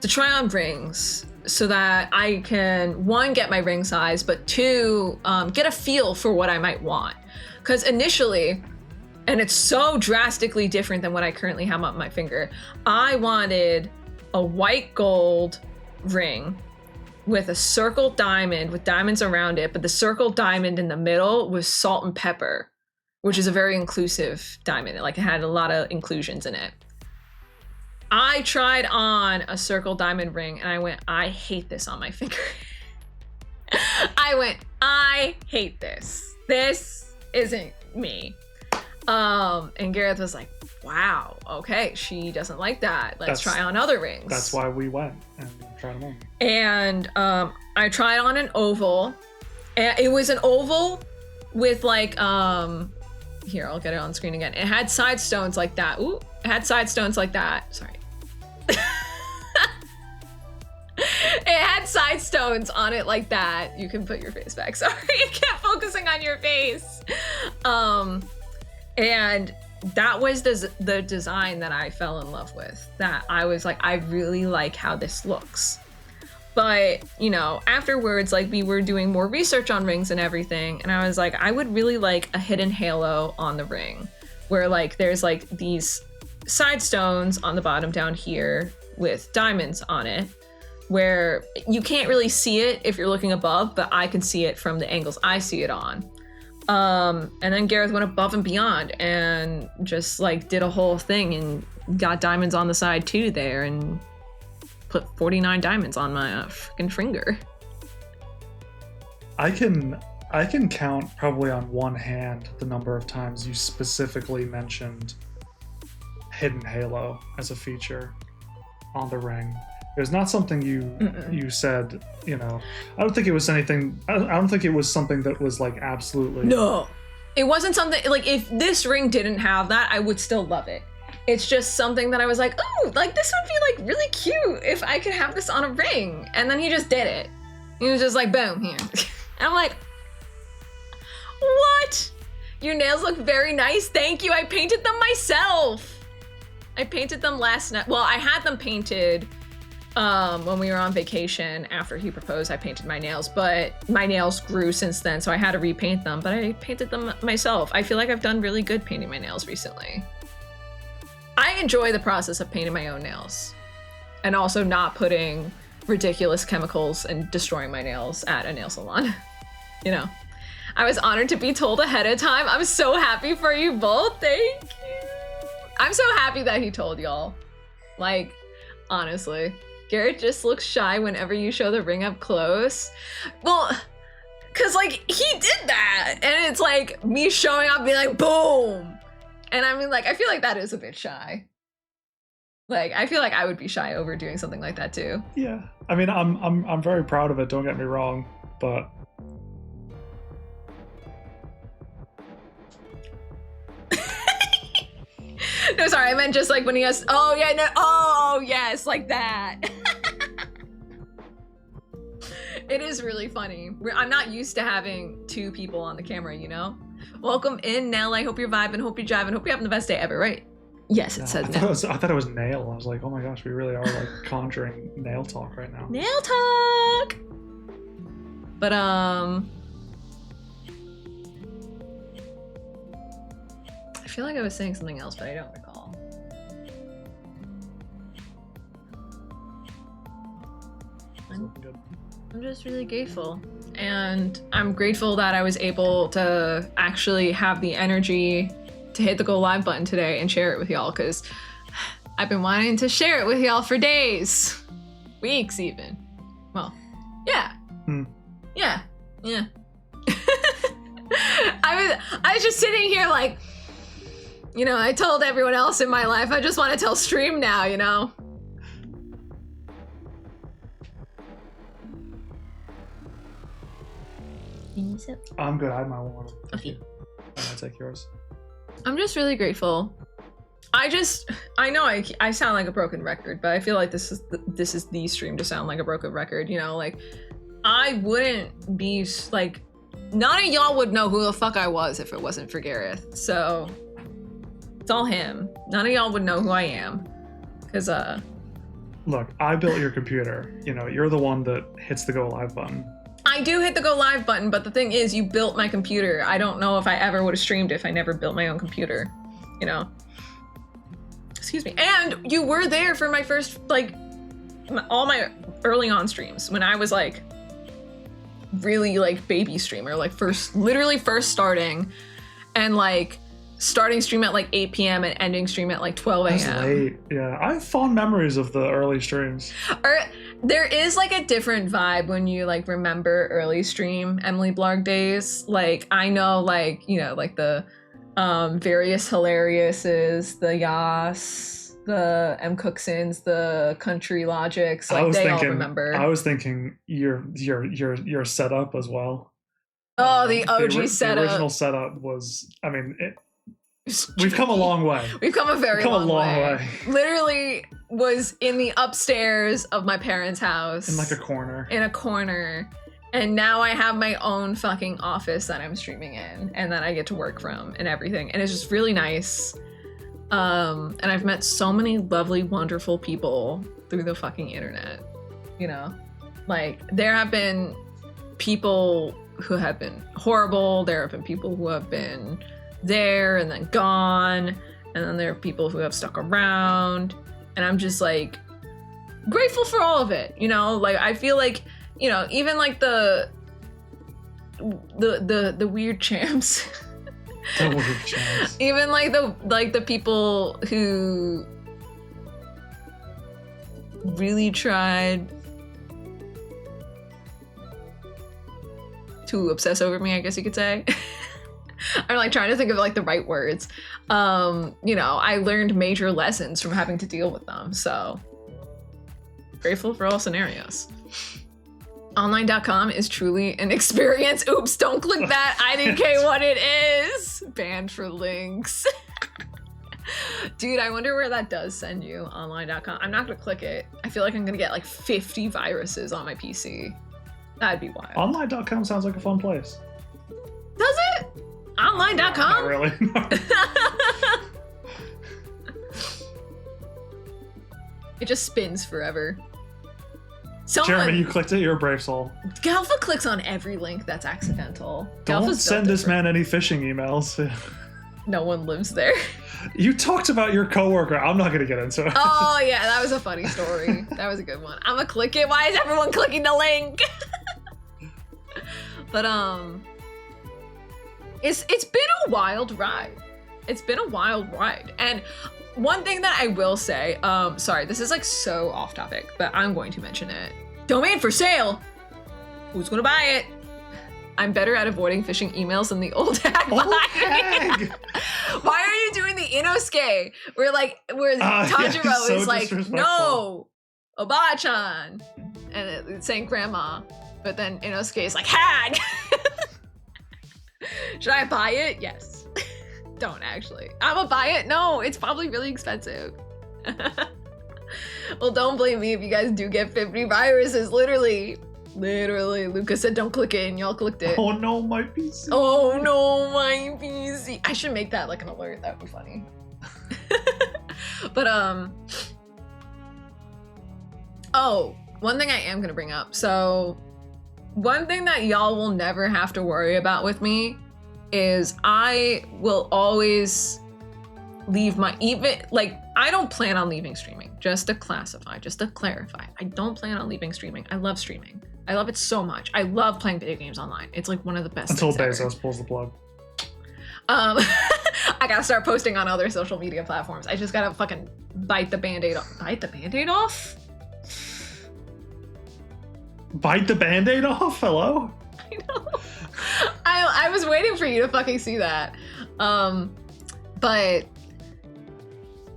to try on rings so that I can, one, get my ring size, but two, get a feel for what I might want. Because initially, and it's so drastically different than what I currently have on my finger, I wanted a white gold ring with a circle diamond with diamonds around it, but the circle diamond in the middle was salt and pepper, which is a very inclusive diamond. Like it had a lot of inclusions in it. I tried on a circle diamond ring and I went, I hate this on my finger. I hate this. This isn't me. And Gareth was like, wow, okay, she doesn't like that. Let's try on other rings. That's why we went and tried them on. And I tried on an oval. And it was an oval with like here, I'll get it on screen again. It had side stones like that. Ooh, it had side stones like that. Sorry. It had side stones on it like that. You can put your face back. Sorry, I kept focusing on your face. And that was the design that I fell in love with. That I was like, I really like how this looks. But, you know, afterwards, like, we were doing more research on rings and everything, and I was like, I would really like a hidden halo on the ring, where, like, there's, like, these side stones on the bottom down here with diamonds on it, where you can't really see it if you're looking above, but I can see it from the angles I see it on. And then Gareth went above and beyond and just, like, did a whole thing and got diamonds on the side, too, there, and put 49 diamonds on my freaking finger. I can count probably on one hand the number of times you specifically mentioned hidden halo as a feature on the ring. It was not something you said, you know. I don't think it was anything. I don't think it was something that was like absolutely. No, it wasn't something like, if this ring didn't have that, I would still love it. It's just something that I was like, oh, like, this would be, like, really cute if I could have this on a ring. And then he just did it. He was just like, boom, here. And I'm like, what? Your nails look very nice. Thank you. I painted them myself. I painted them last night. Well, I had them painted when we were on vacation after he proposed. I painted my nails, but my nails grew since then, so I had to repaint them. But I painted them myself. I feel like I've done really good painting my nails recently. I enjoy the process of painting my own nails and also not putting ridiculous chemicals and destroying my nails at a nail salon. You know, I was honored to be told ahead of time. I'm so happy for you both. Thank you. I'm so happy that he told y'all. Like, honestly, Garrett just looks shy whenever you show the ring up close. Well, cause like, he did that, and it's like me showing up being like, boom. And I mean, like, I feel like that is a bit shy. Like, I feel like I would be shy over doing something like that too. Yeah, I mean, I'm very proud of it. Don't get me wrong, but no, sorry, I meant just like when he has. Oh yeah, no. Oh yes, like that. It is really funny. I'm not used to having two people on the camera, you know. Welcome in, Nell. I hope you're vibing, hope you're jiving, hope you're having the best day ever, right? Yes, it says Nell. I thought it was nail. I was like, oh my gosh, we really are like conjuring nail talk right now. Nail talk! But, I feel like I was saying something else, but I don't recall. I'm just really grateful. And I'm grateful that I was able to actually have the energy to hit the go live button today and share it with y'all, because I've been wanting to share it with y'all for days, weeks even. Well, yeah. Yeah. I was just sitting here like, you know, I told everyone else in my life, I just want to tell stream now, you know? I'm good. I have my one. Okay. I'm gonna take yours. I'm just really grateful. I know I sound like a broken record, but I feel like this is the stream to sound like a broken record. You know, like, I wouldn't be like, none of y'all would know who the fuck I was if it wasn't for Gareth. So it's all him. None of y'all would know who I am, because Look, I built your computer. You know, you're the one that hits the go live button. I do hit the go live button, but the thing is, you built my computer. I don't know if I ever would have streamed if I never built my own computer, you know? Excuse me. And you were there for my first, like, all my early on streams when I was, like, really, like, baby streamer, like, literally first starting, and, like, starting stream at, like, 8 p.m. and ending stream at, like, 12 a.m. That's late. Yeah, I have fond memories of the early streams. There is, like, a different vibe when you, like, remember early stream Emily Blarg days. Like, I know, like, you know, like, the various Hilariouses, the Yas, the M. Cooksons, the Country Logics, like, they all remember. I was thinking your setup as well. Oh, the OG setup. The original setup was, I mean, we've come a long way. We've come a very long way. Literally was in the upstairs of my parents' house. In like a corner. In a corner. And now I have my own fucking office that I'm streaming in and that I get to work from and everything. And it's just really nice. And I've met so many lovely, wonderful people through the fucking internet. You know? Like, there have been people who have been horrible. There have been people who have been there and then gone. And then there are people who have stuck around. And I'm just like grateful for all of it. You know? Like, I feel like, you know, even like the weird champs. The weird champs. Even like the people who really tried to obsess over me, I guess you could say. I'm like trying to think of like the right words. You know, I learned major lessons from having to deal with them. So grateful for all scenarios. Online.com is truly an experience. Oops, don't click that. I didn't care what it is. Banned for links. Dude, I wonder where that does send you, online.com. I'm not gonna click it. I feel like I'm gonna get like 50 viruses on my PC. That'd be wild. Online.com sounds like a fun place. Does it? Online.com? Not really. It just spins forever. Jeremy, you clicked it. You're a brave soul. Galfa clicks on every link that's accidental. Don't send this man any phishing emails. No one lives there. You talked about your coworker. I'm not going to get into it. Oh, yeah. That was a funny story. That was a good one. I'm going to click it. Why is everyone clicking the link? But, it's been a wild ride. It's been a wild ride. And one thing that I will say, sorry, this is like so off topic, but I'm going to mention it. Domain for sale. Who's going to buy it? I'm better at avoiding phishing emails than the old hag. Why are you doing the Inosuke? Where Tanjiro is like, no, Oba-chan. And it's saying grandma. But then Inosuke is like, hag. Should I buy it? Yes. Don't actually. I'm gonna buy it? No, it's probably really expensive. Well, don't blame me if you guys do get 50 viruses. Literally, Lucas said don't click it and y'all clicked it. Oh no, my PC. Oh no, my PC. I should make that like an alert. That would be funny. But oh, one thing I am gonna bring up. So one thing that y'all will never have to worry about with me is I will always leave my, I don't plan on leaving streaming, just to clarify. I don't plan on leaving streaming. I love streaming. I love it so much. I love playing video games online. It's like one of the best until things Bezos ever. Pulls the plug. I gotta start posting on other social media platforms. I just gotta fucking bite the band-aid off. Bite the band-aid off? Bite the band-aid off? Hello? I know. I was waiting for you to fucking see that. But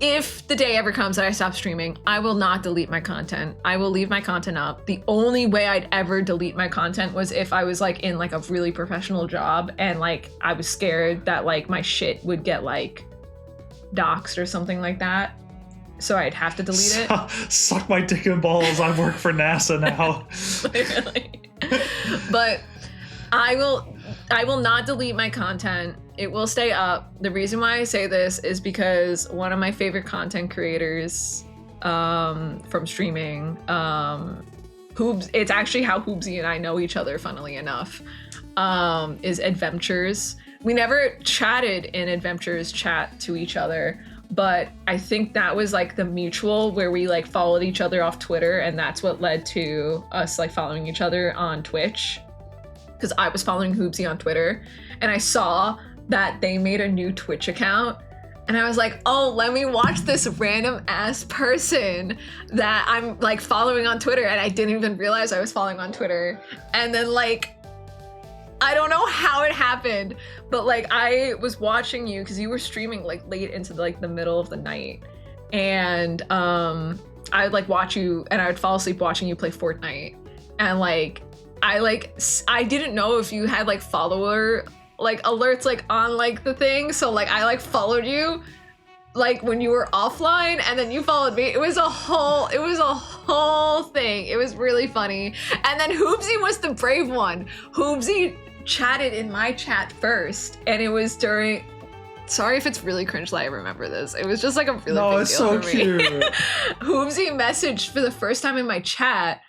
if the day ever comes that I stop streaming, I will not delete my content. I will leave my content up. The only way I'd ever delete my content was if I was like in like a really professional job and like I was scared that like my shit would get like doxed or something like that. So I'd have to delete it. Suck my dick and balls. I work for NASA now. Literally. But I will not delete my content. It will stay up. The reason why I say this is because one of my favorite content creators from streaming, Hoobs, it's actually how Hoobsy and I know each other, funnily enough, is Adventures. We never chatted in Adventures chat to each other, but I think that was like the mutual where we like followed each other off Twitter, and that's what led to us like following each other on Twitch. Because I was following Hoobsy on Twitter, and I saw that they made a new Twitch account, and I was like, oh, let me watch this random ass person that I'm like following on Twitter, and I didn't even realize I was following on Twitter. And then like, I don't know how it happened, but like I was watching you because you were streaming like late into like the middle of the night, and I would like watch you, and I would fall asleep watching you play Fortnite, and like I didn't know if you had like follower like alerts like on like the thing, so like I like followed you like when you were offline, and then you followed me. It was a whole thing. It was really funny. And then Hoobsy was the brave one. Hoobsy chatted in my chat first, and it was during, sorry if it's really cringe that I remember this. It was just like a really big deal for me. No, it's so cute. Hoobsy messaged for the first time in my chat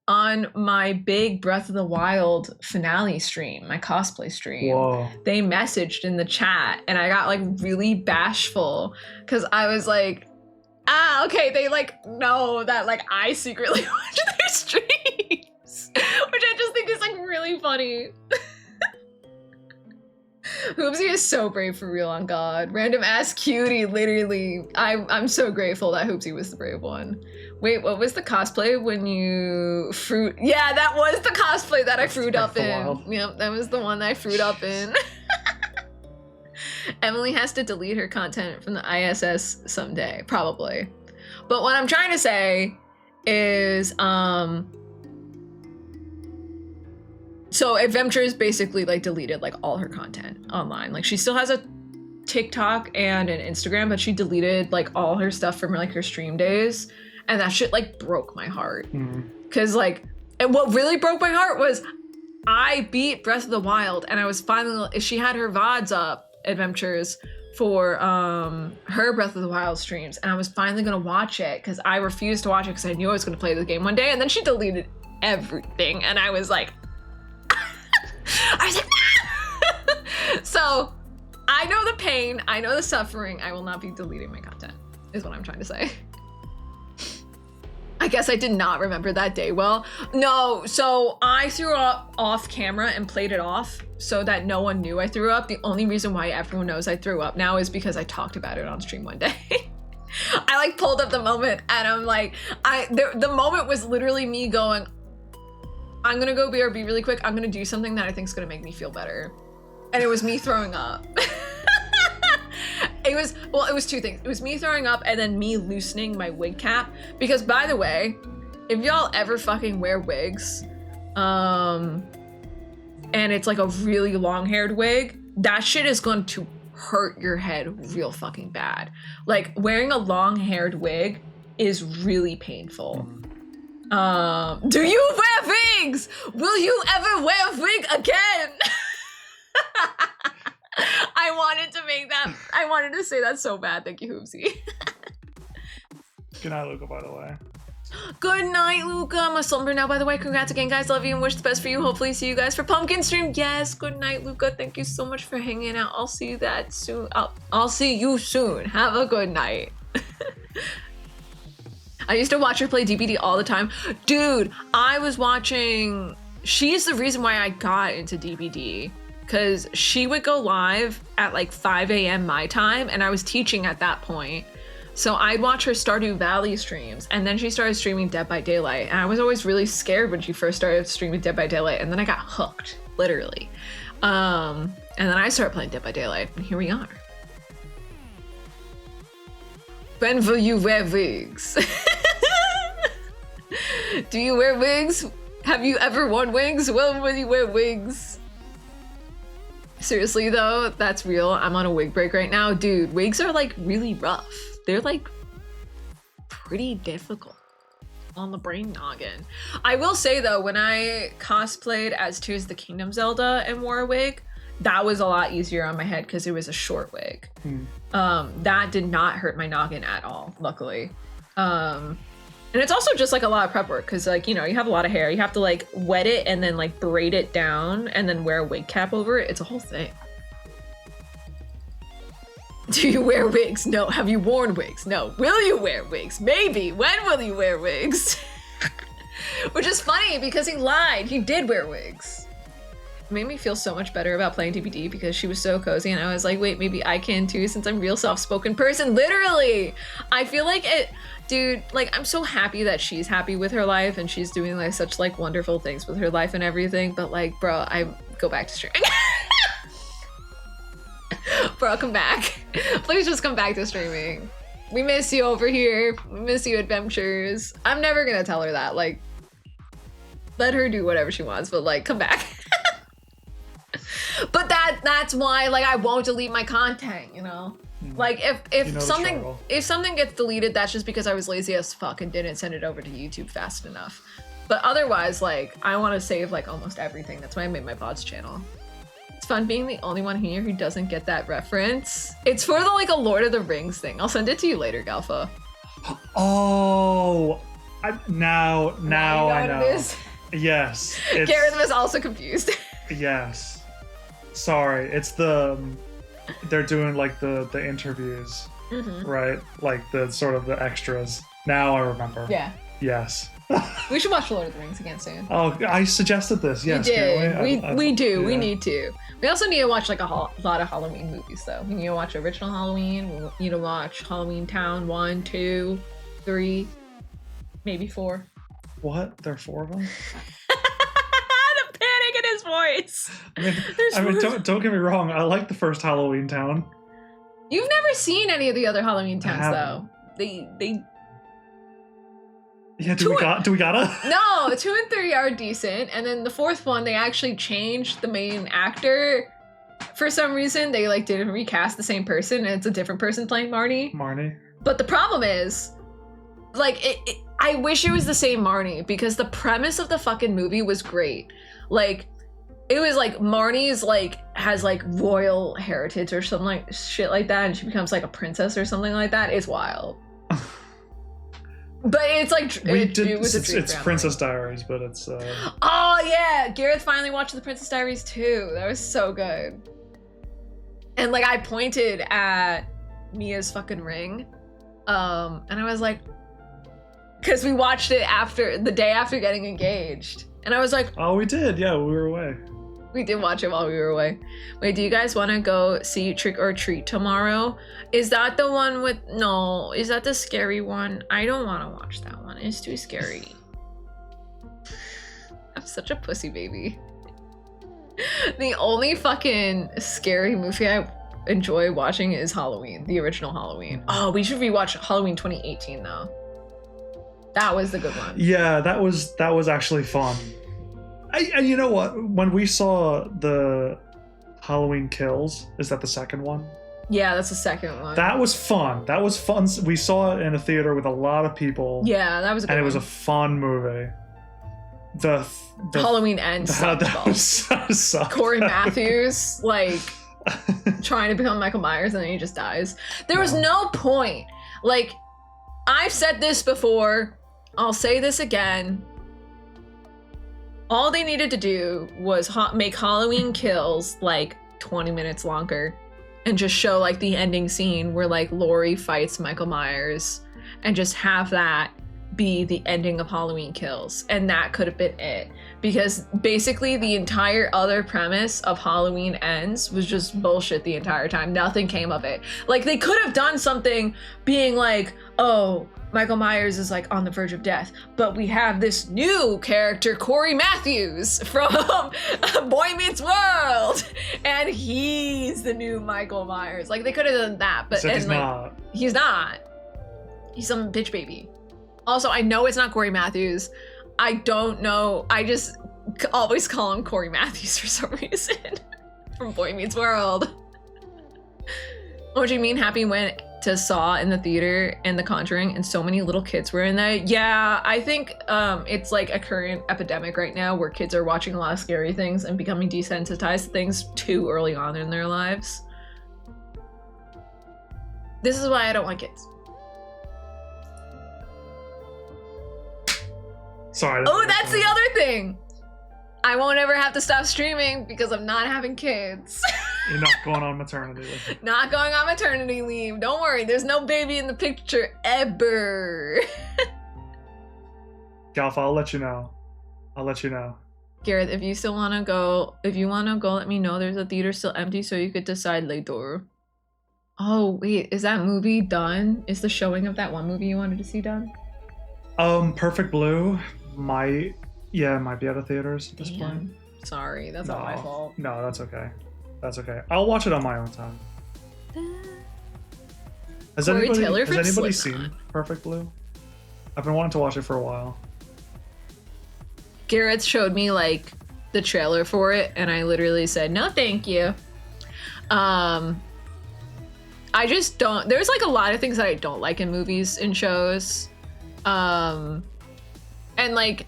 on my big Breath of the Wild finale stream, my cosplay stream. Whoa. They messaged in the chat, and I got like really bashful because I was like, okay, they like know that like I secretly watch their streams, which I just think is like really funny. Hoobsy is so brave for real, on God. Random ass cutie, literally. I'm so grateful that Hoobsy was the brave one. Wait, what was the cosplay when you fruit? Yeah, that was the cosplay that I fruit up in. Yep, that was the one that I fruit up in. Emily has to delete her content from the ISS someday, probably. But what I'm trying to say is, so Adventures basically like deleted like all her content online. Like she still has a TikTok and an Instagram, but she deleted like all her stuff from like her stream days. And that shit like broke my heart. Cause like, and what really broke my heart was I beat Breath of the Wild, and I was finally, she had her VODs up, Adventures, for her Breath of the Wild streams. And I was finally gonna watch it because I refused to watch it because I knew I was gonna play the game one day. And then she deleted everything. And I was like, so I know the pain, I know the suffering. I will not be deleting my content, is what I'm trying to say. I guess I did not remember that day well. No, so I threw up off camera and played it off so that no one knew I threw up. The only reason why everyone knows I threw up now is because I talked about it on stream one day. I like pulled up the moment, and I'm like, the moment was literally me going, I'm gonna go BRB really quick. I'm gonna do something that I think is gonna make me feel better. And it was me throwing up. It was two things. It was me throwing up and then me loosening my wig cap. Because by the way, if y'all ever fucking wear wigs, and it's like a really long-haired wig, that shit is going to hurt your head real fucking bad. Like wearing a long-haired wig is really painful. Do you wear wigs? Will you ever wear a wig again? I wanted to say that so bad. Thank you, Hoobsy. Good night, Luca, by the way. Good night, Luca. I'm a slumber now, by the way. Congrats again, guys. Love you and wish the best for you. Hopefully see you guys for Pumpkin Stream. Yes, good night, Luca. Thank you so much for hanging out. I'll see you that soon. I'll see you soon. Have a good night. I used to watch her play DBD all the time. Dude, I was watching... She's the reason why I got into DBD. Because she would go live at like 5 a.m. my time, and I was teaching at that point. So I'd watch her Stardew Valley streams, and then she started streaming Dead by Daylight. And I was always really scared when she first started streaming Dead by Daylight, and then I got hooked, literally. And then I started playing Dead by Daylight, and here we are. When will you wear wigs? Do you wear wigs? Have you ever worn wigs? When will you wear wigs? Seriously though, that's real. I'm on a wig break right now. Dude, wigs are like really rough. They're like pretty difficult on the brain noggin. I will say though, when I cosplayed as Tears of the Kingdom Zelda and wore a wig, that was a lot easier on my head because it was a short wig. That did not hurt my noggin at all, luckily. And it's also just like a lot of prep work because like, you know, you have a lot of hair. You have to like wet it and then like braid it down and then wear a wig cap over it. It's a whole thing. Do you wear wigs? No. Have you worn wigs? No. Will you wear wigs? Maybe. When will you wear wigs? Which is funny because he lied. He did wear wigs. It made me feel so much better about playing DBD because she was so cozy and I was like, wait, maybe I can too since I'm a real soft-spoken person. Literally. I feel like it... Dude, like, I'm so happy that she's happy with her life and she's doing, like, such, like, wonderful things with her life and everything. But, like, bro, I go back to streaming. Bro, come back. Please just come back to streaming. We miss you over here. We miss you, Adventures. I'm never gonna tell her that. Like, let her do whatever she wants, but like, come back. But that's why, like, I won't delete my content, you know? Like, if something gets deleted, that's just because I was lazy as fuck and didn't send it over to YouTube fast enough. But otherwise, like, I want to save, like, almost everything. That's why I made my VODs channel. It's fun being the only one here who doesn't get that reference. It's for the, like, a Lord of the Rings thing. I'll send it to you later, Galfa. Oh, now I know. Yes. Gareth was also confused. Yes. Sorry, it's they're doing like the interviews, right? Like the sort of the extras. Now I remember. Yeah. Yes. We should watch Lord of the Rings again soon. Oh, I suggested this. Yes. We did. We do. Yeah. We need to. We also need to watch like a lot of Halloween movies though. We need to watch original Halloween. We need to watch Halloween Town 1, 2, 3, maybe 4. What? There are 4 of them? The panic in his voice. I mean, don't get me wrong. I like the first Halloween Town. You've never seen any of the other Halloween Towns though. They. Yeah, do we gotta? No, 2 and 3 are decent, and then the 4th one they actually changed the main actor. For some reason, they like didn't recast the same person, and it's a different person playing Marnie. But the problem is, like, I wish it was the same Marnie because the premise of the fucking movie was great. Like, it was like Marnie's like has like royal heritage or something like shit like that, and she becomes like a princess or something like that. It's wild. But it's like it's Princess Diaries, but it's Oh yeah, Gareth finally watched the Princess Diaries too. That was so good. And like I pointed at Mia's fucking ring, and I was like, because we watched it the day after getting engaged, and I was like, oh, we did, yeah, we were away. We did watch it while we were away. Wait, do you guys want to go see Trick or Treat tomorrow? Is that the one with... No, is that the scary one? I don't want to watch that one. It's too scary. I'm such a pussy baby. The only fucking scary movie I enjoy watching is Halloween, the original Halloween. Oh, we should rewatch Halloween 2018 though. That was the good one. Yeah, that was actually fun. And you know what? When we saw the Halloween Kills, is that the second one? Yeah, that's the second one. That was fun. That was fun. We saw it in a theater with a lot of people. Yeah, that was a good one. And it was a fun movie. The Halloween Ends sucked. Corey Matthews, like, trying to become Michael Myers and then he just dies. There was no point. Like, I've said this before. I'll say this again. All they needed to do was make Halloween Kills like 20 minutes longer and just show like the ending scene where like Laurie fights Michael Myers and just have that be the ending of Halloween Kills. And that could have been it. Because basically the entire other premise of Halloween Ends was just bullshit the entire time. Nothing came of it. Like they could have done something being like, oh, Michael Myers is like on the verge of death, but we have this new character, Corey Matthews from Boy Meets World, and he's the new Michael Myers. Like they could have done that, but he's not. He's not. He's some bitch baby. Also, I know it's not Corey Matthews. I don't know. I just always call him Corey Matthews for some reason from Boy Meets World. What do you mean? Happy went to Saw in the theater and The Conjuring, and so many little kids were in there. Yeah, I think it's like a current epidemic right now where kids are watching a lot of scary things and becoming desensitized to things too early on in their lives. This is why I don't want kids. Sorry. Oh, that's the other thing. I won't ever have to stop streaming because I'm not having kids. You're not going on maternity leave. Not going on maternity leave. Don't worry, there's no baby in the picture ever. Galfa, I'll let you know. I'll let you know. Gareth, if you still want to go, let me know. There's a theater still empty so you could decide later. Oh, wait, is that movie done? Is the showing of that one movie you wanted to see done? Perfect Blue might be out of theaters at this point. Sorry, that's not my fault. No, that's okay. That's okay. I'll watch it on my own time. Has anybody seen Perfect Blue? I've been wanting to watch it for a while. Garrett showed me like the trailer for it, and I literally said, no, thank you. I just don't, there's like a lot of things that I don't like in movies and shows. And like,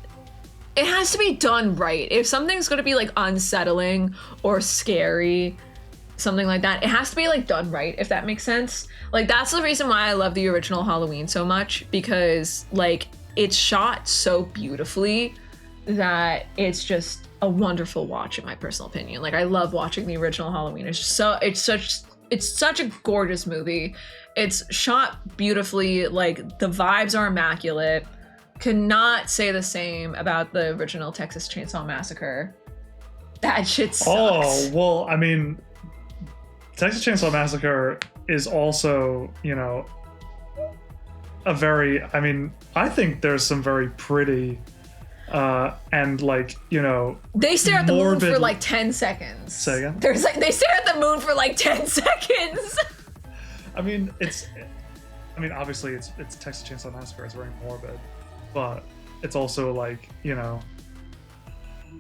it has to be done right. If something's gonna be like unsettling or scary, something like that, it has to be like done right, if that makes sense. Like, that's the reason why I love the original Halloween so much, because like it's shot so beautifully that it's just a wonderful watch, in my personal opinion. Like, I love watching the original Halloween. It's such a gorgeous movie. It's shot beautifully. Like, the vibes are immaculate. Cannot say the same about the original Texas Chainsaw Massacre. That shit sucks. Oh, well, I mean, Texas Chainsaw Massacre is also, you know, a very, I mean, I think there's some very pretty and like, you know, they stare at the moon for like 10 seconds. Say again? There's like, they stare at the moon for like 10 seconds. I mean, obviously it's Texas Chainsaw Massacre. It's very morbid, but it's also like, you know,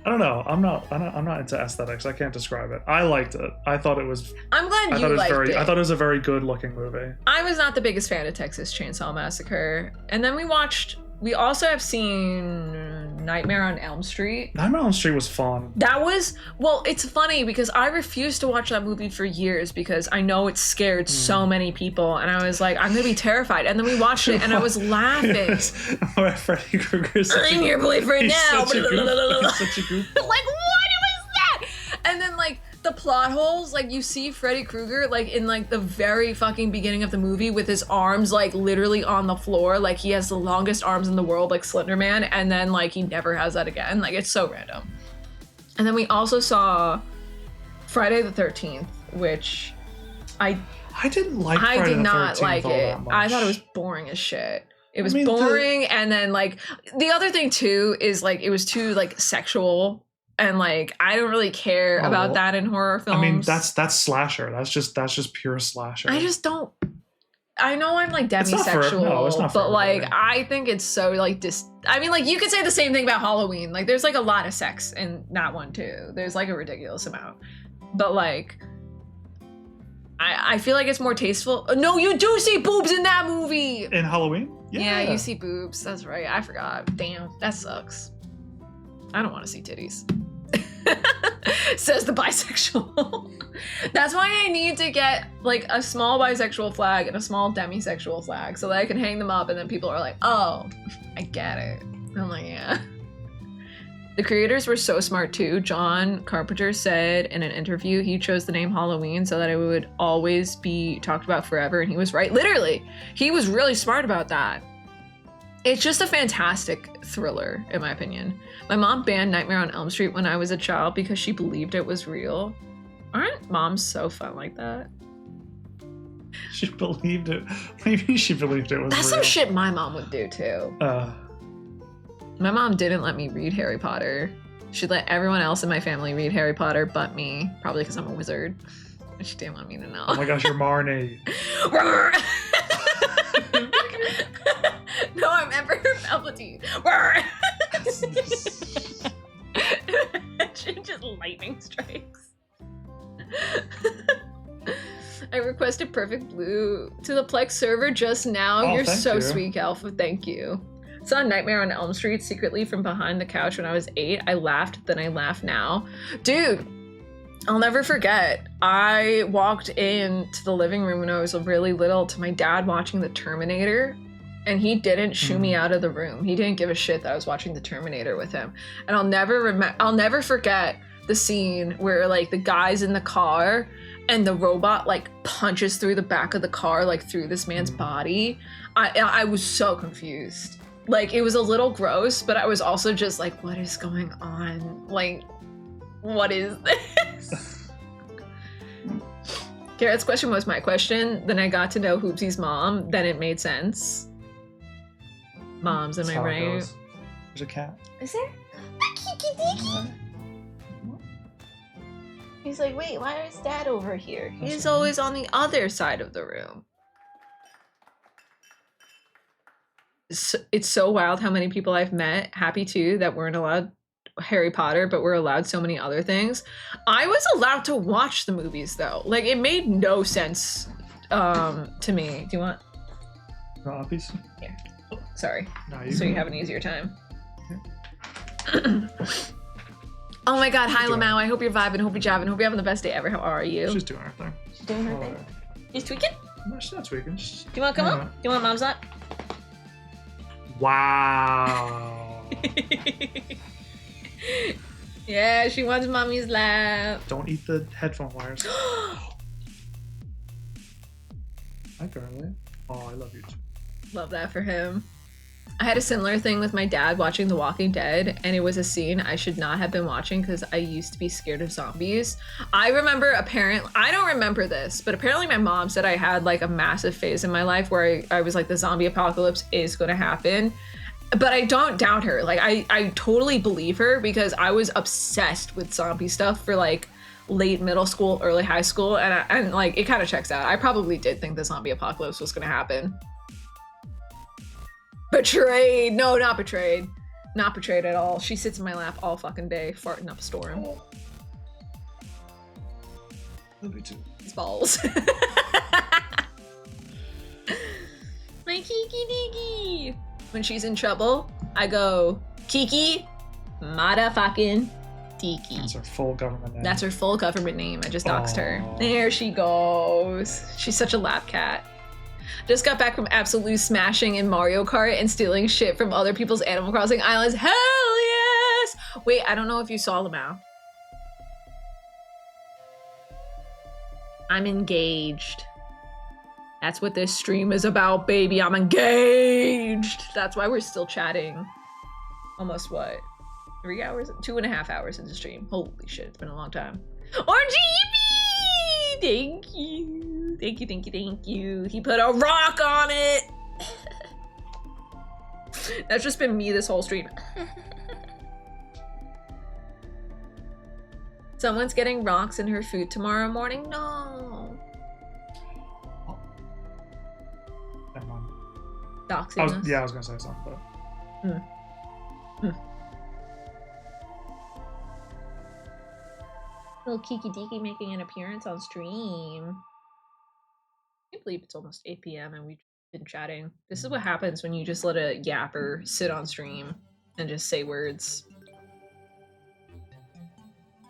I don't know. I'm not into aesthetics. I can't describe it. I liked it. I thought it was. I'm glad you liked it. I thought it was a very good looking movie. I was not the biggest fan of Texas Chainsaw Massacre, and then we also have seen Nightmare on Elm Street. Nightmare on Elm Street was fun. Well, it's funny because I refused to watch that movie for years because I know it scared so many people, and I was like, I'm gonna be terrified. And then we watched it, and I was laughing. Yes. Freddy Krueger is such in your boyfriend now. Such a goof. Like, what was that? And then like the plot holes, like you see Freddy Krueger like in like the very fucking beginning of the movie with his arms like literally on the floor, like he has the longest arms in the world, like Slender Man, and then like he never has that again. Like, it's so random. And then we also saw Friday the 13th, which I didn't like. I did not like it. I thought it was boring as shit. It was boring, and then like the other thing too is like it was too like sexual. And like, I don't really care about that in horror films. I mean, that's slasher. That's just pure slasher. I just don't. I know I'm like demisexual, it's not but like, I think it's so like I mean, like you could say the same thing about Halloween. Like, there's like a lot of sex in that one too. There's like a ridiculous amount, but like, I feel like it's more tasteful. No, you do see boobs in that movie. In Halloween? Yeah, you see boobs. That's right. I forgot. Damn, that sucks. I don't want to see titties. Says the bisexual. That's why I need to get like a small bisexual flag and a small demisexual flag so that I can hang them up and then people are like, oh, I get it. I'm like, yeah. The creators were so smart too. John Carpenter said in an interview he chose the name Halloween so that it would always be talked about forever, and he was right. Literally, he was really smart about that. It's just a fantastic thriller, in my opinion. My mom banned Nightmare on Elm Street when I was a child because she believed it was real. Aren't moms so fun like that? She believed it. Maybe she believed it was That's real. some shit my mom would do too. My mom didn't let me read Harry Potter. She let everyone else in my family read Harry Potter but me, probably because I'm a wizard. She didn't want me to know. Oh my gosh, you're Marnie. No, I'm Emperor Palpatine. She just lightning strikes. I requested Perfect Blue to the Plex server just now. Oh, You're so you. sweet, Alpha. Thank you. Saw Nightmare on Elm Street secretly from behind the couch when I was 8. I laughed, then I laugh now. Dude, I'll never forget. I walked into the living room when I was really little to my dad watching The Terminator, and he didn't shoo me out of the room. He didn't give a shit that I was watching The Terminator with him. And I'll never forget the scene where like the guy's in the car and the robot like punches through the back of the car, like through this man's body. I was so confused. Like, it was a little gross, but I was also just like, what is going on? Like, what is this? Garrett's question was my question. Then I got to know Hoopsy's mom. Then it made sense. Moms, am I right? There's a cat. Is there? He's like, wait, why is Dad over here? He's always on the other side of the room. It's so wild how many people I've met, happy too, that weren't allowed Harry Potter, but we're allowed so many other things. I was allowed to watch the movies though. Like it made no sense to me. Do you want? No, please. Here. Oh, sorry. No, you have an easier time. Oh my God, hi Lamau. I hope you're vibing. Hope you're jiving. Hope you're having the best day ever. How are you? She's doing her thing. She's doing her thing. She's tweaking? No, she's not tweaking. Do you want to come up? Do you want mom's lap? Wow. Yeah, she wants mommy's lap. Don't eat the headphone wires. Hi, girlie. Oh, I love you too. Love that for him. I had a similar thing with my dad watching The Walking Dead, and it was a scene I should not have been watching because I used to be scared of zombies. I remember I don't remember this, but apparently my mom said I had like a massive phase in my life where I was like, the zombie apocalypse is going to happen. But I don't doubt her. Like I totally believe her because I was obsessed with zombie stuff for like late middle school, early high school, and like it kind of checks out. I probably did think the zombie apocalypse was going to happen. Betrayed. No, not betrayed. Not betrayed at all. She sits in my lap all fucking day, farting up a storm. Love you too. It's balls. My Kiki Diki. When she's in trouble, I go, Kiki, motherfucking Diki. That's her full government name. That's her full government name. I just doxed her. There she goes. She's such a lap cat. Just got back from absolute smashing in Mario Kart and stealing shit from other people's Animal Crossing islands. Hell yes! Wait, I don't know if you saw Lamau. I'm engaged. That's what this stream is about, baby. I'm engaged. That's why we're still chatting. Almost what? 3 hours? 2.5 hours into stream. Holy shit, it's been a long time. Orangey! Thank you. Thank you, thank you, thank you. He put a rock on it. That's just been me this whole stream. Someone's getting rocks in her food tomorrow morning? No. Never mind. Doxing us? Yeah, I was gonna say something, but... Little Kiki Diki making an appearance on stream. I can't believe it's almost 8 p.m. and we've been chatting. This is what happens when you just let a yapper sit on stream and just say words.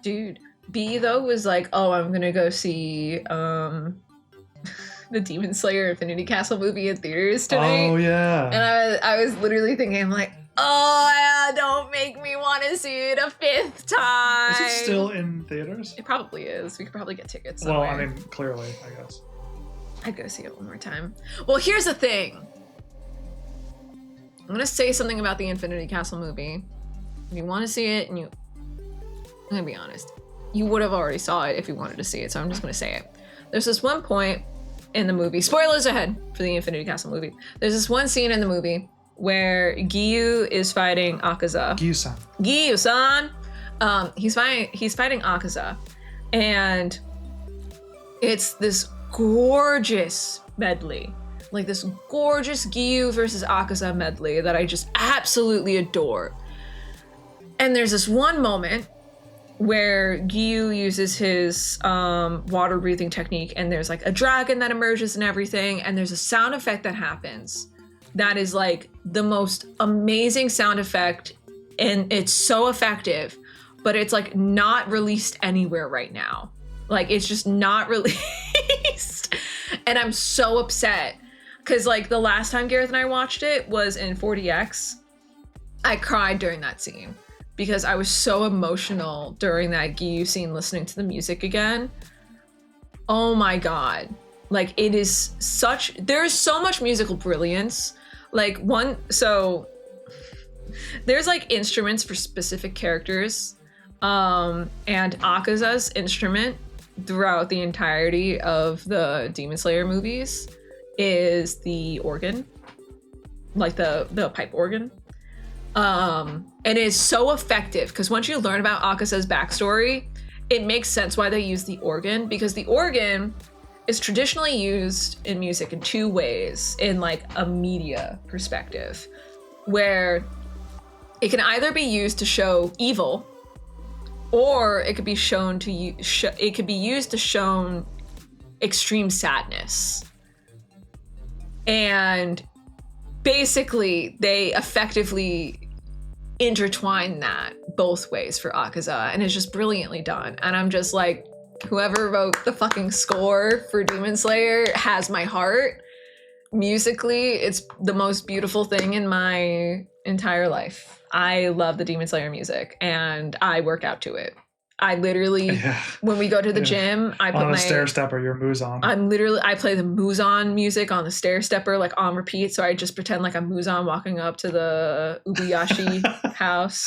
Dude, B though was like, oh, I'm gonna go see the Demon Slayer Infinity Castle movie in theaters tonight. Oh yeah. And I was literally thinking, I'm like, oh, don't make me want to see it a 5th time. Is it still in theaters? It probably is. We could probably get tickets somewhere. Well, I mean, clearly, I guess. I'd go see it one more time. Well, here's the thing. I'm gonna say something about the Infinity Castle movie. If you want to see it, I'm gonna be honest, you would have already saw it if you wanted to see it, so I'm just gonna say it. There's this one point in the movie, spoilers ahead for the Infinity Castle movie. There's this one scene in the movie where Giyu is fighting Akaza. Giyu-san. Giyu-san. He's fighting Akaza, and it's this gorgeous medley, like this gorgeous Giyu versus Akaza medley that I just absolutely adore. And there's this one moment where Giyu uses his water breathing technique, and there's like a dragon that emerges and everything, and there's a sound effect that happens that is like the most amazing sound effect, and it's so effective, but it's like not released anywhere right now. Like it's just not released. And I'm so upset because like the last time Gareth and I watched it was in 40X. I cried during that scene because I was so emotional during that Giyu scene listening to the music again. Oh my God. Like it is there's so much musical brilliance. Like there's like instruments for specific characters. And Akaza's instrument throughout the entirety of the Demon Slayer movies is the organ, like the pipe organ. And it's so effective because once you learn about Akaza's backstory, it makes sense why they use the organ, because the organ is traditionally used in music in 2 ways in like a media perspective, where It can either be used to show evil, or it could be shown to it could be used to show extreme sadness. And basically, they effectively intertwine that both ways for Akaza, and it's just brilliantly done. And I'm just like, whoever wrote the fucking score for Demon Slayer has my heart. Musically, it's the most beautiful thing in my entire life. I love the Demon Slayer music, and I work out to it. I literally, when we go to the gym, I put on the stair stepper, your Muzan. I play the Muzan music on the stair stepper, like on repeat. So I just pretend like I'm Muzan walking up to the Ubiyashi house.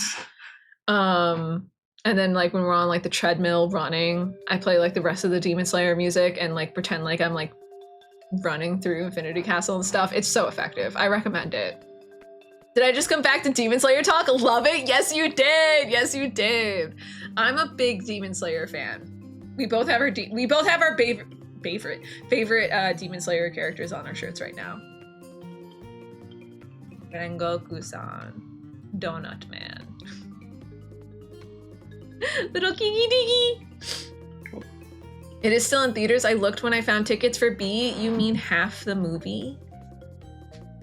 And then like when we're on like the treadmill running, I play like the rest of the Demon Slayer music and like pretend like I'm like running through Infinity Castle and stuff. It's so effective. I recommend it. Did I just come back to Demon Slayer talk? Love it. Yes, you did. Yes, you did. I'm a big Demon Slayer fan. We both have our favorite Demon Slayer characters on our shirts right now. Rengoku-san, Donut Man, Little Kiki Diki. It is still in theaters. I looked when I found tickets for B. You mean half the movie?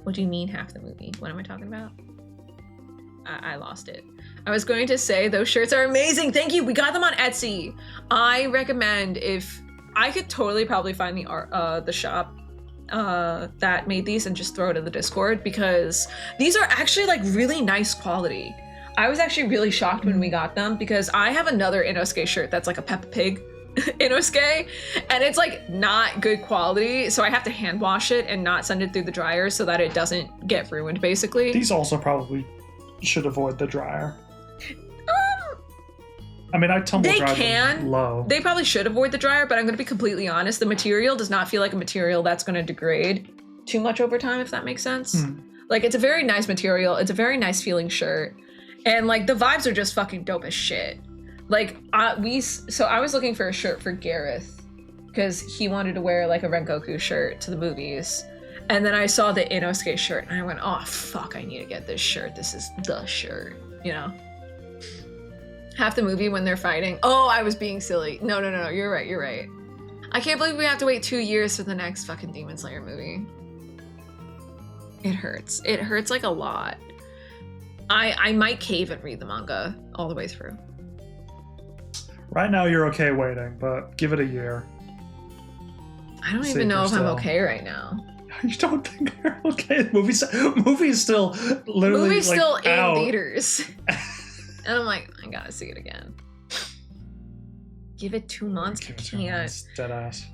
What do you mean half the movie? What am I talking about? I lost it. I was going to say those shirts are amazing. Thank you. We got them on Etsy. I recommend, if I could totally probably find the shop that made these and just throw it in the Discord, because these are actually like really nice quality. I was actually really shocked when we got them, because I have another Inosuke shirt that's like a Peppa Pig Inosuke, and it's like not good quality, so I have to hand wash it and not send it through the dryer so that it doesn't get ruined, basically. These also probably should avoid the dryer. I mean, I tumble dry them low. They probably should avoid the dryer, but I'm going to be completely honest. The material does not feel like a material that's going to degrade too much over time, if that makes sense. Like, it's a very nice material. It's a very nice feeling shirt. And like, the vibes are just fucking dope as shit. Like, I was looking for a shirt for Gareth because he wanted to wear like a Rengoku shirt to the movies. And then I saw the Inosuke shirt and I went, oh fuck, I need to get this shirt. This is the shirt, you know? Half the movie when they're fighting. Oh, I was being silly. No, you're right. I can't believe we have to wait 2 years for the next fucking Demon Slayer movie. It hurts. It hurts like a lot. I might cave and read the manga all the way through. Right now you're okay waiting, but give it a year. I don't even know if I'm okay right now. You don't think you're okay? The movie's still literally movie's like, still out. in theaters. And I'm like, I gotta see it again. Give it 2 months. I can't. Dead ass.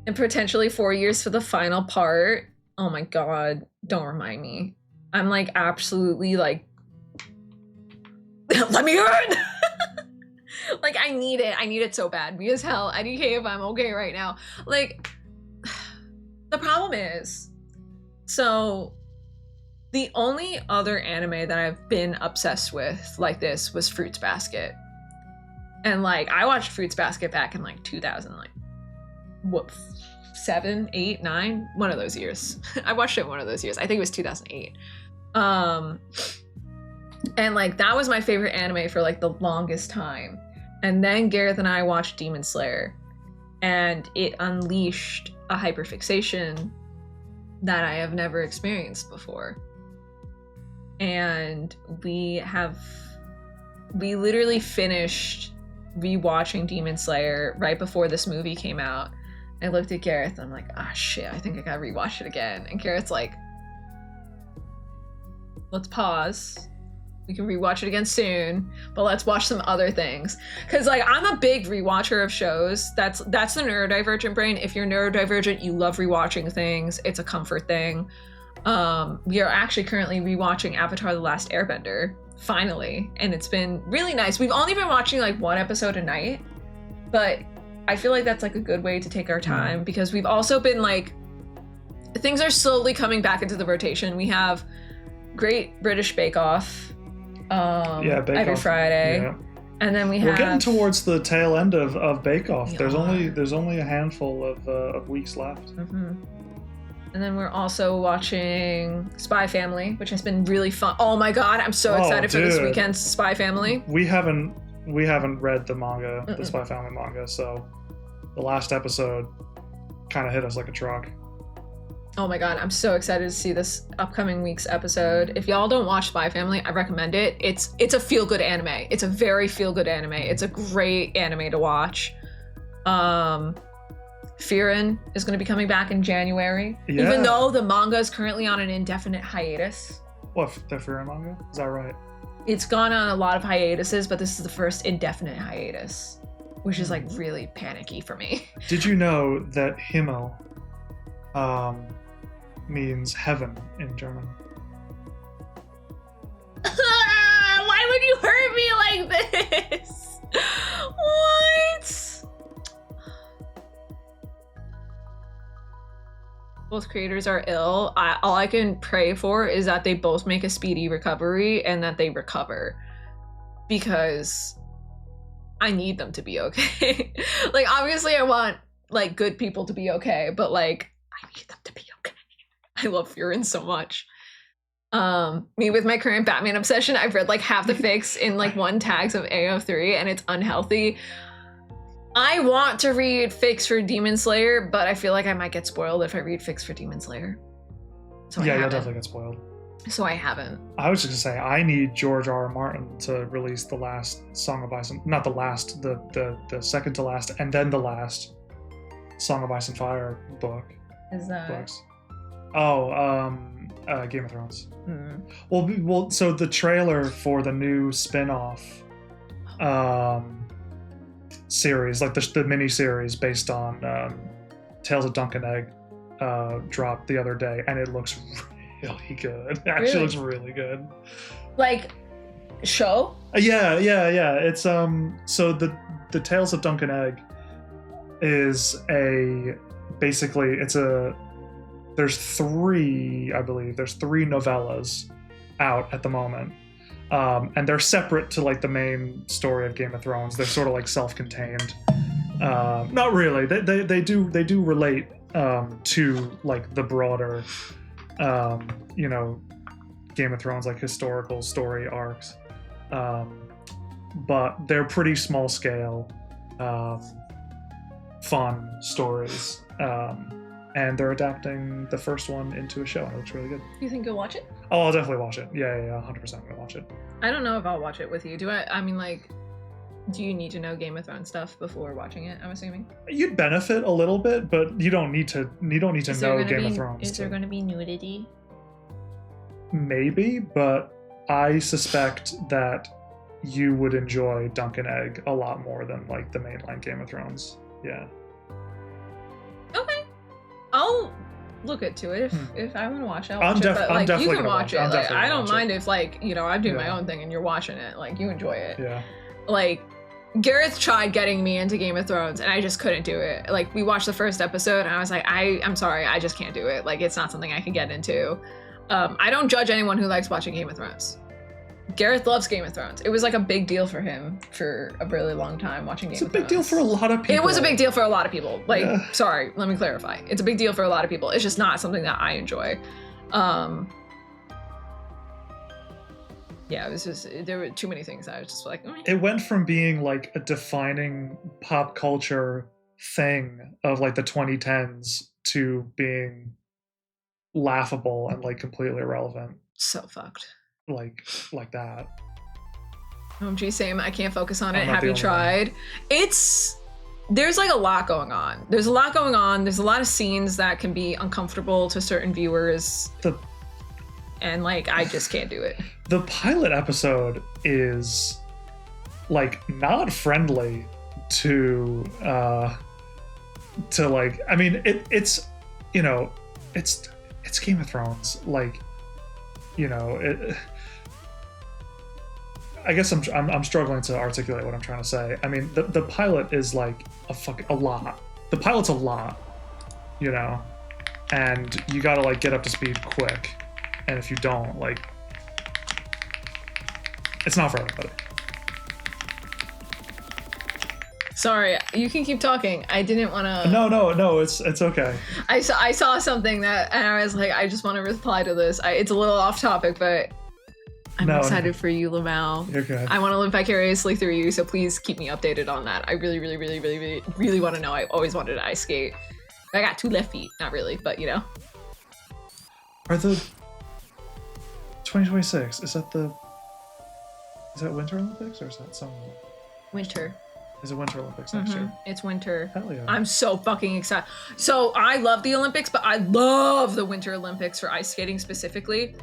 And potentially 4 years for the final part. Oh my god. Don't remind me. I'm like absolutely like, let me earn! Like, I need it. I need it so bad. Me as hell. IDK if I'm okay right now. Like, the problem is, so the only other anime that I've been obsessed with like this was Fruits Basket. And like, I watched Fruits Basket back in like 2000, like, what, 7, 8, 9? One of those years. I watched it one of those years. I think it was 2008. And like, that was my favorite anime for like the longest time. And then Gareth and I watched Demon Slayer, and it unleashed a hyperfixation that I have never experienced before. And we literally finished rewatching Demon Slayer right before this movie came out. I looked at Gareth and I'm like, ah, shit, I think I gotta rewatch it again. And Gareth's like, let's pause. We can rewatch it again soon, but let's watch some other things. Cause like, I'm a big rewatcher of shows. That's the neurodivergent brain. If you're neurodivergent, you love rewatching things. It's a comfort thing. We are actually currently rewatching Avatar: The Last Airbender, finally, and it's been really nice. We've only been watching like one episode a night, but I feel like that's like a good way to take our time, because we've also been like, things are slowly coming back into the rotation. We have Great British Bake Off every Friday. Yeah. And then we're getting towards the tail end of Bake Off. There's only a handful of weeks left. Mm-hmm. And then we're also watching Spy Family, which has been really fun. Oh my god, I'm so excited for this weekend's Spy Family. We haven't read the manga, the Spy Family manga, so the last episode kind of hit us like a truck. Oh my god, I'm so excited to see this upcoming week's episode. If y'all don't watch Spy Family, I recommend it. It's a feel-good anime. It's a very feel-good anime. It's a great anime to watch. Frieren is going to be coming back in January, even though the manga is currently on an indefinite hiatus. What, the Frieren manga? Is that right? It's gone on a lot of hiatuses, but this is the first indefinite hiatus, which is like really panicky for me. Did you know that Himmel means heaven in German? Why would you hurt me like this? What? Both creators are ill. All I can pray for is that they both make a speedy recovery and that they recover, because I need them to be okay. Like, obviously I want like good people to be okay, but like I need them to be okay. I love Frieren so much. Me with my current Batman obsession, I've read like half the fics in like one tags of AO3 and it's unhealthy. I want to read fics for Demon Slayer, but I feel like I might get spoiled if I read fics for Demon Slayer. So yeah, you'll definitely get spoiled. So I haven't. I was just gonna say, I need George R.R. Martin to release the last Song of Ice and, not the last, the second to last, and then the last Song of Ice and Fire book. Is that? Books. Oh, Game of Thrones. Well, so the trailer for the new spin-off series, like the mini series based on Tales of Dunk and Egg, dropped the other day, and it looks really good. It actually looks really good. Like show? Yeah. It's so the Tales of Dunk and Egg is basically there's three novellas out at the moment. And they're separate to like the main story of Game of Thrones. They're sort of like self-contained. Not really. They do relate to like the broader, Game of Thrones like historical story arcs. But they're pretty small scale, fun stories. And they're adapting the first one into a show, and it looks really good. You think you'll watch it? Oh, I'll definitely watch it. Yeah, 100% I'm gonna watch it. I don't know if I'll watch it with you. Do you need to know Game of Thrones stuff before watching it, I'm assuming? You'd benefit a little bit, but you don't need to know Game of Thrones. Is there going to be nudity? Maybe, but I suspect that you would enjoy Dunk and Egg a lot more than like the mainline Game of Thrones. Yeah. Okay. I'll look into it if I want to watch it. I'll watch it, but like you can watch it. Like, I don't mind if like I'm doing my own thing and you're watching it. Like you enjoy it. Yeah. Like Gareth tried getting me into Game of Thrones and I just couldn't do it. Like we watched the first episode and I was like, I'm sorry, I just can't do it. Like it's not something I can get into. I don't judge anyone who likes watching Game of Thrones. Gareth loves Game of Thrones. It was like a big deal for him for a really long time watching Game of Thrones. It's a big deal for a lot of people. It was a big deal for a lot of people. Like, sorry, let me clarify. It's a big deal for a lot of people. It's just not something that I enjoy. Yeah, it was just, there were too many things. I was just like, It went from being like a defining pop culture thing of like the 2010s to being laughable and like completely irrelevant. So fucked. Like that. OMG, same. I can't focus on it. Have you tried? There's like a lot going on. There's a lot of scenes that can be uncomfortable to certain viewers. And like, I just can't do it. The pilot episode is like not friendly to like, I mean, it's Game of Thrones. Like, I guess I'm struggling to articulate what I'm trying to say. I mean, the pilot is like a lot. The pilot's a lot, and you gotta like get up to speed quick. And if you don't, like, it's not for everybody. Sorry, you can keep talking. I didn't want to. No, it's okay. I saw something and I was like, I just want to reply to this. It's a little off topic, but I'm excited for you, Lamau. You're good. I want to live vicariously through you, so please keep me updated on that. I really, really, really, really, really, really want to know. I always wanted to ice skate. I got 2 left feet, not really, but you know. Are the 2026? Is that Winter Olympics or is that summer? Winter. Is it Winter Olympics next year? It's winter. Hell yeah. I'm so fucking excited. So I love the Olympics, but I love the Winter Olympics for ice skating specifically.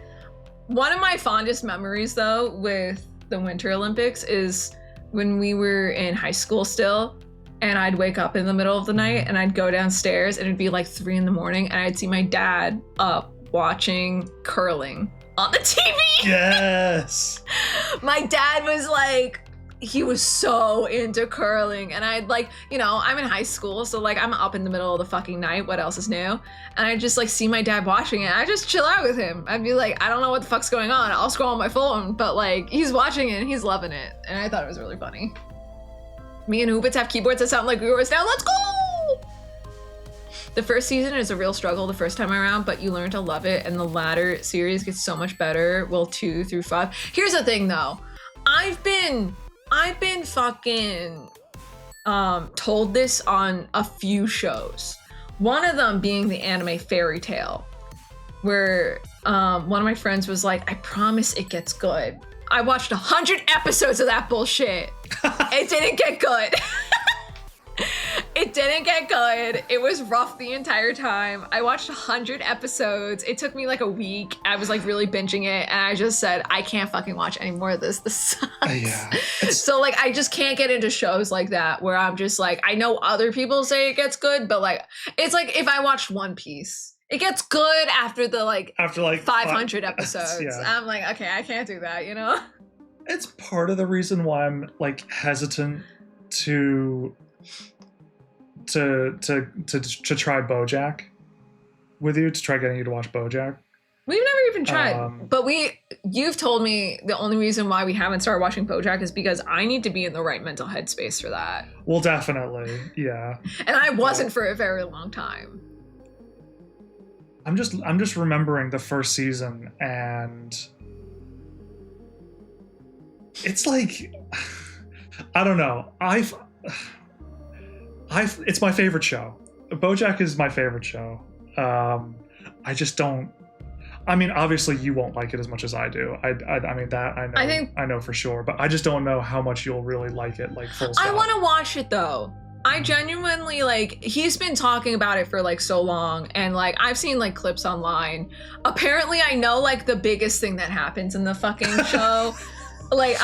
One of my fondest memories, though, with the Winter Olympics is when we were in high school still, and I'd wake up in the middle of the night and I'd go downstairs and it'd be like 3 a.m. and I'd see my dad up watching curling on the TV. Yes. My dad was like, he was so into curling, and I'd like, you know, I'm in high school, so like I'm up in the middle of the fucking night, what else is new? And I just like see my dad watching it. I just chill out with him. I'd be like, I don't know what the fuck's going on. I'll scroll on my phone, but like he's watching it and he's loving it. And I thought it was really funny. Me and Hoopits have keyboards that sound like yours now. Let's go! The first season is a real struggle the first time around, but you learn to love it, and the latter series gets so much better. Well, 2 through 5. Here's the thing though. I've been fucking told this on a few shows. One of them being the anime Fairy Tail, where one of my friends was like, I promise it gets good. I watched 100 episodes of that bullshit. It didn't get good. It didn't get good. It was rough the entire time. I watched 100 episodes. It took me like a week. I was like really binging it, and I just said, I can't fucking watch any more of this. This sucks. Yeah. So like I just can't get into shows like that where I'm just like, I know other people say it gets good, but like it's like if I watched One Piece. It gets good after 500 episodes. Yeah. I'm like, okay, I can't do that, you know? It's part of the reason why I'm like hesitant to try BoJack with you, to try getting you to watch BoJack. We've never even tried, but you've told me the only reason why we haven't started watching BoJack is because I need to be in the right mental headspace for that. Well, definitely, yeah. And I wasn't for a very long time. I'm just remembering the first season, and it's like, I don't know. It's my favorite show. BoJack is my favorite show. I just don't. I mean, obviously you won't like it as much as I do. I mean that I know. I know for sure. But I just don't know how much you'll really like it. Like full stop. I want to watch it though. I genuinely like. He's been talking about it for like so long, and like I've seen like clips online. Apparently, I know like the biggest thing that happens in the fucking show. Like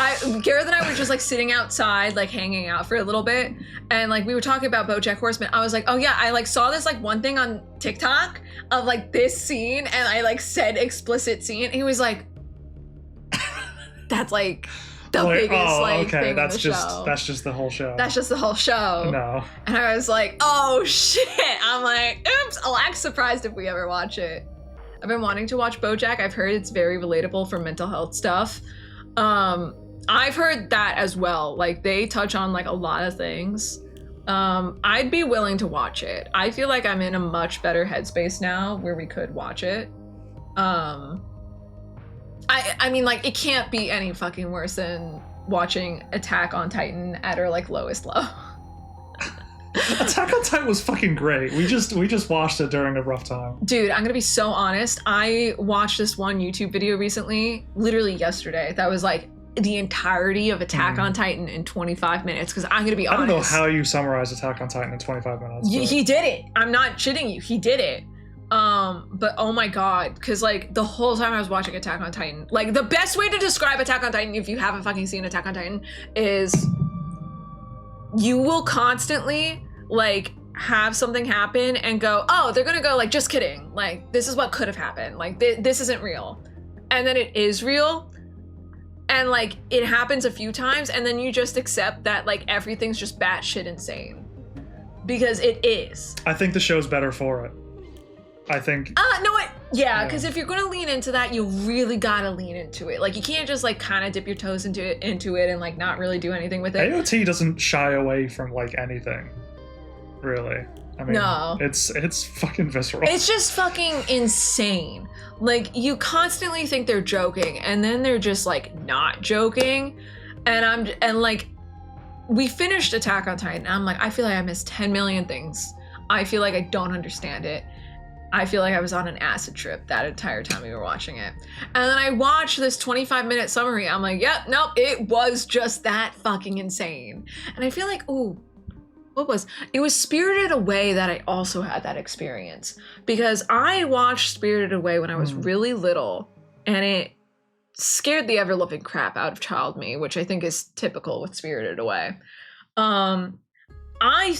Gareth and I were just like sitting outside, like hanging out for a little bit, and like we were talking about BoJack Horseman. I was like, oh yeah, I like saw this like one thing on TikTok of like this scene, and I like said explicit scene, and he was like, that's like the biggest thing in the show. That's just the whole show. That's just the whole show. No. And I was like, oh shit. I'm like, oops, I'll act surprised if we ever watch it. I've been wanting to watch BoJack. I've heard it's very relatable for mental health stuff. I've heard that as well. Like they touch on like a lot of things. I'd be willing to watch it. I feel like I'm in a much better headspace now where we could watch it. I mean, like it can't be any fucking worse than watching Attack on Titan at her like lowest low. Attack on Titan was fucking great. We just watched it during a rough time. Dude, I'm gonna be so honest. I watched this one YouTube video recently, literally yesterday, that was like the entirety of Attack on Titan in 25 minutes. Because I'm gonna be honest. I don't know how you summarize Attack on Titan in 25 minutes. He did it. I'm not shitting you. He did it. But oh my god, because like the whole time I was watching Attack on Titan, like the best way to describe Attack on Titan, if you haven't fucking seen Attack on Titan, is you will constantly like have something happen and go, oh, they're gonna go like, just kidding, like this is what could have happened, like this isn't real, and then it is real, and like it happens a few times, and then you just accept that like everything's just batshit insane, because it is. I think the show's better for it. I think. Yeah, because if you're gonna lean into that, you really gotta lean into it. Like, you can't just like kind of dip your toes into it and like not really do anything with it. AOT doesn't shy away from like anything, really. I mean, no, it's fucking visceral. It's just fucking insane. Like, you constantly think they're joking, and then they're just like not joking. And like, we finished Attack on Titan. I'm like, I feel like I missed 10 million things. I feel like I don't understand it. I feel like I was on an acid trip that entire time we were watching it. And then I watched this 25-minute summary. I'm like, yep, nope, it was just that fucking insane. And I feel like, it was Spirited Away that I also had that experience. Because I watched Spirited Away when I was really little, and it scared the ever-loving crap out of child me, which I think is typical with Spirited Away. I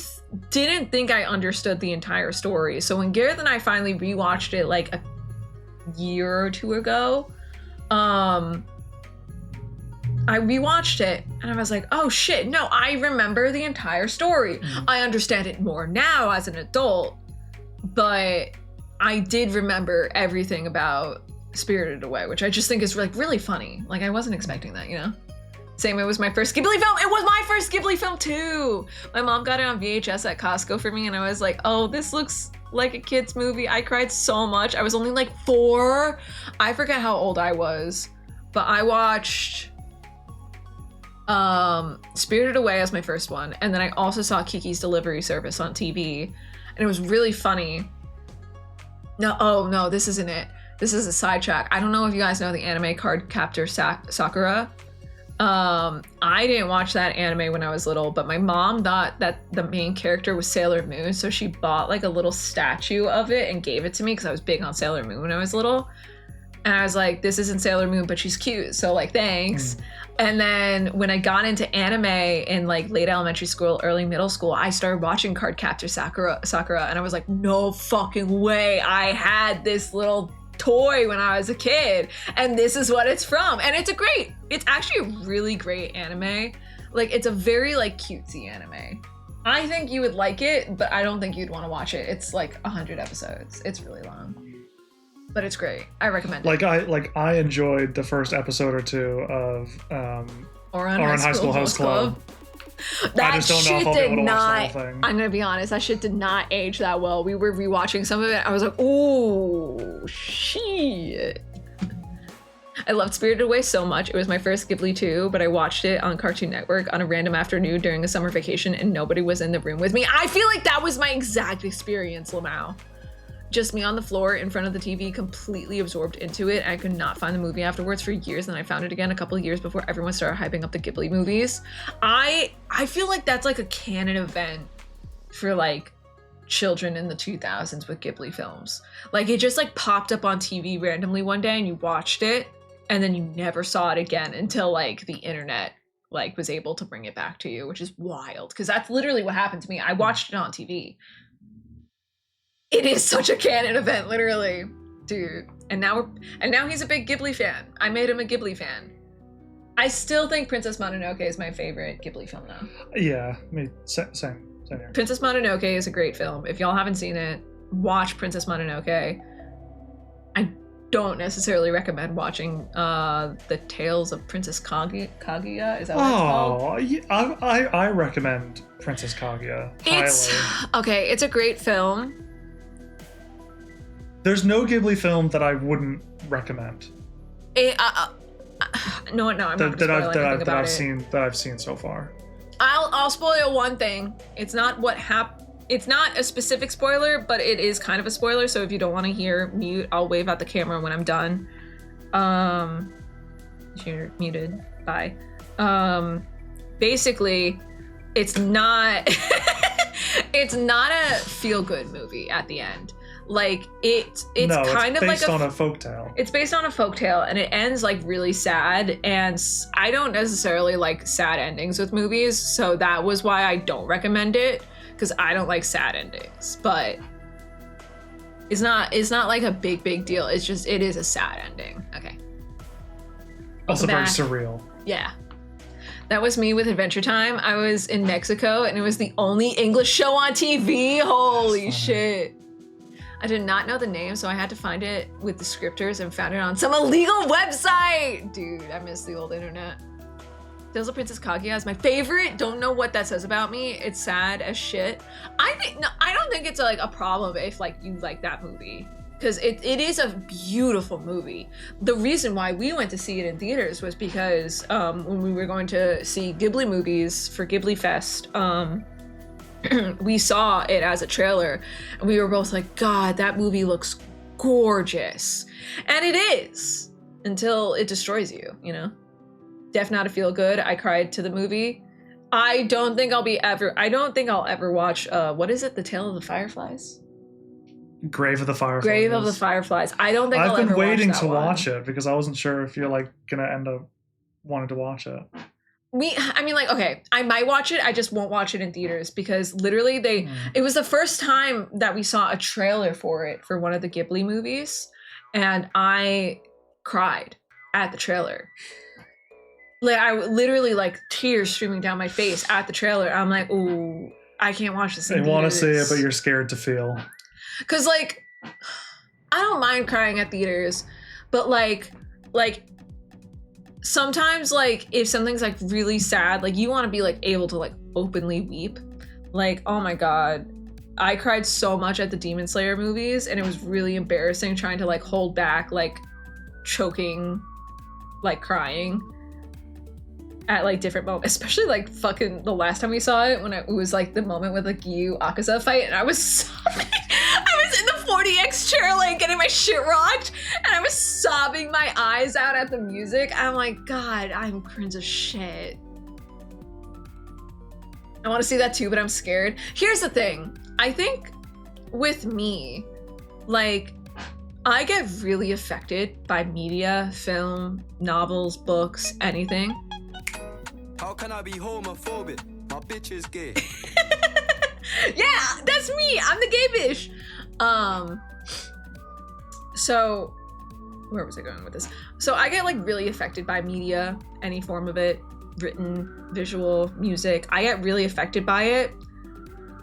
didn't think I understood the entire story. So when Gareth and I finally rewatched it like a year or two ago, I rewatched it and I was like, oh shit, no, I remember the entire story. I understand it more now as an adult, but I did remember everything about Spirited Away, which I just think is like really funny. Like, I wasn't expecting that, you know? Same, it was my first Ghibli film. It was my first Ghibli film too. My mom got it on VHS at Costco for me, and I was like, oh, this looks like a kid's movie. I cried so much. I was only like 4. I forget how old I was, but I watched Spirited Away as my first one, and then I also saw Kiki's Delivery Service on TV, and it was really funny. No, this isn't it. This is a sidetrack. I don't know if you guys know the anime Cardcaptor Sakura. I didn't watch that anime when I was little, but my mom thought that the main character was Sailor Moon, so she bought like a little statue of it and gave it to me because I was big on Sailor Moon when I was little. And I was like, this isn't Sailor Moon, but she's cute, so like, thanks. And then when I got into anime in like late elementary school, early middle school, I started watching Cardcaptor Sakura, and I was like, no fucking way, I had this little toy when I was a kid, and this is what it's from. And it's actually a really great anime. Like, it's a very like cutesy anime. I think you would like it, but I don't think you'd want to watch it. It's like 100 episodes. It's really long, but it's great. I recommend it. I enjoyed the first episode or two of Ouran High School Host Club. That shit did not, I'm gonna be honest, that shit did not age that well. We were rewatching some of it. I was like, oh shit. I loved Spirited Away so much. It was my first Ghibli too, but I watched it on Cartoon Network on a random afternoon during a summer vacation, and nobody was in the room with me. I feel like that was my exact experience, Lamau. Just me on the floor in front of the TV, completely absorbed into it. I could not find the movie afterwards for years, and I found it again a couple of years before everyone started hyping up the Ghibli movies. I feel like that's like a canon event for like children in the 2000s with Ghibli films. Like, it just like popped up on TV randomly one day and you watched it, and then you never saw it again until like the internet like was able to bring it back to you, which is wild, because that's literally what happened to me. I watched it on TV. It is such a canon event, literally, dude. And now he's a big Ghibli fan. I made him a Ghibli fan. I still think Princess Mononoke is my favorite Ghibli film now. Yeah, me same here. Princess Mononoke is a great film. If y'all haven't seen it, watch Princess Mononoke. I don't necessarily recommend watching the Tales of Princess Kaguya. Is that what it's called? Yeah, I recommend Princess Kaguya highly. It's a great film. There's no Ghibli film that I wouldn't recommend. No, I'm not gonna spoil anything about it. That I've seen so far. I'll spoil one thing. It's not what happened. It's not a specific spoiler, but it is kind of a spoiler. So if you don't want to hear, mute. I'll wave at the camera when I'm done. You're muted. Bye. Basically, it's not. It's not a feel-good movie at the end. Like, it's kind of like based on a folktale. It's based on a folktale, and it ends like really sad, and I don't necessarily like sad endings with movies, so that was why I don't recommend it, because I don't like sad endings. But it's not like a big deal. It's just, it is a sad ending. Okay. Also very surreal. Yeah. That was me with Adventure Time. I was in Mexico, and it was the only English show on TV. Holy shit. I did not know the name, so I had to find it with descriptors and found it on some illegal website. Dude, I miss the old internet. Tales of Princess Kaguya is my favorite. Don't know what that says about me. It's sad as shit. I don't think it's like a problem if like you like that movie, because it is a beautiful movie. The reason why we went to see it in theaters was because when we were going to see Ghibli movies for Ghibli Fest, we saw it as a trailer and we were both like, God, that movie looks gorgeous. And it is, until it destroys you, you know? Deaf Not a Feel Good. I cried to the movie. I don't think I'll ever watch, what is it? The Tale of the Fireflies? Grave of the Fireflies. Grave of the Fireflies. I don't think I'll ever watch that. I've been waiting to one. watch it because I wasn't sure if you're like gonna end up wanting to watch it. Okay, I might watch it. I just won't watch it in theaters because literally it was the first time that we saw a trailer for it for one of the Ghibli movies, and I cried at the trailer. Like I literally like tears streaming down my face at the trailer. I'm like, ooh, I can't watch this in theaters. You want to see it, but you're scared to feel. Cause like, I don't mind crying at theaters, but like sometimes like if something's like really sad, like you want to be like able to like openly weep. Like, oh my God, I cried so much at the Demon Slayer movies and it was really embarrassing trying to like hold back, like choking, like crying at like different moments, especially like fucking the last time we saw it when it was like the moment with the Gyu Akaza fight and I was sobbing. I was in the 40X chair like getting my shit rocked and I was sobbing my eyes out at the music. I'm like, God, I'm cringe as shit. I want to see that too, but I'm scared. Here's the thing. I think with me, like, I get really affected by media, film, novels, books, anything. How can I be homophobic? My bitch is gay. Yeah, that's me. I'm the gay bitch. So where was I going with this? So I get like really affected by media, any form of it, written, visual, music. I get really affected by it.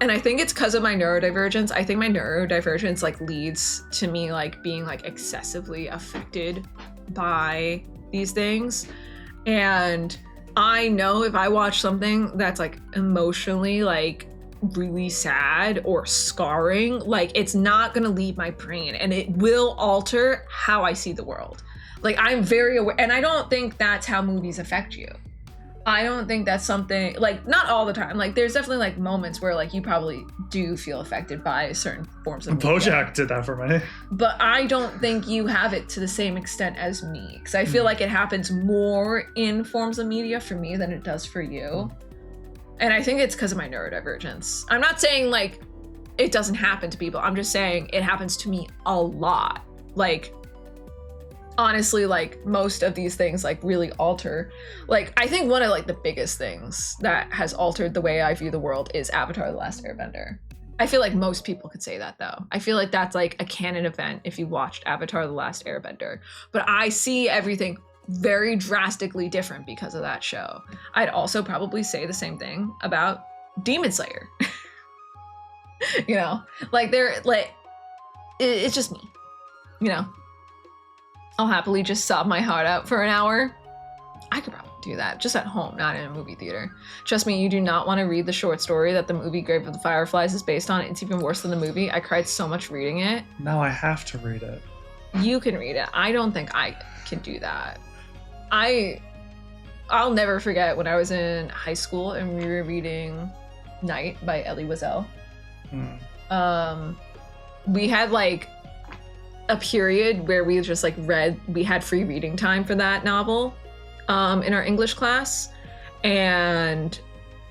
And I think it's because of my neurodivergence. I think my neurodivergence like leads to me like being like excessively affected by these things. And I know if I watch something that's like emotionally like really sad or scarring, like it's not gonna leave my brain and it will alter how I see the world. Like I'm very aware, and I don't think that's how movies affect you. I don't think that's something, like not all the time. Like there's definitely like moments where like you probably do feel affected by certain forms of media. BoJack did that for me. But I don't think you have it to the same extent as me, because I feel like it happens more in forms of media for me than it does for you. And I think it's because of my neurodivergence. I'm not saying like it doesn't happen to people. I'm just saying it happens to me a lot. Like honestly, like most of these things like really alter. Like I think one of like the biggest things that has altered the way I view the world is Avatar: The Last Airbender. I feel like most people could say that though. I feel like that's like a canon event if you watched Avatar: The Last Airbender. But I see everything very drastically different because of that show. I'd also probably say the same thing about Demon Slayer. You know, like they're like, it's just me, you know. I'll happily just sob my heart out for an hour. I could probably do that just at home, not in a movie theater. Trust me, you do not want to read the short story that the movie Grave of the Fireflies is based on. It's even worse than the movie. I cried so much reading it. Now I have to read it. You can read it. I don't think I can do that. I'll never forget when I was in high school and we were reading Night by Elie Wiesel. We had like a period where we just like we had free reading time for that novel in our English class, and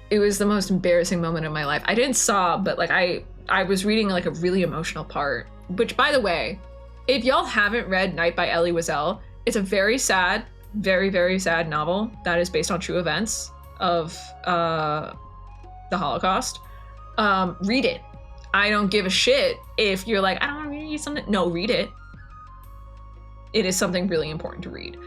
it was the most embarrassing moment of my life. I didn't sob, but like I was reading like a really emotional part, which by the way, if y'all haven't read Night by Elie Wiesel, it's a very sad, very, very sad novel that is based on true events of the Holocaust. Read it. I don't give a shit if you're like, I don't want to read something. No, read it. It is something really important to read.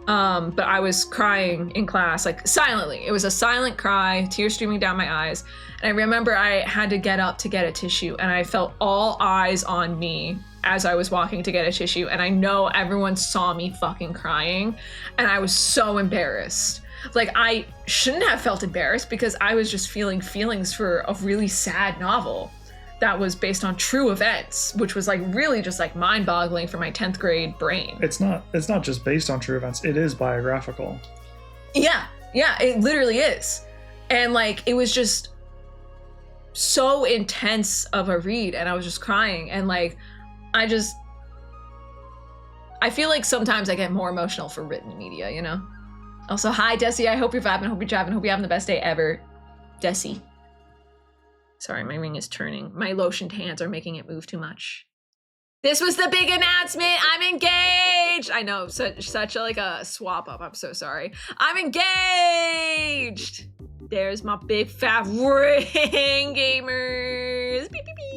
But I was crying in class, like silently. It was a silent cry, tears streaming down my eyes. And I remember I had to get up to get a tissue, and I felt all eyes on me as I was walking to get a tissue. And I know everyone saw me fucking crying, and I was so embarrassed. Like, I shouldn't have felt embarrassed because I was just feeling feelings for a really sad novel that was based on true events, which was like really just like mind-boggling for my 10th grade brain. It's not just based on true events. It is biographical. Yeah, it literally is. And like, it was just so intense of a read, and I was just crying. And like, I feel like sometimes I get more emotional for written media, you know? Also, hi, Desi. I hope you're vibing, hope you're jiving, hope you're having the best day ever. Desi. Sorry, my ring is turning. My lotioned hands are making it move too much. This was the big announcement. I'm engaged. I know, such like a swap up. I'm so sorry. I'm engaged. There's my big fat ring, gamers. Beep, beep, beep.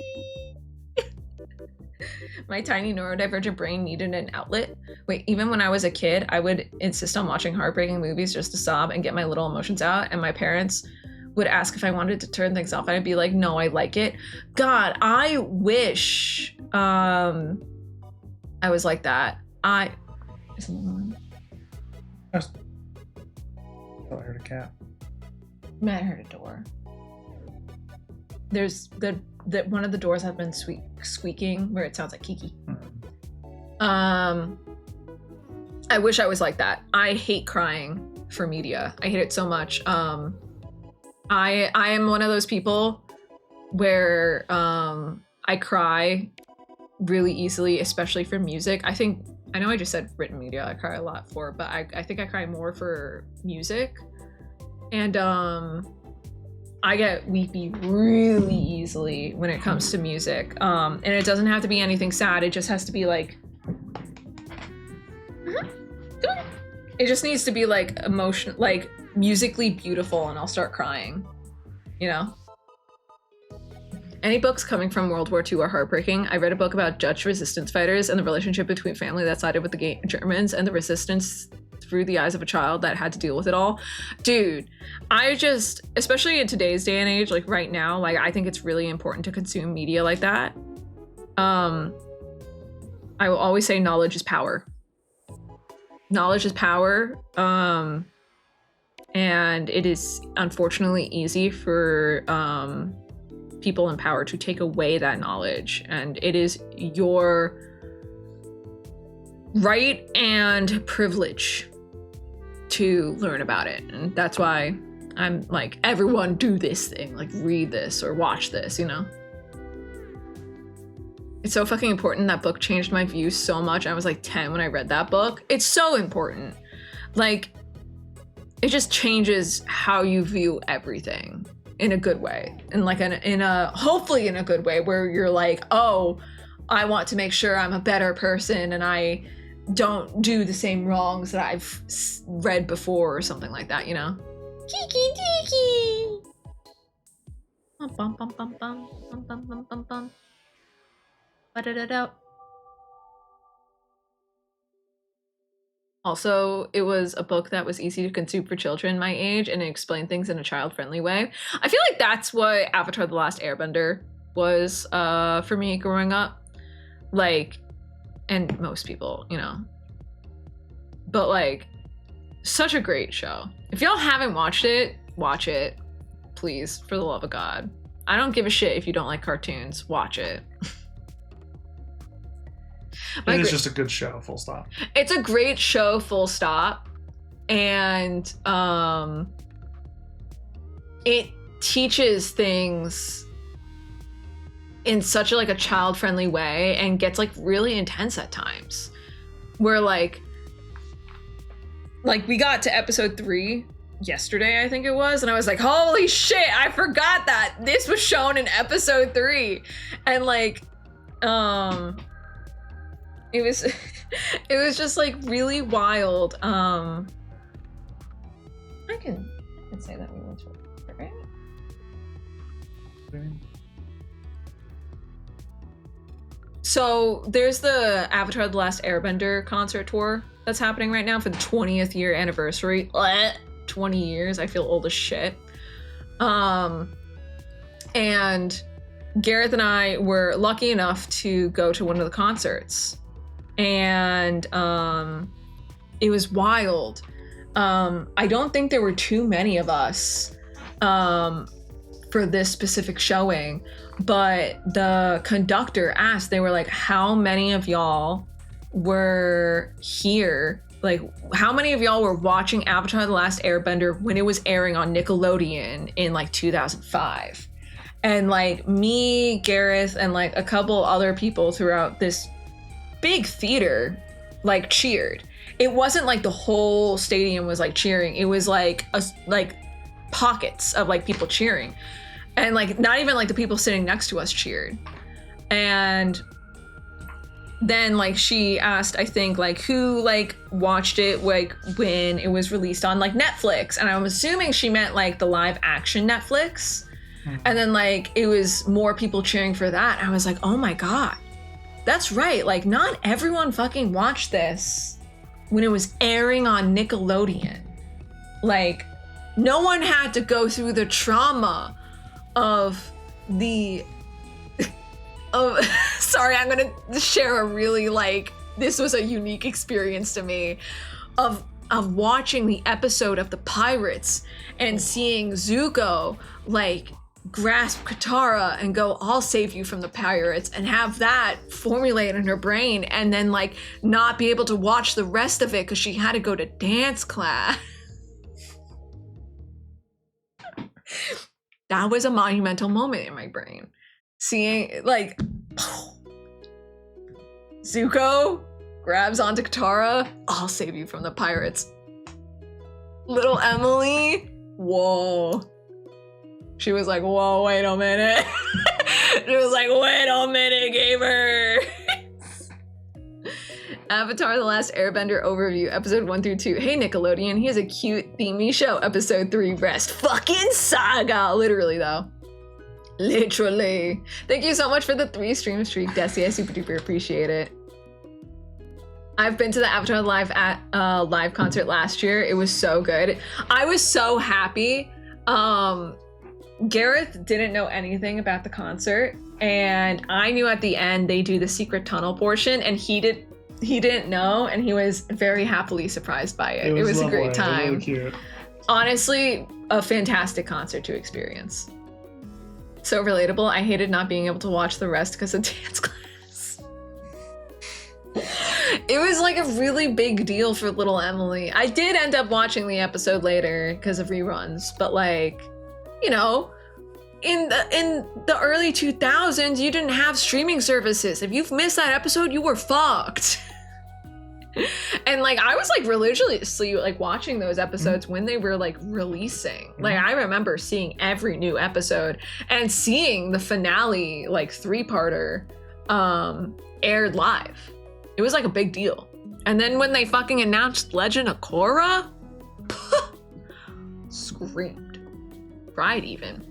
My tiny neurodivergent brain needed an outlet. Wait, even when I was a kid, I would insist on watching heartbreaking movies just to sob and get my little emotions out. And my parents would ask if I wanted to turn things off. And I'd be like, no, I like it. God, I wish I was like that. I heard a cat. Man, I heard a door. There's the one of the doors has been squeaking where it sounds like Kiki. I wish I was like that. I hate crying for media. I hate it so much. I am one of those people where I cry really easily, especially for music. I know I just said written media I cry a lot for, but I think I cry more for music. And I get weepy really easily when it comes to music. And it doesn't have to be anything sad. It just has to be like, it just needs to be like emotion, like musically beautiful, and I'll start crying, you know? Any books coming from World War II are heartbreaking. I read a book about Dutch resistance fighters and the relationship between family that sided with the Germans and the resistance through the eyes of a child that had to deal with it all. Dude, I just, especially in today's day and age, like right now, like I think it's really important to consume media like that. I will always say knowledge is power. Knowledge is power. And it is unfortunately easy for people in power to take away that knowledge. And it is your right and privilege to learn about it. And that's why I'm like, everyone do this thing, like read this or watch this, you know? It's so fucking important. That book changed my views so much. I was like 10 when I read that book. It's so important. Like, it just changes how you view everything in a good way. And like hopefully in a good way, where you're like, oh, I want to make sure I'm a better person and I don't do the same wrongs that I've read before or something like that, you know? Kiki tiki. Bum bum bum bum bum bum bum bum bum bum. Ba-da-da-da. Also, it was a book that was easy to consume for children my age, and it explained things in a child-friendly way. I feel like that's what Avatar: The Last Airbender was for me growing up. Like, and most people, you know. But like, such a great show. If y'all haven't watched it, watch it. Please, for the love of God. I don't give a shit if you don't like cartoons. Watch it. It is just a good show, full stop. It's a great show, full stop. And it teaches things in such a child-friendly way, and gets like really intense at times. Where like we got to episode 3 yesterday, I think it was, and I was like, holy shit, I forgot that this was shown in episode 3. And like it was just like really wild. I can say that we went to it, right? So there's the Avatar: The Last Airbender concert tour that's happening right now for the 20th year anniversary. 20 years, I feel old as shit. And Gareth and I were lucky enough to go to one of the concerts, and it was wild. I don't think there were too many of us for this specific showing, but the conductor asked, they were like, how many of y'all were here? Like, how many of y'all were watching Avatar: The Last Airbender when it was airing on Nickelodeon in like 2005? And like me, Gareth, and like a couple other people throughout this big theater like cheered. It wasn't like the whole stadium was like cheering. It was like pockets of like people cheering. And like not even like the people sitting next to us cheered. And then like she asked, I think, like who like watched it like when it was released on like Netflix. And I'm assuming she meant like the live action Netflix. And then like it was more people cheering for that. I was like, oh my God, that's right. Like not everyone fucking watched this when it was airing on Nickelodeon. Like no one had to go through the trauma of sorry, I'm gonna share a really like, this was a unique experience to me of watching the episode of the Pirates and seeing Zuko like grasp Katara and go, I'll save you from the pirates, and have that formulate in her brain, and then like not be able to watch the rest of it because she had to go to dance class. That was a monumental moment in my brain. Seeing like Zuko grabs onto Katara, I'll save you from the pirates. Little Emily, whoa. She was like, whoa, wait a minute. She was like, wait a minute, gamer. Avatar: The Last Airbender overview, episode 1 through 2. Hey, Nickelodeon, here's a cute, themey show. Episode 3, Rest fucking Saga. Literally, though. Literally. Thank you so much for the 3 stream streak, Desi. I super duper appreciate it. I've been to the Avatar live concert last year. It was so good. I was so happy. Gareth didn't know anything about the concert, and I knew at the end they do the secret tunnel portion, and he didn't know, and he was very happily surprised by it. It was a great time. Really cute. Honestly, a fantastic concert to experience. So relatable. I hated not being able to watch the rest because of dance class. It was like a really big deal for little Emily. I did end up watching the episode later because of reruns, but like, you know, in the early 2000s, you didn't have streaming services. If you've missed that episode, you were fucked. And like I was like religiously like watching those episodes when they were like releasing. Like I remember seeing every new episode and seeing the finale like 3-parter aired live. It was like a big deal. And then when they fucking announced Legend of Korra, screamed. Cried even.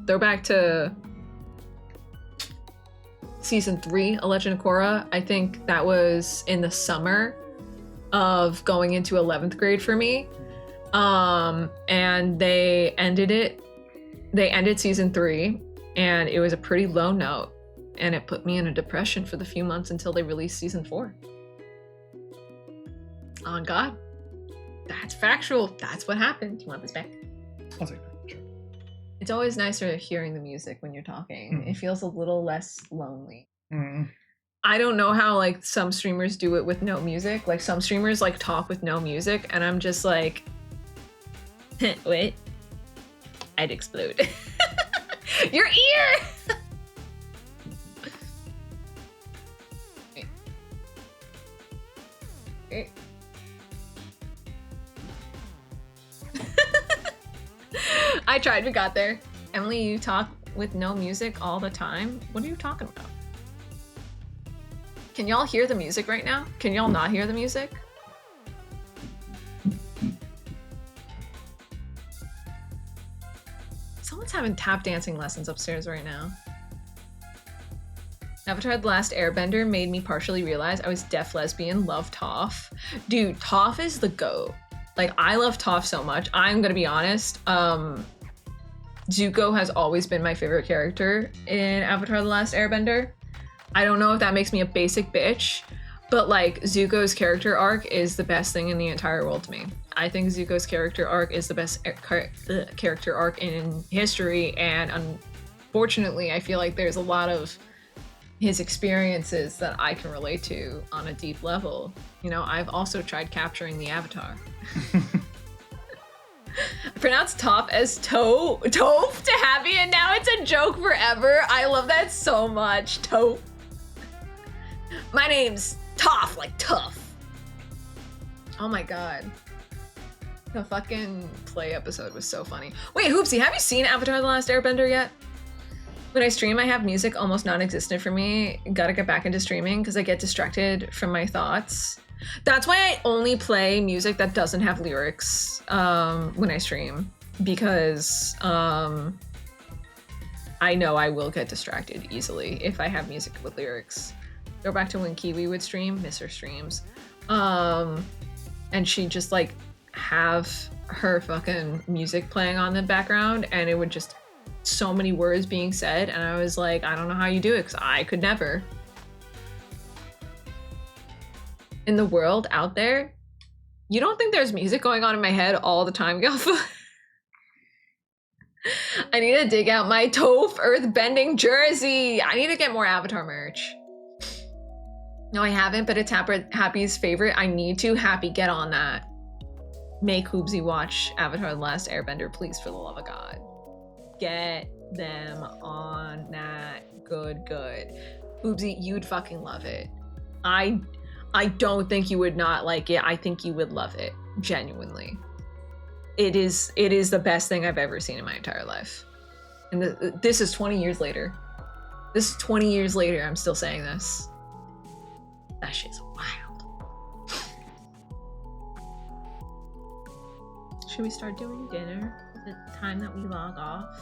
Throwback to season 3 of Legend of Korra. I think that was in the summer of going into 11th grade for me. And they ended season 3, and it was a pretty low note, and it put me in a depression for the few months until they released season 4. On God. That's factual. That's what happened. Do you want this back? I'll take that. Sure. It's always nicer hearing the music when you're talking. It feels a little less lonely. I don't know how like some streamers do it with no music. Like some streamers like talk with no music, and I'm just like, wait, I'd explode. Your ear! Wait. I tried, we got there. Emily, you talk with no music all the time? What are you talking about? Can y'all hear the music right now? Can y'all not hear the music? Someone's having tap dancing lessons upstairs right now. Avatar: The Last Airbender made me partially realize I was deaf lesbian, love Toph. Dude, Toph is the GOAT. Like, I love Toph so much. I'm gonna be honest. Zuko has always been my favorite character in Avatar: The Last Airbender. I don't know if that makes me a basic bitch, but like, Zuko's character arc is the best thing in the entire world to me. I think Zuko's character arc is the best character arc in history, and unfortunately, I feel like there's a lot of his experiences that I can relate to on a deep level. You know, I've also tried capturing the Avatar. I pronounced Toph as Toph to Happy, and now it's a joke forever. I love that so much. Toph. My name's Toph, like tough. Oh my god. The fucking play episode was so funny. Wait, Hoopsie, have you seen Avatar: The Last Airbender yet? When I stream, I have music almost non-existent for me. Gotta get back into streaming because I get distracted from my thoughts. That's why I only play music that doesn't have lyrics when I stream, because I know I will get distracted easily if I have music with lyrics. Go back to when Kiwi would stream, miss her streams. And she'd just like have her fucking music playing on the background, and it would just so many words being said, and I was like, I don't know how you do it, because I could never. In the world out there, you don't think there's music going on in my head all the time, Galfa? I need to dig out my Toph earthbending jersey. I need to get more Avatar merch. No, I haven't, but it's Happy's favorite. I need to. Happy, get on that. Make Hoopsie watch Avatar: The Last Airbender, please, for the love of God. Get them on that. Good. Hoopsie, you'd fucking love it. I don't think you would not like it. I think you would love it. Genuinely. It is the best thing I've ever seen in my entire life. And this is 20 years later. This is 20 years later, I'm still saying this. That shit's wild. Should we start doing dinner? Is it time that we log off?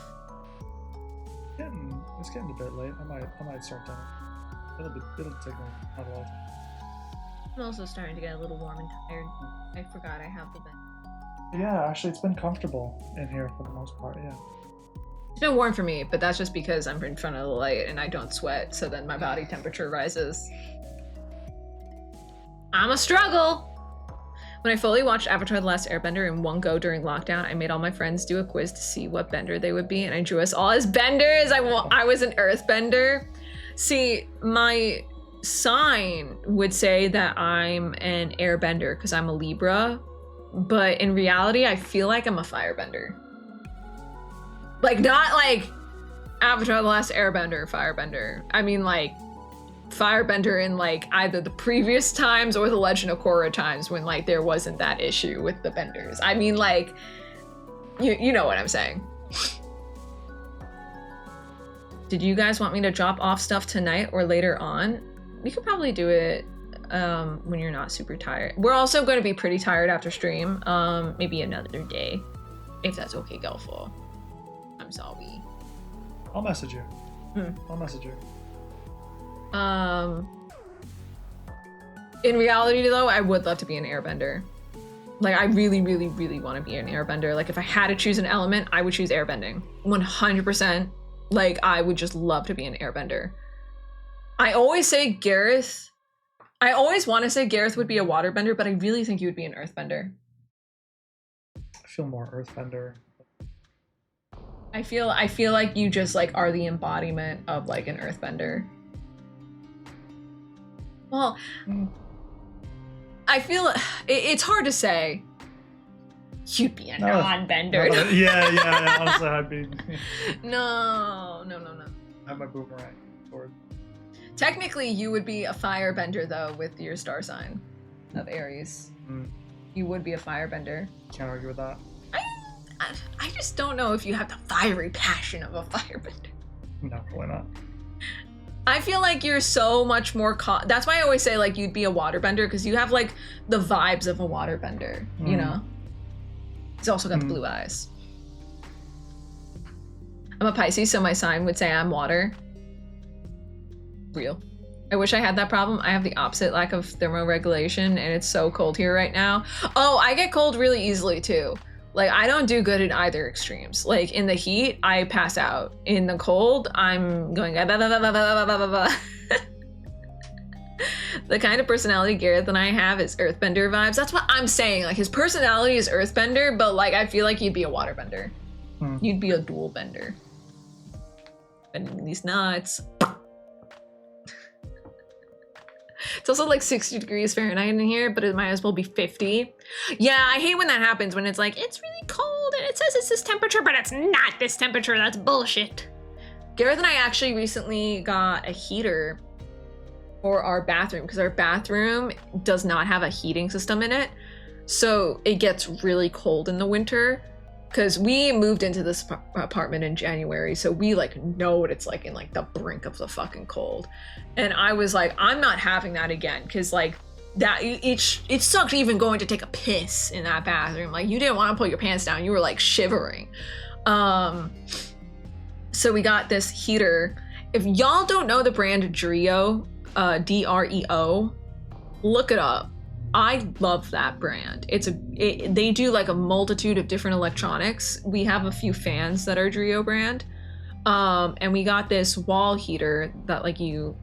It's getting a bit late. I might start dinner. It'll take me not a while. I'm also starting to get a little warm and tired. I forgot I have the bed. Yeah, actually, it's been comfortable in here for the most part. Yeah. It's been warm for me, but that's just because I'm in front of the light and I don't sweat, so then my body temperature rises. I'm a struggle! When I fully watched Avatar: The Last Airbender in one go during lockdown, I made all my friends do a quiz to see what bender they would be, and I drew us all as benders. I was an earthbender. See, my sign would say that I'm an airbender because I'm a Libra, but in reality, I feel like I'm a firebender. Like, not like Avatar: The Last Airbender, firebender. I mean, like, firebender in like either the previous times or the Legend of Korra times when like there wasn't that issue with the benders. I mean, like, you know what I'm saying. Did you guys want me to drop off stuff tonight or later on? We could probably do it when you're not super tired. We're also going to be pretty tired after stream. Maybe another day, if that's okay, Gelful. I'm sorry. I'll message you. I'll message you. In reality though, I would love to be an airbender. Like, I really, really, really want to be an airbender. Like, if I had to choose an element, I would choose airbending. 100%. Like, I would just love to be an airbender. I always say Gareth. I always want to say Gareth would be a waterbender, but I really think you would be an earthbender. I feel more earthbender. I feel like you just like are the embodiment of like an earthbender. Well, I feel it's hard to say. You'd be a non-bender. Yeah. Honestly, I'd be. No. I have my boomerang sword. Technically, you would be a firebender though, with your star sign of Aries. You would be a firebender. Can't argue with that. I just don't know if you have the fiery passion of a firebender. No, why not? I feel like you're so much more that's why I always say like you'd be a waterbender, because you have like the vibes of a waterbender, you know? He's also got the blue eyes. I'm a Pisces, so my sign would say I'm water. real. I wish I had that problem. I have the opposite lack of thermoregulation, and it's so cold here right now. Oh, I get cold really easily too. Like, I don't do good in either extremes. Like, in the heat, I pass out. In the cold, I'm going the kind of personality Gareth and I have is earthbender vibes. That's what I'm saying. Like, his personality is earthbender, but like, I feel like you'd be a waterbender. You'd be a dual bender. Bending these nuts. It's also like 60 degrees Fahrenheit in here, but it might as well be 50. Yeah, I hate when that happens, when it's like, it's really cold and it says it's this temperature, but it's not this temperature. That's bullshit. Gareth and I actually recently got a heater for our bathroom because our bathroom does not have a heating system in it. So it gets really cold in the winter because we moved into this apartment in January. So we like know what it's like in like the brink of the fucking cold. And I was like, I'm not having that again. Cause like that, it sucked even going to take a piss in that bathroom. Like you didn't want to pull your pants down. You were like shivering. So we got this heater. If y'all don't know the brand Dreo, D-R-E-O, look it up. I love that brand. They do like a multitude of different electronics. We have a few fans that are Dreo brand. And we got this wall heater that like you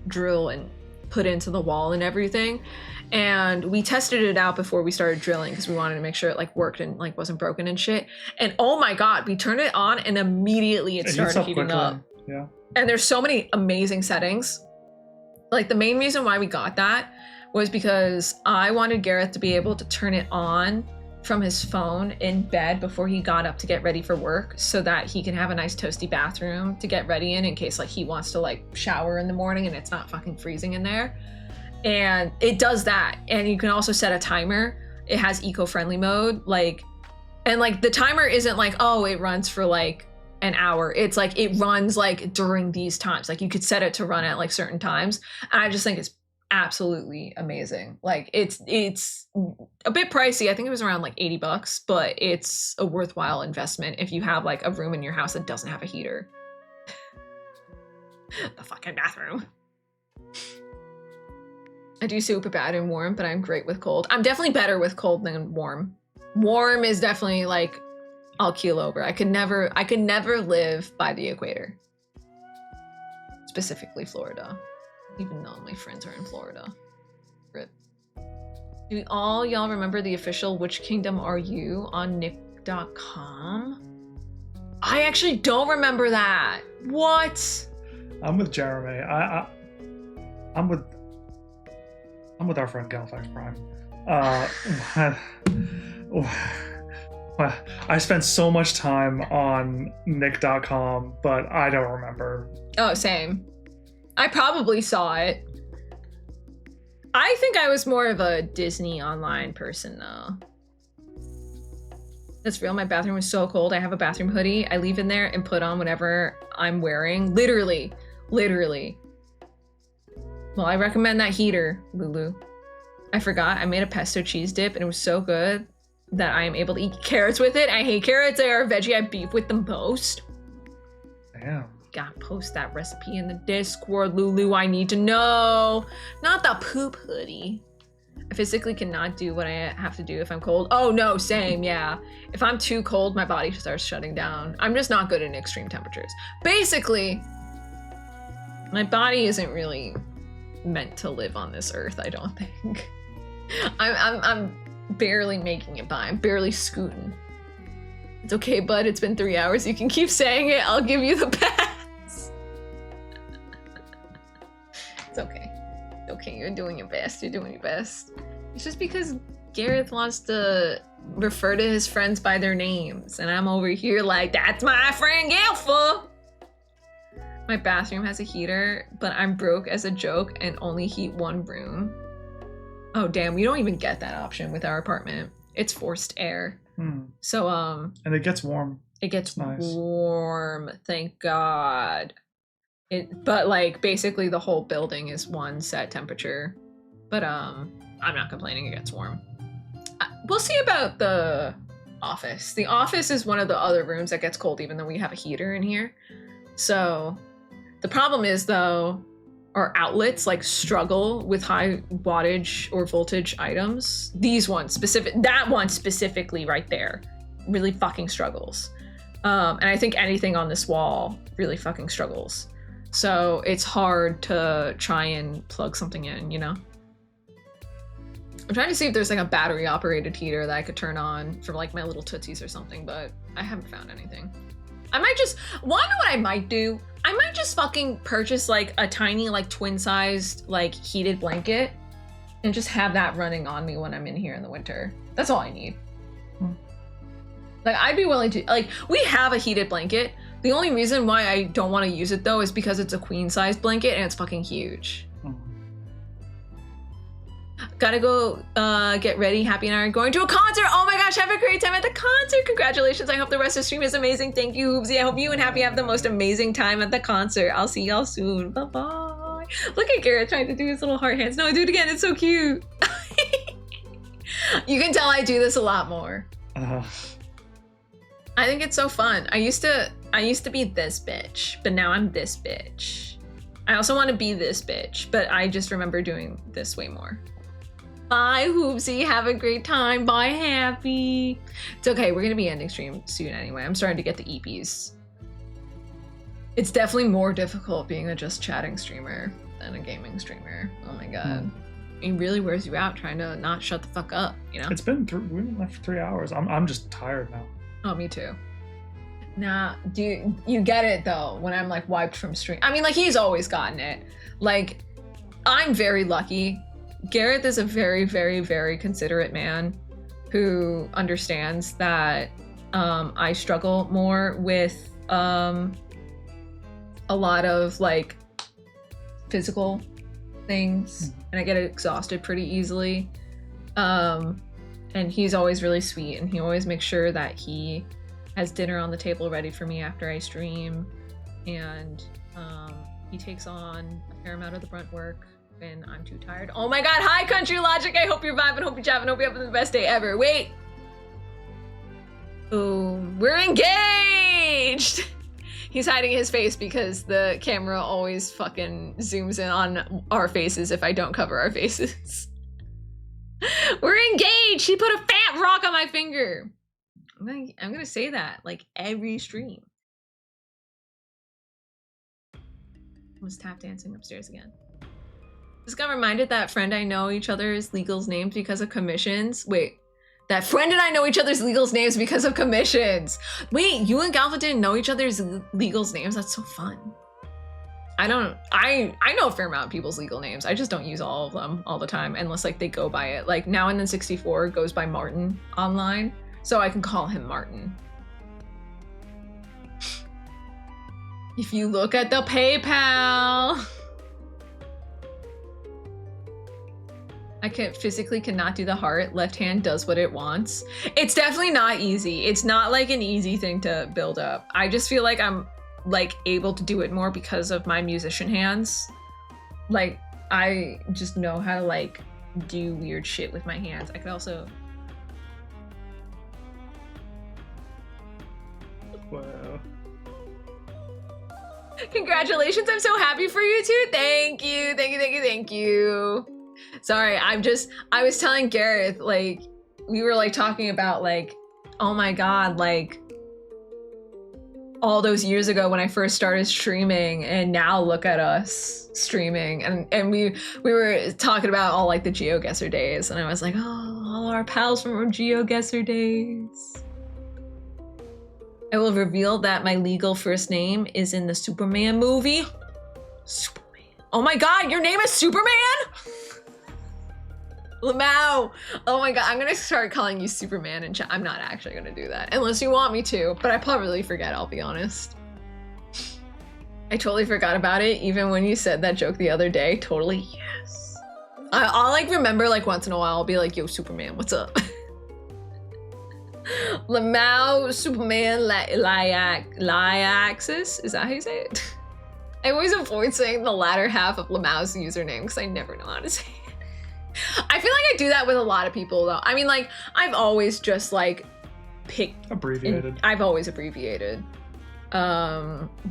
drill and put into the wall and everything. And we tested it out before we started drilling because we wanted to make sure it like worked and like wasn't broken and shit. And oh my God, we turned it on and immediately it started heating up. Yeah. And there's so many amazing settings. Like the main reason why we got that was because I wanted Gareth to be able to turn it on from his phone in bed before he got up to get ready for work so that he can have a nice toasty bathroom to get ready in case like he wants to like shower in the morning and it's not fucking freezing in there. And it does that. And you can also set a timer. It has eco-friendly mode. And the timer isn't like, oh, it runs for like an hour. It's like, it runs like during these times. Like you could set it to run at like certain times. And I just think it's absolutely amazing. Like it's a bit pricey. I think it was around like $80, but it's a worthwhile investment if you have like a room in your house that doesn't have a heater. The fucking bathroom. I do super bad in warm, but I'm great with cold. I'm definitely better with cold than warm. Warm is definitely like, I'll keel over. I could never live by the equator. Specifically Florida. Even though my friends are in Florida. Rip. Do all y'all remember the official Which Kingdom Are You on Nick.com? I actually don't remember that. What? I'm with Jeremy. I'm with our friend Galfax Prime. I spent so much time on Nick.com, but I don't remember. Oh, same. I probably saw it. I think I was more of a Disney online person though. That's real. My bathroom is so cold. I have a bathroom hoodie. I leave in there and put on whatever I'm wearing. Literally. Well, I recommend that heater, Lulu. I forgot. I made a pesto cheese dip and it was so good that I am able to eat carrots with it. I hate carrots. They are a veggie I beef with the most. Damn. Gotta post that recipe in the Discord, Lulu. I need to know. Not the poop hoodie. I physically cannot do what I have to do if I'm cold. Oh no, same, yeah. If I'm too cold, my body starts shutting down. I'm just not good in extreme temperatures. Basically, my body isn't really meant to live on this earth, I don't think. I'm barely making it by. I'm barely scooting. It's okay, bud. It's been 3 hours. You can keep saying it. I'll give you the pass. It's okay. Okay, you're doing your best. You're doing your best. It's just because Gareth wants to refer to his friends by their names, and I'm over here like, that's my friend Galfa. My bathroom has a heater, but I'm broke as a joke and only heat one room. Oh, damn. We don't even get that option with our apartment. It's forced air. So, and it gets warm. It gets warm. Thank God. But like basically the whole building is one set temperature. But I'm not complaining. It gets warm. We'll see about the office. The office is one of the other rooms that gets cold, even though we have a heater in here. So the problem is though, or outlets like struggle with high wattage or voltage items. These ones that one specifically right there really fucking struggles. And I think anything on this wall really fucking struggles. So it's hard to try and plug something in, you know? I'm trying to see if there's like a battery operated heater that I could turn on for like my little tootsies or something, but I haven't found anything. I might just, wanna know what I might do? I might just fucking purchase like a tiny like twin sized like heated blanket and just have that running on me when I'm in here in the winter. That's all I need. Like I'd be willing to, like we have a heated blanket. The only reason why I don't want to use it though is because it's a queen size blanket and it's fucking huge. Gotta go get ready. Happy and I are going to a concert. Oh my gosh, have a great time at the concert. Congratulations. I hope the rest of the stream is amazing. Thank you, Hoopsy. I hope you and Happy have the most amazing time at the concert. I'll see y'all soon. Bye-bye. Look at Garrett trying to do his little heart hands. No, do it again. It's so cute. You can tell I do this a lot more. I think it's so fun. I used to be this bitch, but now I'm this bitch. I also want to be this bitch, but I just remember doing this way more. Bye, Hoopsy. Have a great time. Bye, Happy. It's okay. We're going to be ending stream soon anyway. I'm starting to get the EPs. It's definitely more difficult being a just chatting streamer than a gaming streamer. Oh my God. It really wears you out trying to not shut the fuck up, you know? It's been we've been left for 3 hours. I'm just tired now. Oh, me too. Nah, you get it though when I'm like wiped from stream. I mean, like he's always gotten it. Like, I'm very lucky. Gareth is a very, very, very considerate man who understands that I struggle more with a lot of like physical things and I get exhausted pretty easily. And he's always really sweet and he always makes sure that he has dinner on the table ready for me after I stream. And he takes on a fair amount of the brunt work when I'm too tired. Oh my God, hi Country Logic. I hope you're vibing, hope you're jabbing, hope you're having the best day ever. Wait. Boom, we're engaged. He's hiding his face because the camera always fucking zooms in on our faces if I don't cover our faces. We're engaged. He put a fat rock on my finger. I'm gonna say that like every stream. I was tap dancing upstairs again. Just got reminded that friend I know each other's legals names because of commissions. Wait, that friend and I know each other's legals names because of commissions. Wait, you and Galva didn't know each other's legals names? That's so fun. I know a fair amount of people's legal names. I just don't use all of them all the time unless like they go by it. Like Now and Then 64 goes by Martin online, so I can call him Martin. If you look at the PayPal. I physically cannot do the heart. Left hand does what it wants. It's definitely not easy. It's not like an easy thing to build up. I just feel like I'm like able to do it more because of my musician hands. Like I just know how to like do weird shit with my hands. I could also. Wow. Congratulations, I'm so happy for you too. Thank you, thank you, thank you, thank you. Sorry, I was telling Gareth, like, we were like talking about like, oh my God, like all those years ago when I first started streaming and now look at us streaming. And we were talking about all like the GeoGuessr days and I was like, oh, all our pals from our GeoGuessr days. I will reveal that my legal first name is in the Superman movie. Superman. Oh my God, your name is Superman? Lamau. Oh my God, I'm gonna start calling you Superman and I'm not actually gonna do that unless you want me to, but I probably forget, I'll be honest. I totally forgot about it even when you said that joke the other day. Totally, yes. I'll like remember like once in a while, I'll be like, yo, Superman, what's up? Lamau, Superman, Liaxis, is that how you say it? I always avoid saying the latter half of Lamau's username because I never know how to say it. I feel like I do that with a lot of people though. I mean, like, I've always just like abbreviated. I've always abbreviated.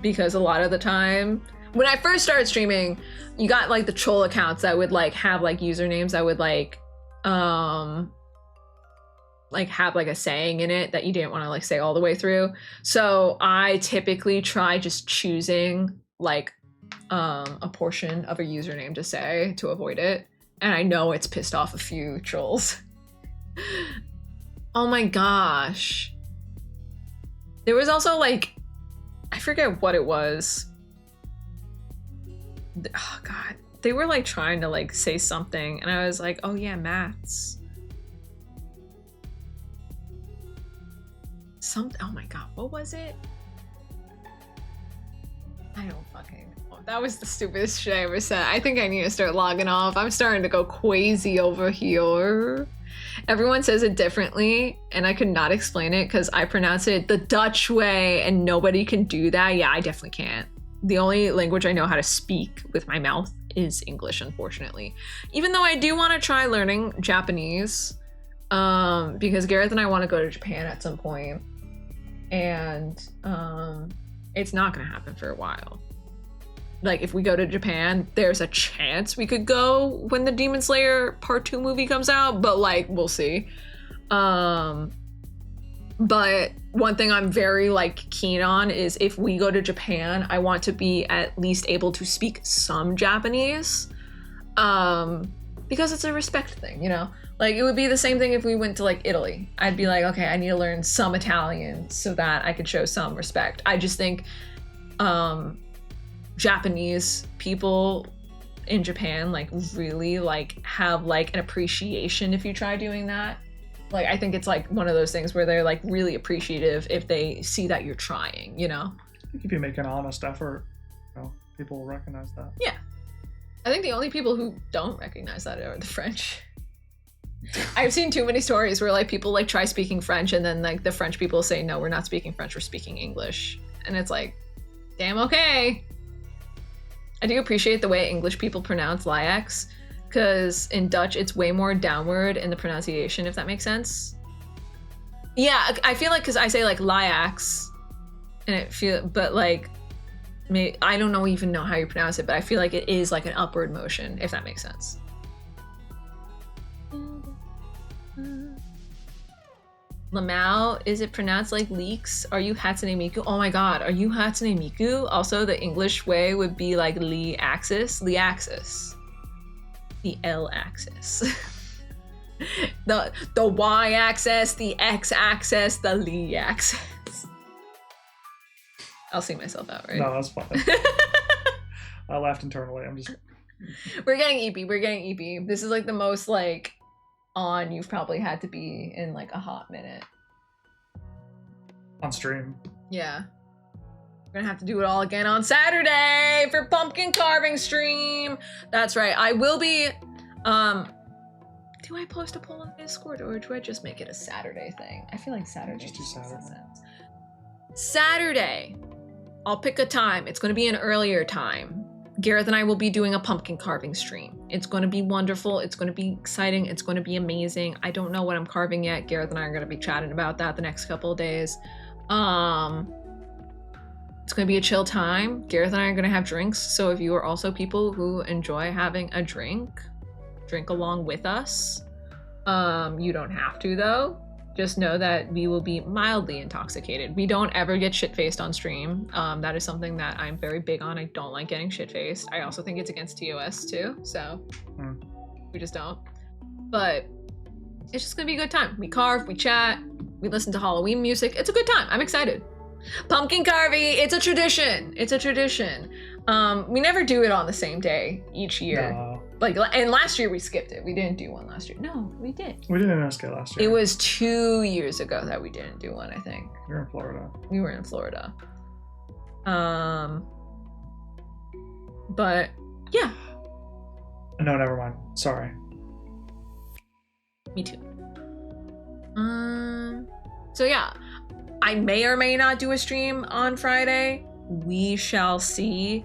Because a lot of the time, when I first started streaming, you got like the troll accounts that would like have like usernames that would like have like a saying in it that you didn't want to like say all the way through. So I typically try just choosing like a portion of a username to say to avoid it. And I know it's pissed off a few trolls. Oh my gosh. There was also like, I forget what it was. Oh god. They were like trying to like say something and I was like, oh yeah, maths. Oh my god, what was it? I don't fucking know. That was the stupidest shit I ever said. I think I need to start logging off. I'm starting to go crazy over here. Everyone says it differently, and I could not explain it because I pronounce it the Dutch way, and nobody can do that. Yeah, I definitely can't. The only language I know how to speak with my mouth is English, unfortunately. Even though I do want to try learning Japanese, because Gareth and I want to go to Japan at some point, and it's not going to happen for a while. Like, if we go to Japan, there's a chance we could go when the Demon Slayer Part 2 movie comes out, but, like, we'll see. But one thing I'm very, like, keen on is if we go to Japan, I want to be at least able to speak some Japanese, because it's a respect thing, you know? Like, it would be the same thing if we went to, like, Italy. I'd be like, okay, I need to learn some Italian so that I could show some respect. I just think, Japanese people in Japan like really like have like an appreciation if you try doing that. Like I think it's like one of those things where they're like really appreciative if they see that you're trying, you know? If you make an honest effort, you know, people will recognize that. Yeah. I think the only people who don't recognize that are the French. I've seen too many stories where like people like try speaking French and then like the French people say, no, we're not speaking French, we're speaking English. And it's like, damn, okay. I do appreciate the way English people pronounce Liax, because in Dutch it's way more downward in the pronunciation, if that makes sense. Yeah, I feel like because I say like Liax, and but like, I don't even know how you pronounce it, but I feel like it is like an upward motion, if that makes sense. Lamau, is it pronounced like leeks? Are you Hatsune Miku? Oh my god, are you Hatsune Miku? Also, the English way would be like Lee axis. The L axis. the Y axis, the X axis, the Lee axis. I'll see myself out, right? No, that's fine. I laughed internally. We're getting EP. This is like the most like on you've probably had to be in like a hot minute. On stream. Yeah. We're gonna have to do it all again on Saturday for pumpkin carving stream. That's right. I will be do I post a poll on Discord or do I just make it a Saturday thing? I feel like Saturday just do Saturday. Saturday. I'll pick a time. It's gonna be an earlier time. Gareth and I will be doing a pumpkin carving stream. It's going to be wonderful. It's going to be exciting. It's going to be amazing. I don't know what I'm carving yet. Gareth and I are going to be chatting about that the next couple of days. It's going to be a chill time. Gareth and I are going to have drinks. So if you are also people who enjoy having a drink along with us. You don't have to though. Just know that we will be mildly intoxicated. We don't ever get shit-faced on stream. That is something that I'm very big on. I don't like getting shit-faced. I also think it's against TOS too, so we just don't. But it's just gonna be a good time. We carve, we chat, we listen to Halloween music. It's a good time. I'm excited. Pumpkin carving, it's a tradition. It's a tradition. We never do it on the same day each year. No. Like, and last year we skipped it. We didn't do one last year. No, we did. We did an SK last year. It was 2 years ago that we didn't do one, I think. We were in Florida. We were in Florida. But yeah. No, never mind. Sorry. Me too. So yeah, I may or may not do a stream on Friday. We shall see.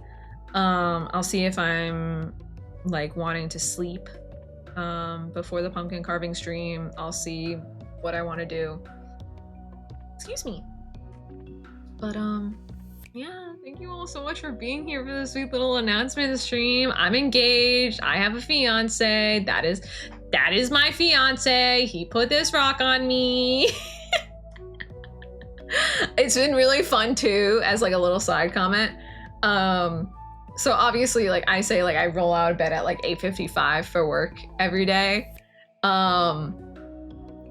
I'll see if I'm like wanting to sleep before the pumpkin carving stream. I'll see what I want to do. Excuse me. But Yeah, thank you all so much for being here for this sweet little announcement stream. I'm engaged. I have a fiance. That is my fiance. He put this rock on me. It's been really fun too, as like a little side comment. So obviously, like I say, like I roll out of bed at like 8:55 for work every day.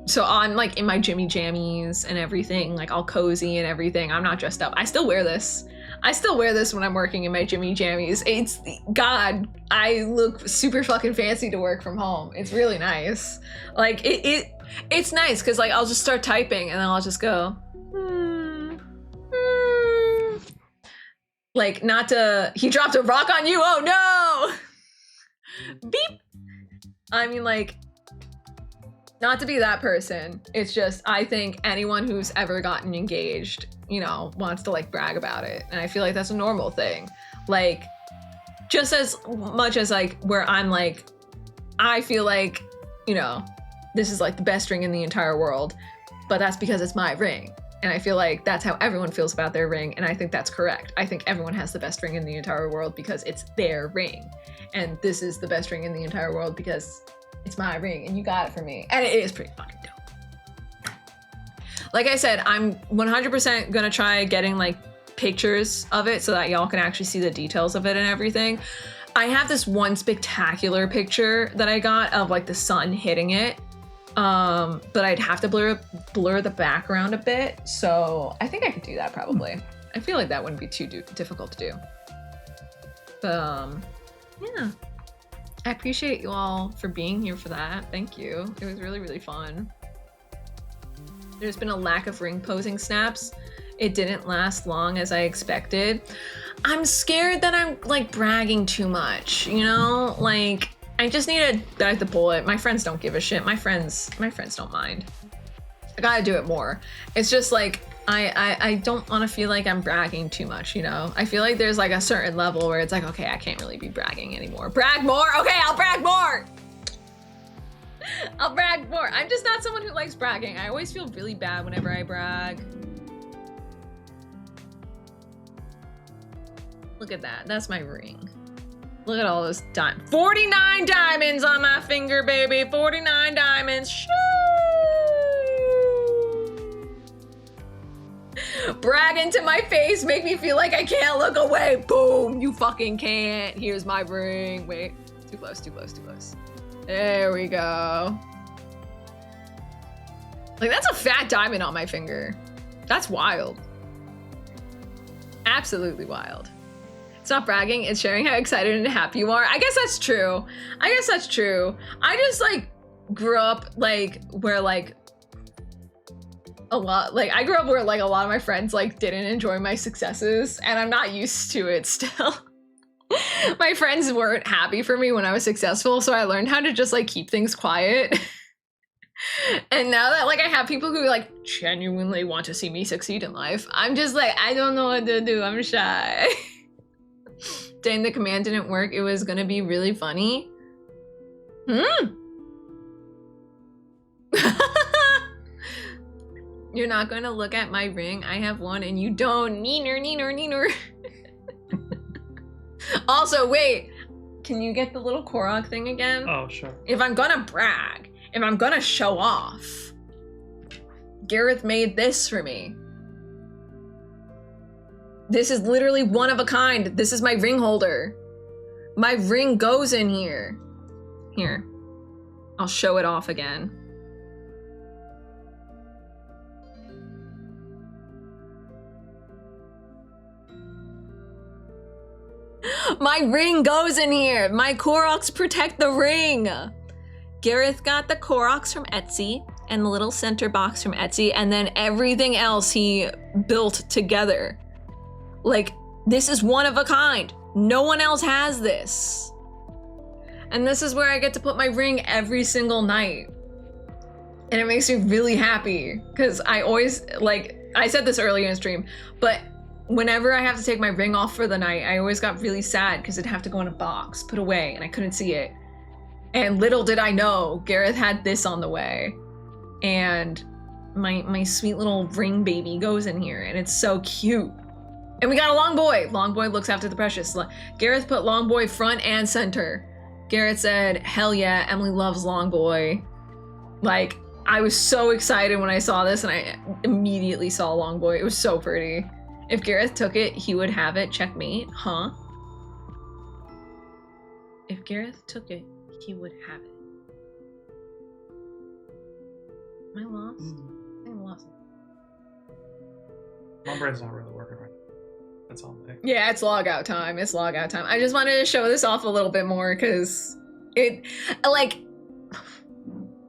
So I'm like in my Jimmy Jammies and everything, like all cozy and everything. I'm not dressed up. I still wear this. I still wear this when I'm working in my Jimmy Jammies. It's, God, I look super fucking fancy to work from home. It's really nice. Like it's nice because like I'll just start typing and then I'll just go, like not to, he dropped a rock on you. Oh no. Beep. I mean like, not to be that person. It's just, I think anyone who's ever gotten engaged, you know, wants to like brag about it. And I feel like that's a normal thing. Like, just as much as like where I'm like, I feel like, you know, this is like the best ring in the entire world, but that's because it's my ring. And I feel like that's how everyone feels about their ring. And I think that's correct. I think everyone has the best ring in the entire world because it's their ring. And this is the best ring in the entire world because it's my ring and you got it for me. And it is pretty fucking dope. Like I said, I'm 100% gonna try getting like pictures of it so that y'all can actually see the details of it and everything. I have this one spectacular picture that I got of like the sun hitting it. But I'd have to blur the background a bit. So I think I could do that probably. I feel like that wouldn't be too difficult to do. But yeah. I appreciate you all for being here for that. Thank you. It was really, really fun. There's been a lack of ring posing snaps. It didn't last long as I expected. I'm scared that I'm like bragging too much, you know? Like, I just need to bite the bullet. My friends don't give a shit. My friends don't mind. I gotta do it more. It's just like, I don't want to feel like I'm bragging too much, you know? I feel like there's like a certain level where it's like, okay, I can't really be bragging anymore. Brag more? Okay, I'll brag more! I'll brag more. I'm just not someone who likes bragging. I always feel really bad whenever I brag. Look at that. That's my ring. Look at all those diamonds. 49 diamonds on my finger, baby. 49 diamonds. Shoo! Bragging to my face, make me feel like I can't look away. Boom, you fucking can't. Here's my ring. Wait, too close, too close, too close. There we go. Like, that's a fat diamond on my finger. That's wild. Absolutely wild. It's not bragging, it's sharing how excited and happy you are. I guess that's true. I guess that's true. I just like grew up like where like a lot, like I grew up where like a lot of my friends like didn't enjoy my successes and I'm not used to it still. My friends weren't happy for me when I was successful, so I learned how to just like keep things quiet. And now that like I have people who like genuinely want to see me succeed in life, I'm just like, I don't know what to do, I'm shy. Dang, the command didn't work. It was gonna be really funny. You're not gonna look at my ring. I have one and you don't. Neener, neener, neener. Also, wait. Can you get the little Korok thing again? Oh, sure. If I'm gonna brag, if I'm gonna show off, Gareth made this for me. This is literally one of a kind. This is my ring holder. My ring goes in here. Here. I'll show it off again. My ring goes in here. My Koroks protect the ring. Gareth got the Koroks from Etsy and the little center box from Etsy, and then everything else he built together. Like, this is one of a kind. No one else has this. And this is where I get to put my ring every single night. And it makes me really happy because I always, like, I said this earlier in the stream, but whenever I have to take my ring off for the night, I always got really sad because it'd have to go in a box, put away, and I couldn't see it. And little did I know, Gareth had this on the way. And my sweet little ring baby goes in here, and it's so cute. And we got a Long Boy. Long Boy looks after the precious. Gareth put Long Boy front and center. Gareth said, hell yeah, Emily loves Long Boy. Like, I was so excited when I saw this and I immediately saw Long Boy. It was so pretty. If Gareth took it, he would have it. Checkmate. Huh? If Gareth took it, he would have it. Am I lost? I think I'm lost. My brain's not really working right now. That's all me. Yeah, it's log out time. It's log out time. I just wanted to show this off a little bit more because it, like,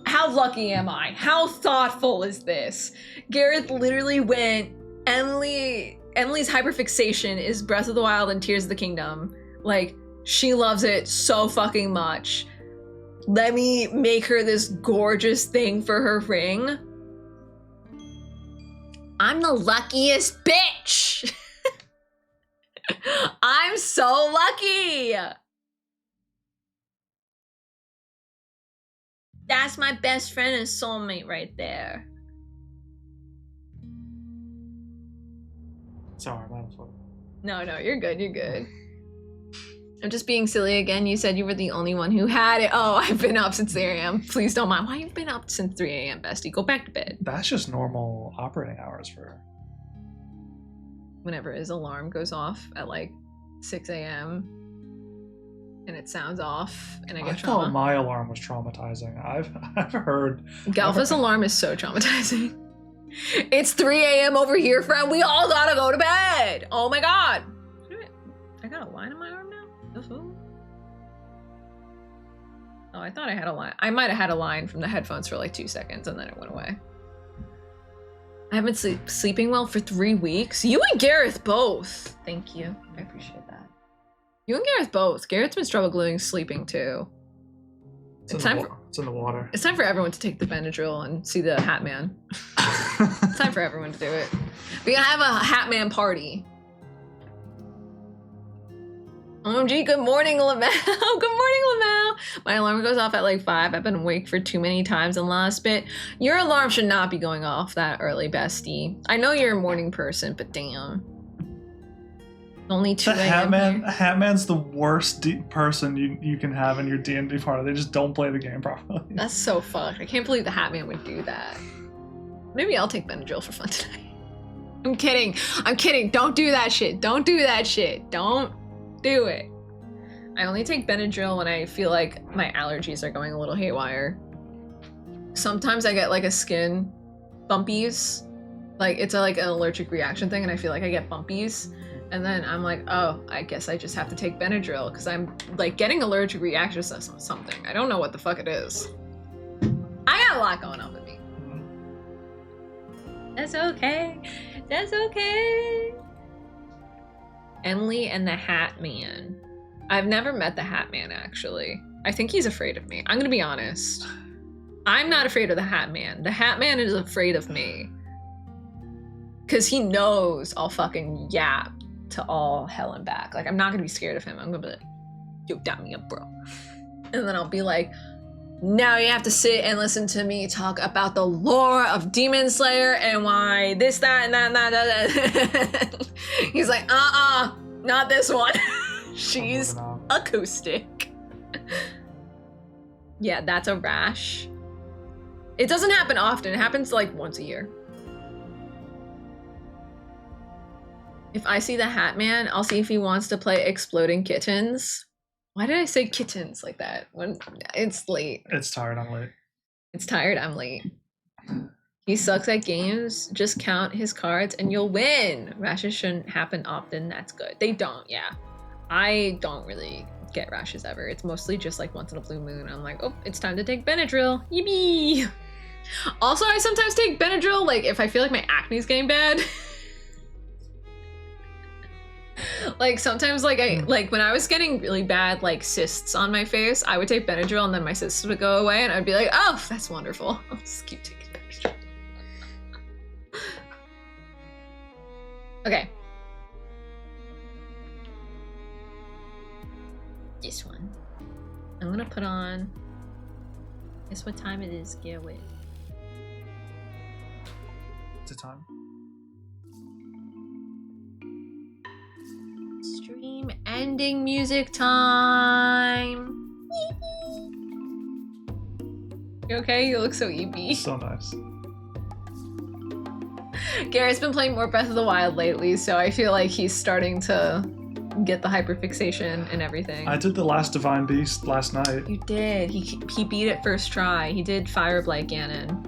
how lucky am I? How thoughtful is this? Gareth literally went, Emily's hyperfixation is Breath of the Wild and Tears of the Kingdom. Like, she loves it so fucking much. Let me make her this gorgeous thing for her ring. I'm the luckiest bitch. I'm so lucky. That's my best friend and soulmate right there. Sorry, that was what. No, you're good, you're good. I'm just being silly again. You said you were the only one who had it. Oh, I've been up since 3 a.m. Please don't mind. Why have you been up since 3 a.m., bestie? Go back to bed. That's just normal operating hours for her. Whenever his alarm goes off at like 6 a.m. and it sounds off and I get trauma. I thought my alarm was traumatizing. I've heard... Galva's alarm is so traumatizing. It's 3 a.m. over here, friend. We all gotta go to bed. Oh my god. I got a line in my arm now? Oh, I thought I had a line. I might have had a line from the headphones for like 2 seconds and then it went away. I haven't sleeping well for 3 weeks. You and Gareth both. Thank you. I appreciate that. You and Gareth both. Gareth's been struggling sleeping too. It's in the water. It's time for everyone to take the Benadryl and see the Hat Man. It's time for everyone to do it. We're gonna have a Hat Man party. OMG, good morning, Lamel. Good morning, Lamel. My alarm goes off at like 5. I've been awake for too many times in the last bit. Your alarm should not be going off that early, bestie. I know you're a morning person, but damn. Only 2 a.m. Hatman's the worst person you can have in your D&D party. They just don't play the game properly. That's so fucked. I can't believe the Hatman would do that. Maybe I'll take Benadryl for fun tonight. I'm kidding. I'm kidding. Don't do that shit. Don't do that shit. Don't do it. I only take Benadryl when I feel like my allergies are going a little haywire. Sometimes I get like a skin bumpies. Like it's like an allergic reaction thing and I feel like I get bumpies. And then I'm like, oh, I guess I just have to take Benadryl because I'm like getting allergic reactions to something. I don't know what the fuck it is. I got a lot going on with me. That's okay. That's okay. Emily and the Hat Man. I've never met the Hat Man, actually. I think he's afraid of me. I'm gonna be honest. I'm not afraid of the Hat Man. The Hat Man is afraid of me. Because he knows I'll fucking yap to all hell and back. Like, I'm not gonna be scared of him. I'm gonna be like, yo, dap me up, bro. And then I'll be like, now you have to sit and listen to me talk about the lore of Demon Slayer and why this, that, and that. He's like, not this one. She's acoustic. Yeah, that's a rash. It doesn't happen often. It happens like once a year. If I see the Hat Man, I'll see if he wants to play Exploding Kittens. Why did I say kittens like that? When it's late. It's tired, I'm late. It's tired, I'm late. He sucks at games. Just count his cards and you'll win. Rashes shouldn't happen often. That's good. They don't, yeah. I don't really get rashes ever. It's mostly just like once in a blue moon. I'm like, oh, it's time to take Benadryl. Yippee! Also, I sometimes take Benadryl like if I feel like my acne's getting bad. Like sometimes like when I was getting really bad like cysts on my face, I would take Benadryl and then my cysts would go away and I'd be like, oh, that's wonderful. I'll just keep taking Benadryl. Okay. This one. I'm gonna put on, guess what time it is, Garrett? What's the time? stream ending music time. You okay? You look so eepy. So nice. Garrett's been playing more Breath of the Wild lately, so I feel like he's starting to get the hyperfixation and everything. I did the last Divine Beast last night. You did. He beat it first try. He did Fireblight Ganon.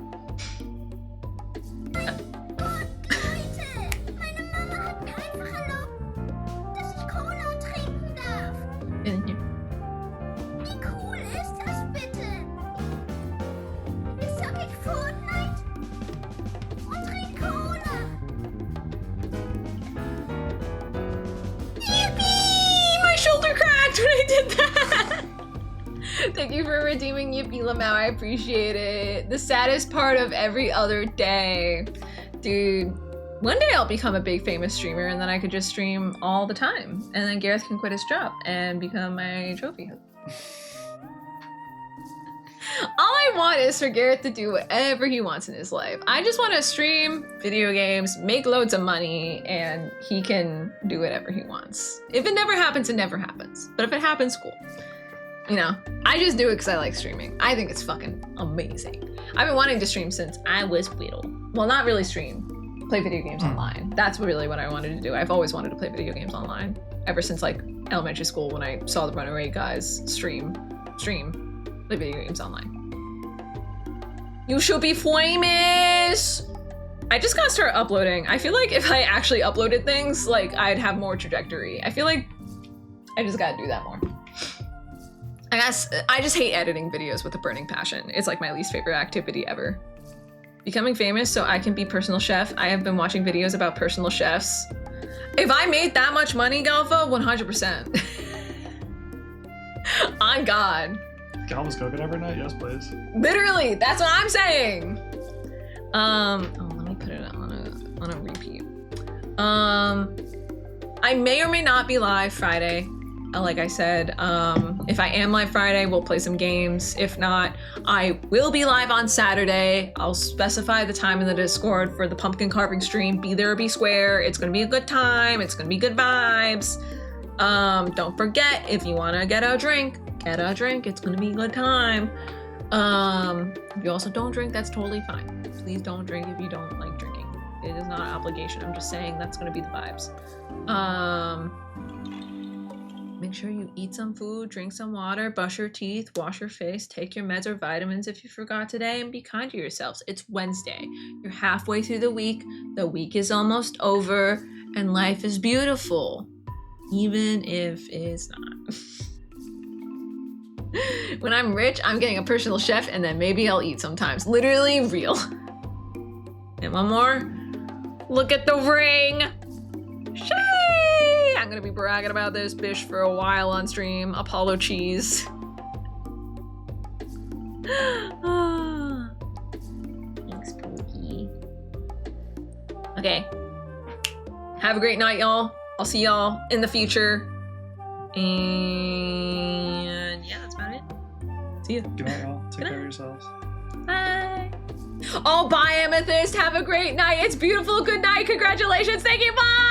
Thank you for redeeming Yippee Lamau, I appreciate it. The saddest part of every other day. Dude, one day I'll become a big famous streamer and then I could just stream all the time. And then Gareth can quit his job and become my trophy husband. All I want is for Gareth to do whatever he wants in his life. I just want to stream video games, make loads of money, and he can do whatever he wants. If it never happens, it never happens. But if it happens, cool. You know, I just do it because I like streaming. I think it's fucking amazing. I've been wanting to stream since I was little. Well, not really stream, play video games online. That's really what I wanted to do. I've always wanted to play video games online. Ever since like elementary school when I saw the Runaway guys stream, play video games online. You should be famous! I just gotta start uploading. I feel like if I actually uploaded things, like I'd have more trajectory. I feel like I just gotta do that more. I just hate editing videos with a burning passion. It's like my least favorite activity ever. Becoming famous so I can be personal chef. I have been watching videos about personal chefs. If I made that much money, Galva, 100%. On God. Galva's cooking every night? Yes, please. Literally, that's what I'm saying. Oh, let me put it on a repeat. I may or may not be live Friday. Like I said, if I am live Friday, we'll play some games. If not, I will be live on Saturday. I'll specify the time in the Discord for the pumpkin carving stream. Be there or be square. It's gonna be a good time. It's gonna be good vibes. Don't forget, if you wanna get a drink. It's gonna be a good time. If you also don't drink, that's totally fine. Please don't drink if you don't like drinking. It is not an obligation. I'm just saying that's gonna be the vibes. Make sure you eat some food, drink some water, brush your teeth, wash your face, take your meds or vitamins if you forgot today, and be kind to yourselves. It's Wednesday. You're halfway through the week week is almost over, and life is beautiful, even if it's not. When I'm rich, I'm getting a personal chef, and then maybe I'll eat sometimes. Literally real. And one more. Look at the ring. Shay! I'm gonna be bragging about this bitch for a while on stream. Apollo cheese. Thanks, Pookie. Okay. Have a great night, y'all. I'll see y'all in the future. And yeah, that's about it. See you. Good night, y'all. Take care of yourselves. Bye. Oh, bye, Amethyst. Have a great night. It's beautiful. Good night. Congratulations. Thank you. Bye.